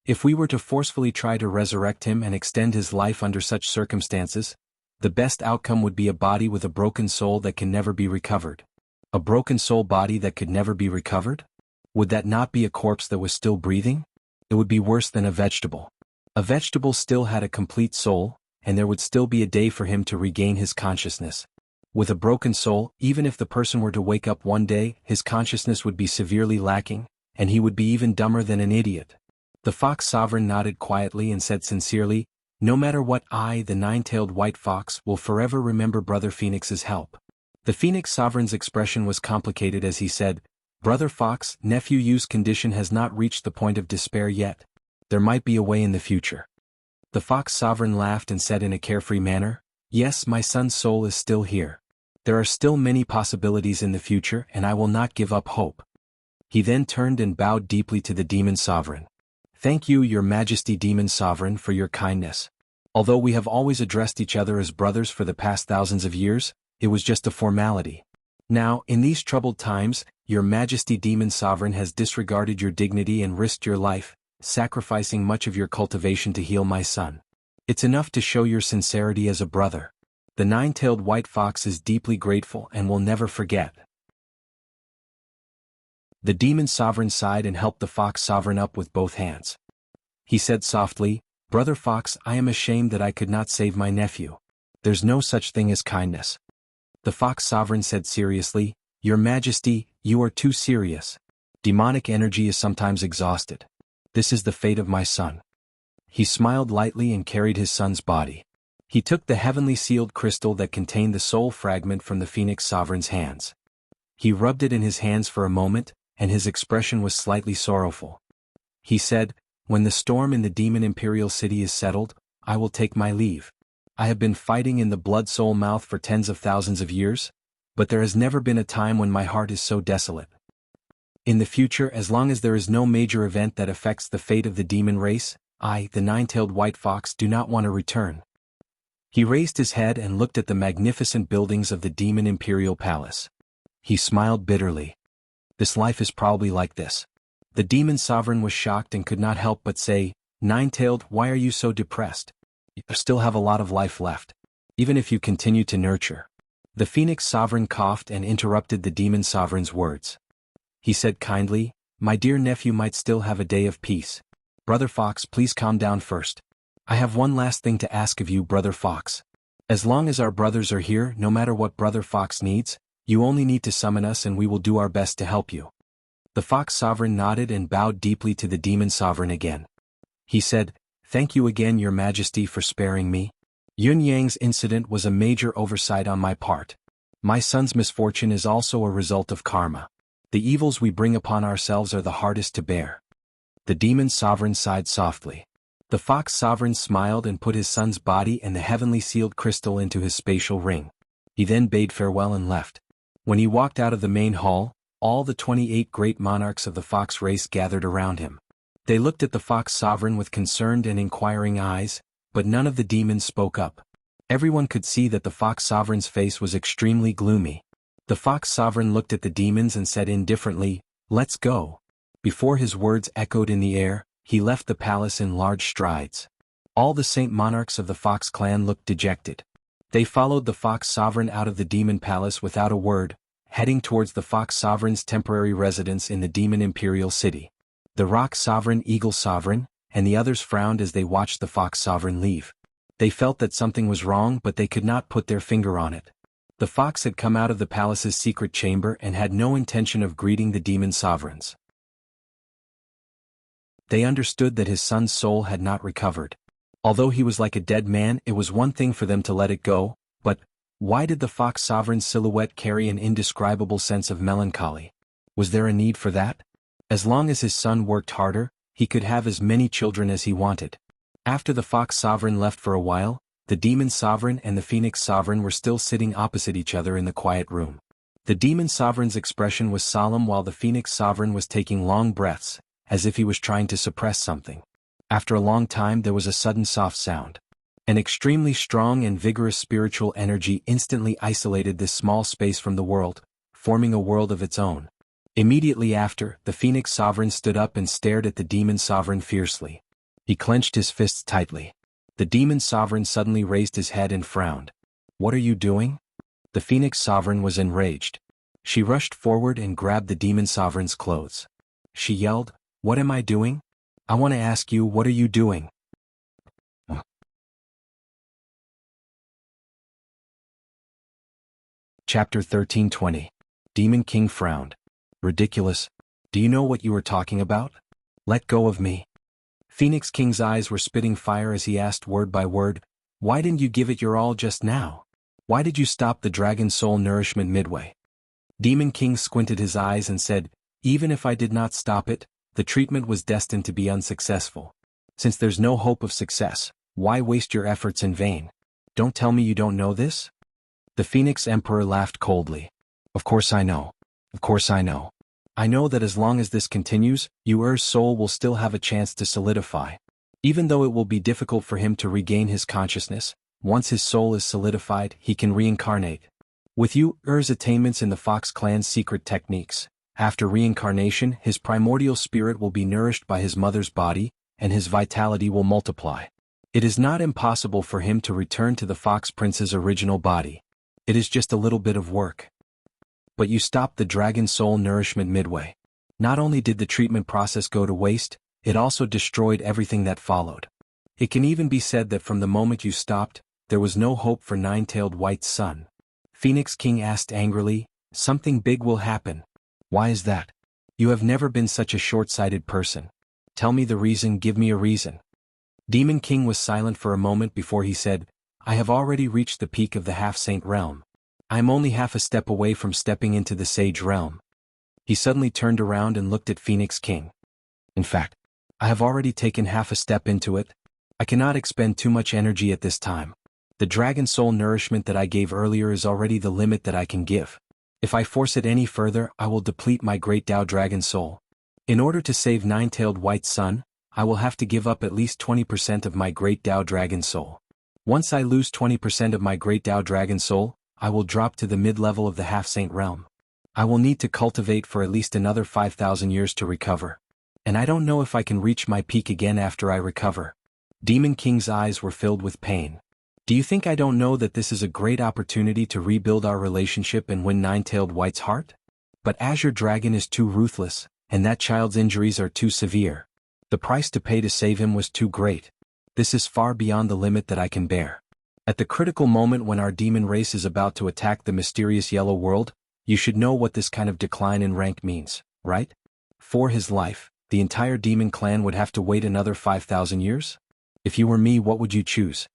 If we were to forcefully try to resurrect him and extend his life under such circumstances, the best outcome would be a body with a broken soul that can never be recovered. A broken soul body that could never be recovered? Would that not be a corpse that was still breathing? It would be worse than a vegetable. A vegetable still had a complete soul, and there would still be a day for him to regain his consciousness. With a broken soul, even if the person were to wake up one day, his consciousness would be severely lacking, and he would be even dumber than an idiot. The Fox Sovereign nodded quietly and said sincerely, "No matter what, I, the nine-tailed white fox, will forever remember Brother Phoenix's help." The Phoenix Sovereign's expression was complicated as he said, "Brother Fox, Nephew Yu's condition has not reached the point of despair yet. There might be a way in the future." The Fox Sovereign laughed and said in a carefree manner, "Yes, my son's soul is still here. There are still many possibilities in the future and I will not give up hope." He then turned and bowed deeply to the Demon Sovereign. "Thank you, Your Majesty Demon Sovereign, for your kindness. Although we have always addressed each other as brothers for the past thousands of years, it was just a formality. Now, in these troubled times, Your Majesty Demon Sovereign has disregarded your dignity and risked your life, sacrificing much of your cultivation to heal my son. It's enough to show your sincerity as a brother. The nine-tailed white fox is deeply grateful and will never forget." The Demon Sovereign sighed and helped the Fox Sovereign up with both hands. He said softly, "Brother Fox, I am ashamed that I could not save my nephew. There's no such thing as kindness." The Fox Sovereign said seriously, "Your Majesty, you are too serious. Demonic energy is sometimes exhausted. This is the fate of my son." He smiled lightly and carried his son's body. He took the heavenly sealed crystal that contained the soul fragment from the Phoenix Sovereign's hands. He rubbed it in his hands for a moment, and his expression was slightly sorrowful. He said, "When the storm in the Demon Imperial City is settled, I will take my leave. I have been fighting in the Blood Soul Mouth for tens of thousands of years, but there has never been a time when my heart is so desolate. In the future, as long as there is no major event that affects the fate of the demon race, I, the nine-tailed white fox, do not want to return." He raised his head and looked at the magnificent buildings of the Demon Imperial Palace. He smiled bitterly. This life is probably like this. The Demon Sovereign was shocked and could not help but say, "Nine-tailed, why are you so depressed? You still have a lot of life left, even if you continue to nurture." The Phoenix Sovereign coughed and interrupted the Demon Sovereign's words. He said kindly, "My dear nephew might still have a day of peace. Brother Fox, please calm down first. I have one last thing to ask of you, Brother Fox. As long as our brothers are here, no matter what Brother Fox needs, you only need to summon us and we will do our best to help you." The Fox Sovereign nodded and bowed deeply to the Demon Sovereign again. He said, "Thank you again, Your Majesty, for sparing me. Yun Yang's incident was a major oversight on my part. My son's misfortune is also a result of karma. The evils we bring upon ourselves are the hardest to bear." The Demon Sovereign sighed softly. The Fox Sovereign smiled and put his son's body and the heavenly sealed crystal into his spatial ring. He then bade farewell and left. When he walked out of the main hall, all the 28 great monarchs of the fox race gathered around him. They looked at the Fox Sovereign with concerned and inquiring eyes, but none of the demons spoke up. Everyone could see that the Fox Sovereign's face was extremely gloomy. The Fox Sovereign looked at the demons and said indifferently, "Let's go." Before his words echoed in the air, he left the palace in large strides. All the Saint Monarchs of the Fox clan looked dejected. They followed the Fox Sovereign out of the demon palace without a word, heading towards the Fox Sovereign's temporary residence in the Demon Imperial City. The Rock Sovereign, Eagle Sovereign, and the others frowned as they watched the Fox Sovereign leave. They felt that something was wrong, but they could not put their finger on it. The fox had come out of the palace's secret chamber and had no intention of greeting the demon sovereigns. They understood that his son's soul had not recovered. Although he was like a dead man, it was one thing for them to let it go, but why did the Fox Sovereign's silhouette carry an indescribable sense of melancholy? Was there a need for that? As long as his son worked harder, he could have as many children as he wanted. After the Fox Sovereign left for a while, the Demon Sovereign and the Phoenix Sovereign were still sitting opposite each other in the quiet room. The Demon Sovereign's expression was solemn while the Phoenix Sovereign was taking long breaths, as if he was trying to suppress something. After a long time there was a sudden soft sound. An extremely strong and vigorous spiritual energy instantly isolated this small space from the world, forming a world of its own. Immediately after, the Phoenix Sovereign stood up and stared at the Demon Sovereign fiercely. He clenched his fists tightly. The Demon Sovereign suddenly raised his head and frowned. "What are you doing?" The Phoenix Sovereign was enraged. She rushed forward and grabbed the Demon Sovereign's clothes. She yelled, "What am I doing? I want to ask you, what are you doing?" Chapter 13:20. Demon King frowned. "Ridiculous. Do you know what you are talking about? Let go of me." Phoenix King's eyes were spitting fire as he asked word by word, "Why didn't you give it your all just now? Why did you stop the dragon soul nourishment midway?" Demon King squinted his eyes and said, "Even if I did not stop it, the treatment was destined to be unsuccessful. Since there's no hope of success, why waste your efforts in vain? Don't tell me you don't know this?" The Phoenix Emperor laughed coldly. "Of course I know. Of course I know. I know that as long as this continues, Yu'er's soul will still have a chance to solidify. Even though it will be difficult for him to regain his consciousness, once his soul is solidified, he can reincarnate. With Yu'er's attainments in the Fox Clan's secret techniques, after reincarnation his primordial spirit will be nourished by his mother's body, and his vitality will multiply. It is not impossible for him to return to the Fox Prince's original body. It is just a little bit of work. But you stopped the dragon soul nourishment midway. Not only did the treatment process go to waste, it also destroyed everything that followed. It can even be said that from the moment you stopped, there was no hope for Nine-Tailed White's son." Phoenix King asked angrily, "Something big will happen. Why is that? You have never been such a short-sighted person. Tell me the reason, give me a reason." Demon King was silent for a moment before he said, "I have already reached the peak of the half-saint realm. I am only half a step away from stepping into the sage realm." He suddenly turned around and looked at Phoenix King. "In fact, I have already taken half a step into it. I cannot expend too much energy at this time. The dragon soul nourishment that I gave earlier is already the limit that I can give. If I force it any further, I will deplete my great Tao dragon soul. In order to save Nine-Tailed White's son, I will have to give up at least 20% of my great Tao dragon soul. Once I lose 20% of my great Tao dragon soul, I will drop to the mid-level of the half-saint realm. I will need to cultivate for at least another 5,000 years to recover. And I don't know if I can reach my peak again after I recover." Demon King's eyes were filled with pain. "Do you think I don't know that this is a great opportunity to rebuild our relationship and win Nine-Tailed White's heart? But Azure Dragon is too ruthless, and that child's injuries are too severe. The price to pay to save him was too great. This is far beyond the limit that I can bear. At the critical moment when our demon race is about to attack the mysterious yellow world, you should know what this kind of decline in rank means, right? For his life, the entire demon clan would have to wait another 5,000 years? If you were me, what would you choose?"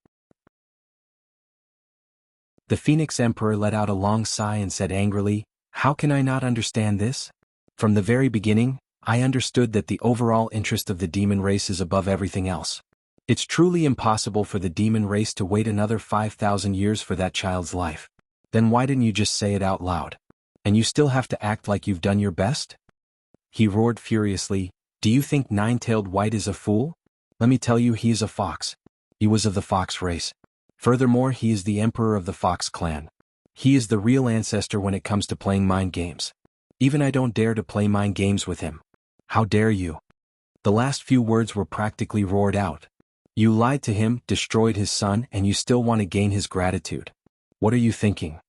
The Phoenix Emperor let out a long sigh and said angrily, "How can I not understand this? From the very beginning, I understood that the overall interest of the demon race is above everything else. It's truly impossible for the demon race to wait another 5,000 years for that child's life. Then why didn't you just say it out loud? And you still have to act like you've done your best?" He roared furiously, "Do you think Nine-Tailed White is a fool? Let me tell you, he is a fox. He was of the fox race. Furthermore, he is the emperor of the Fox clan. He is the real ancestor when it comes to playing mind games. Even I don't dare to play mind games with him. How dare you?" The last few words were practically roared out. "You lied to him, destroyed his son, and you still want to gain his gratitude. What are you thinking?"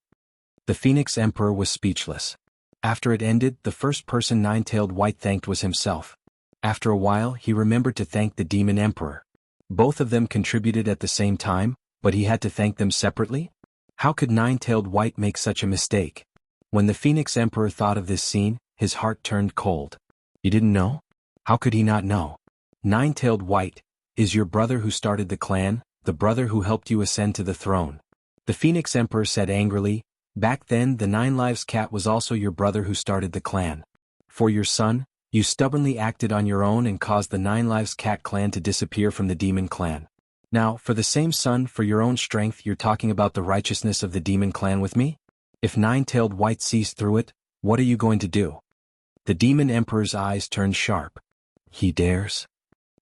The Phoenix Emperor was speechless. After it ended, the first person Nine-Tailed White thanked was himself. After a while, he remembered to thank the Demon Emperor. Both of them contributed at the same time, but he had to thank them separately? How could Nine-Tailed White make such a mistake? When the Phoenix Emperor thought of this scene, his heart turned cold. You didn't know? How could he not know? Nine-Tailed White is your brother who started the clan, the brother who helped you ascend to the throne. The Phoenix Emperor said angrily, back then the Nine Lives Cat was also your brother who started the clan. For your son, you stubbornly acted on your own and caused the Nine Lives Cat clan to disappear from the Demon clan. Now, for the same son, for your own strength, you're talking about the righteousness of the Demon clan with me? If Nine-Tailed White sees through it, what are you going to do? The Demon Emperor's eyes turned sharp. He dares?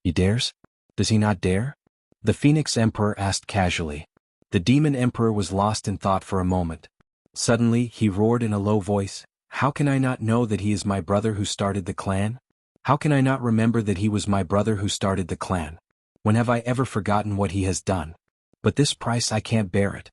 He dares? Does he not dare? The Phoenix Emperor asked casually. The Demon Emperor was lost in thought for a moment. Suddenly, he roared in a low voice, how can I not know that he is my brother who started the clan? How can I not remember that he was my brother who started the clan? When have I ever forgotten what he has done? But this price I can't bear it.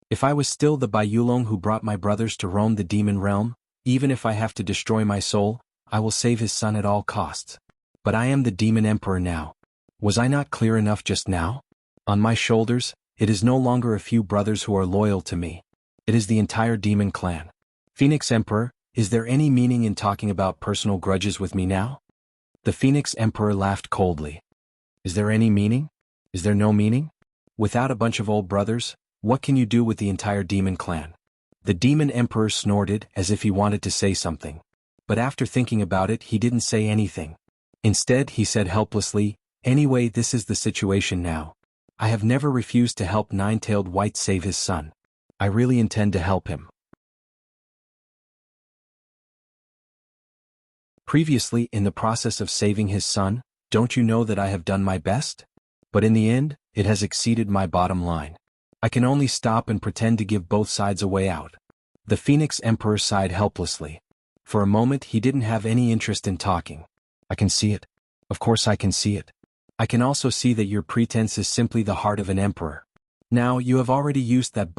If I was still the Baiyulong who brought my brothers to roam the demon realm, even if I have to destroy my soul, I will save his son at all costs. But I am the Demon Emperor now. Was I not clear enough just now? On my shoulders, it is no longer a few brothers who are loyal to me. It is the entire Demon clan. Phoenix Emperor, is there any meaning in talking about personal grudges with me now? The Phoenix Emperor laughed coldly. Is there any meaning? Is there no meaning? Without a bunch of old brothers, what can you do with the entire Demon clan? The Demon Emperor snorted as if he wanted to say something. But after thinking about it, he didn't say anything. Instead, he said helplessly, anyway, this is the situation now. I have never refused to help Nine-Tailed White save his son. I really intend to help him. Previously, in the process of saving his son, don't you know that I have done my best? But in the end, it has exceeded my bottom line. I can only stop and pretend to give both sides a way out. The Phoenix Emperor sighed helplessly. For a moment he didn't have any interest in talking. I can see it. Of course I can see it. I can also see that your pretense is simply the heart of an emperor. Now you have already used that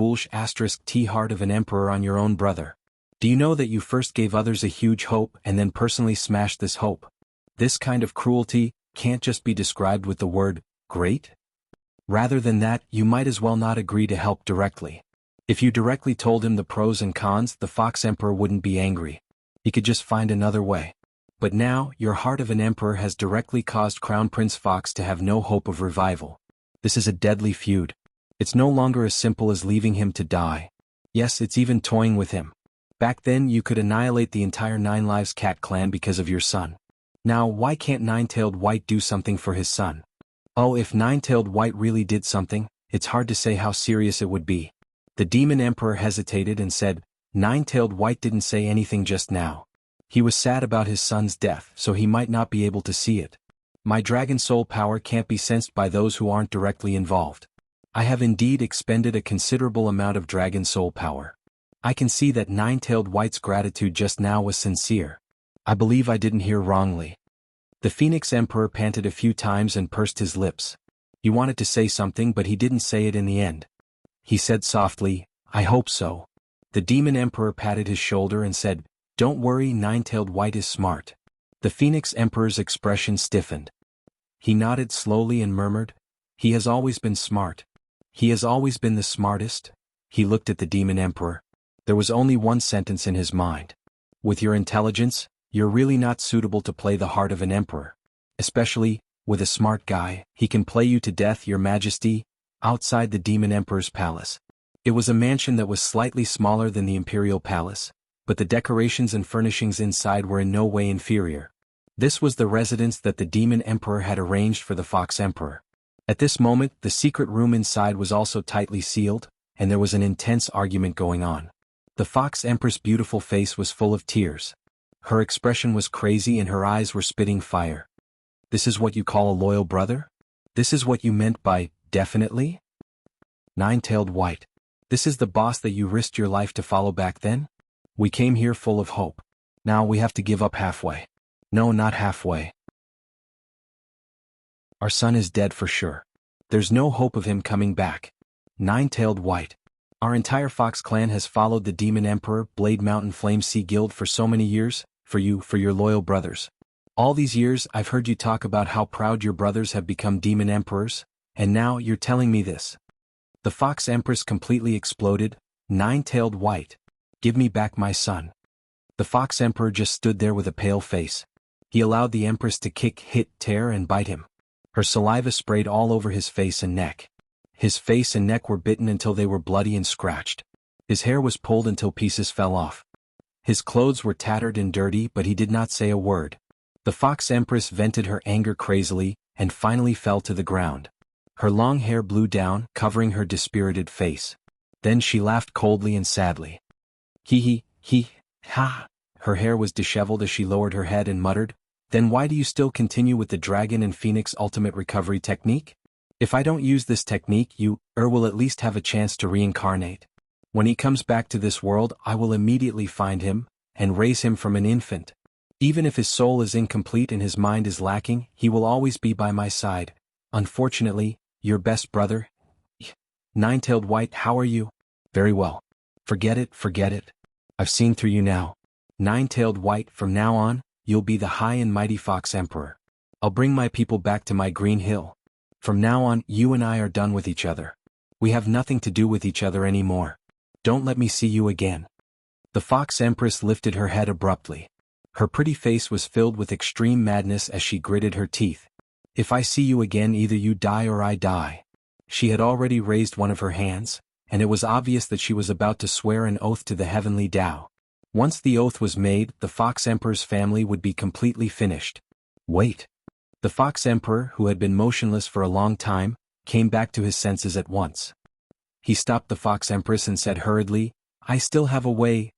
*T heart of an emperor on your own brother. Do you know that you first gave others a huge hope and then personally smashed this hope? This kind of cruelty can't just be described with the word, great? Rather than that, you might as well not agree to help directly. If you directly told him the pros and cons, the Fox Emperor wouldn't be angry. He could just find another way. But now, your heart of an emperor has directly caused Crown Prince Fox to have no hope of revival. This is a deadly feud. It's no longer as simple as leaving him to die. Yes, it's even toying with him. Back then you could annihilate the entire Nine Lives Cat clan because of your son. Now why can't Nine-Tailed White do something for his son? Oh, if Nine-Tailed White really did something, it's hard to say how serious it would be. The Demon Emperor hesitated and said, Nine-Tailed White didn't say anything just now. He was sad about his son's death, so he might not be able to see it. My dragon soul power can't be sensed by those who aren't directly involved. I have indeed expended a considerable amount of dragon soul power. I can see that Nine-Tailed White's gratitude just now was sincere. I believe I didn't hear wrongly. The Phoenix Emperor panted a few times and pursed his lips. He wanted to say something but he didn't say it in the end. He said softly, I hope so. The Demon Emperor patted his shoulder and said, Don't worry, Nine-Tailed White is smart. The Phoenix Emperor's expression stiffened. He nodded slowly and murmured, He has always been smart. He has always been the smartest. He looked at the Demon Emperor. There was only one sentence in his mind. With your intelligence, you're really not suitable to play the heart of an emperor. Especially, with a smart guy, he can play you to death, your majesty. Outside the Demon Emperor's palace. It was a mansion that was slightly smaller than the Imperial Palace, but the decorations and furnishings inside were in no way inferior. This was the residence that the Demon Emperor had arranged for the Fox Emperor. At this moment, the secret room inside was also tightly sealed, and there was an intense argument going on. The Fox Empress' beautiful face was full of tears. Her expression was crazy and her eyes were spitting fire. This is what you call a loyal brother? This is what you meant by, definitely? Nine-Tailed White. This is the boss that you risked your life to follow back then? We came here full of hope. Now we have to give up halfway. No, not halfway. Our son is dead for sure. There's no hope of him coming back. Nine-Tailed White. Our entire Fox clan has followed the Demon Emperor, Blade Mountain Flame Sea Guild for so many years, for your loyal brothers. All these years I've heard you talk about how proud your brothers have become Demon Emperors, and now you're telling me this." The Fox Empress completely exploded. "Nine-tailed white. Give me back my son." The Fox Emperor just stood there with a pale face. He allowed the Empress to kick, hit, tear, and bite him. Her saliva sprayed all over his face and neck. His face and neck were bitten until they were bloody and scratched. His hair was pulled until pieces fell off. His clothes were tattered and dirty, but he did not say a word. The Fox Empress vented her anger crazily, and finally fell to the ground. Her long hair blew down, covering her dispirited face. Then she laughed coldly and sadly. Ha! Her hair was disheveled as she lowered her head and muttered, "Then why do you still continue with the Dragon and Phoenix Ultimate Recovery technique? If I don't use this technique, you will at least have a chance to reincarnate. When he comes back to this world, I will immediately find him, and raise him from an infant. Even if his soul is incomplete and his mind is lacking, he will always be by my side. Unfortunately, your best brother." "Nine-tailed white, how are you?" "Very well. Forget it. I've seen through you now. Nine-tailed white, from now on, you'll be the high and mighty Fox Emperor. I'll bring my people back to my green hill. From now on, you and I are done with each other. We have nothing to do with each other anymore. Don't let me see you again." The Fox Empress lifted her head abruptly. Her pretty face was filled with extreme madness as she gritted her teeth. "If I see you again, either you die or I die." She had already raised one of her hands, and it was obvious that she was about to swear an oath to the heavenly Tao. Once the oath was made, the Fox Emperor's family would be completely finished. "Wait." The Fox Emperor, who had been motionless for a long time, came back to his senses at once. He stopped the Fox Empress and said hurriedly, "I still have a way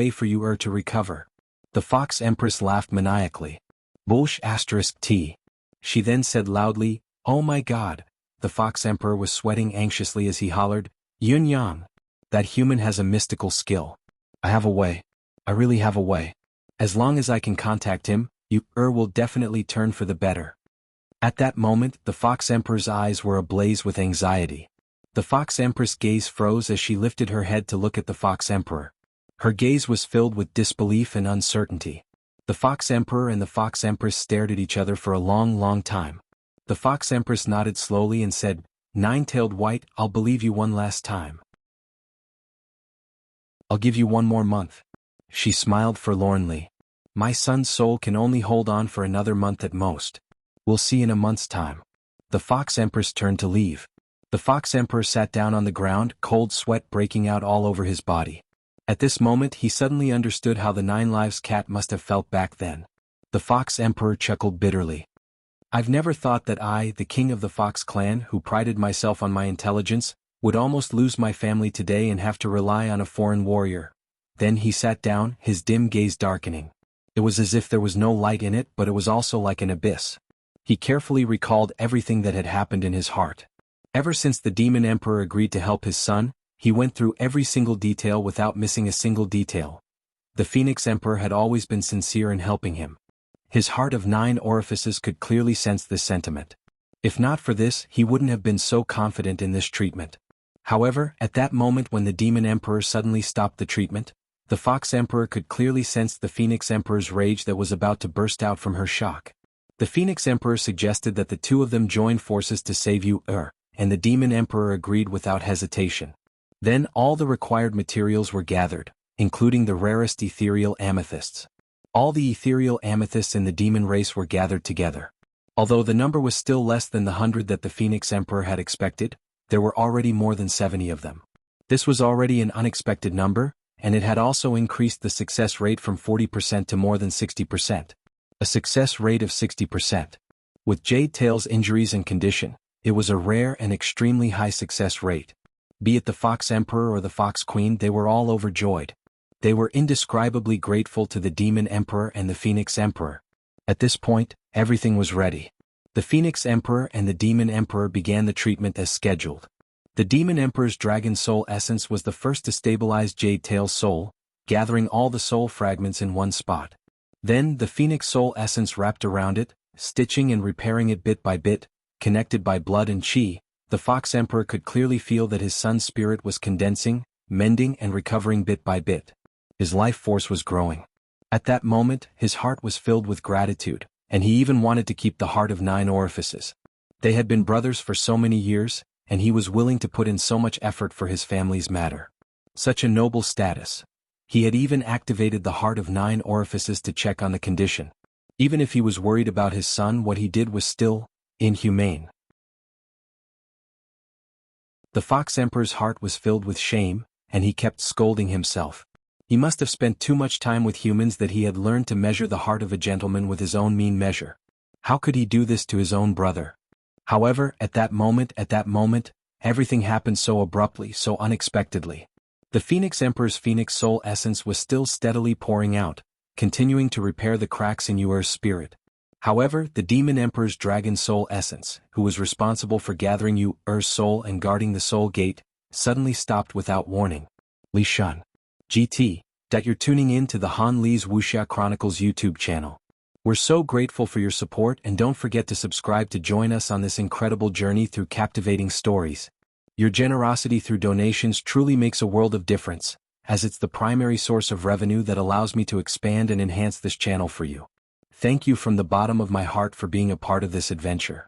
for you to recover." The Fox Empress laughed maniacally. "Bullsh*t. She then said loudly, "Oh my God." The Fox Emperor was sweating anxiously as he hollered, "Yun Yang. That human has a mystical skill. I have a way. I really have a way. As long as I can contact him, you will definitely turn for the better." At that moment, the Fox Emperor's eyes were ablaze with anxiety. The Fox Empress' gaze froze as she lifted her head to look at the Fox Emperor. Her gaze was filled with disbelief and uncertainty. The Fox Emperor and the Fox Empress stared at each other for a long time. The Fox Empress nodded slowly and said, "Nine-tailed white, I'll believe you one last time. I'll give you one more month." She smiled forlornly. "My son's soul can only hold on for another month at most. We'll see in a month's time." The Fox Empress turned to leave. The Fox Emperor sat down on the ground, cold sweat breaking out all over his body. At this moment he suddenly understood how the Nine Lives cat must have felt back then. The Fox Emperor chuckled bitterly. "I've never thought that I, the king of the Fox clan, who prided myself on my intelligence, would almost lose my family today and have to rely on a foreign warrior." Then he sat down, his dim gaze darkening. It was as if there was no light in it, but it was also like an abyss. He carefully recalled everything that had happened in his heart. Ever since the Demon Emperor agreed to help his son, he went through every single detail without missing a single detail. The Phoenix Emperor had always been sincere in helping him. His heart of 9 orifices could clearly sense this sentiment. If not for this, he wouldn't have been so confident in this treatment. However, at that moment when the Demon Emperor suddenly stopped the treatment, the Fox Emperor could clearly sense the Phoenix Emperor's rage that was about to burst out from her shock. The Phoenix Emperor suggested that the two of them join forces to save you, and the Demon Emperor agreed without hesitation. Then all the required materials were gathered, including the rarest ethereal amethysts. All the ethereal amethysts in the demon race were gathered together. Although the number was still less than the 100 that the Phoenix Emperor had expected, there were already more than 70 of them. This was already an unexpected number, and it had also increased the success rate from 40% to more than 60%. A success rate of 60%. With Jade Tail's injuries and condition, it was a rare and extremely high success rate. Be it the Fox Emperor or the Fox Queen, they were all overjoyed. They were indescribably grateful to the Demon Emperor and the Phoenix Emperor. At this point, everything was ready. The Phoenix Emperor and the Demon Emperor began the treatment as scheduled. The Demon Emperor's Dragon Soul Essence was the first to stabilize Jade Tail's soul, gathering all the soul fragments in one spot. Then the Phoenix Soul Essence wrapped around it, stitching and repairing it bit by bit, connected by blood and chi. The Fox Emperor could clearly feel that his son's spirit was condensing, mending and recovering bit by bit. His life force was growing. At that moment, his heart was filled with gratitude, and he even wanted to keep the heart of 9 orifices. They had been brothers for so many years, and he was willing to put in so much effort for his family's matter. Such a noble status. He had even activated the heart of 9 orifices to check on the condition. Even if he was worried about his son, what he did was still inhumane. The Fox Emperor's heart was filled with shame, and he kept scolding himself. He must have spent too much time with humans that he had learned to measure the heart of a gentleman with his own mean measure. How could he do this to his own brother? However, at that moment, everything happened so abruptly, so unexpectedly. The Phoenix Emperor's Phoenix Soul essence was still steadily pouring out, continuing to repair the cracks in Yuer's spirit. However, the Demon Emperor's Dragon Soul essence, who was responsible for gathering Yuer's soul and guarding the soul gate, suddenly stopped without warning. Li Shun. GT, that you're tuning in to the Han Li's Wuxia Chronicles YouTube channel. We're so grateful for your support, and don't forget to subscribe to join us on this incredible journey through captivating stories. Your generosity through donations truly makes a world of difference, as it's the primary source of revenue that allows me to expand and enhance this channel for you. Thank you from the bottom of my heart for being a part of this adventure.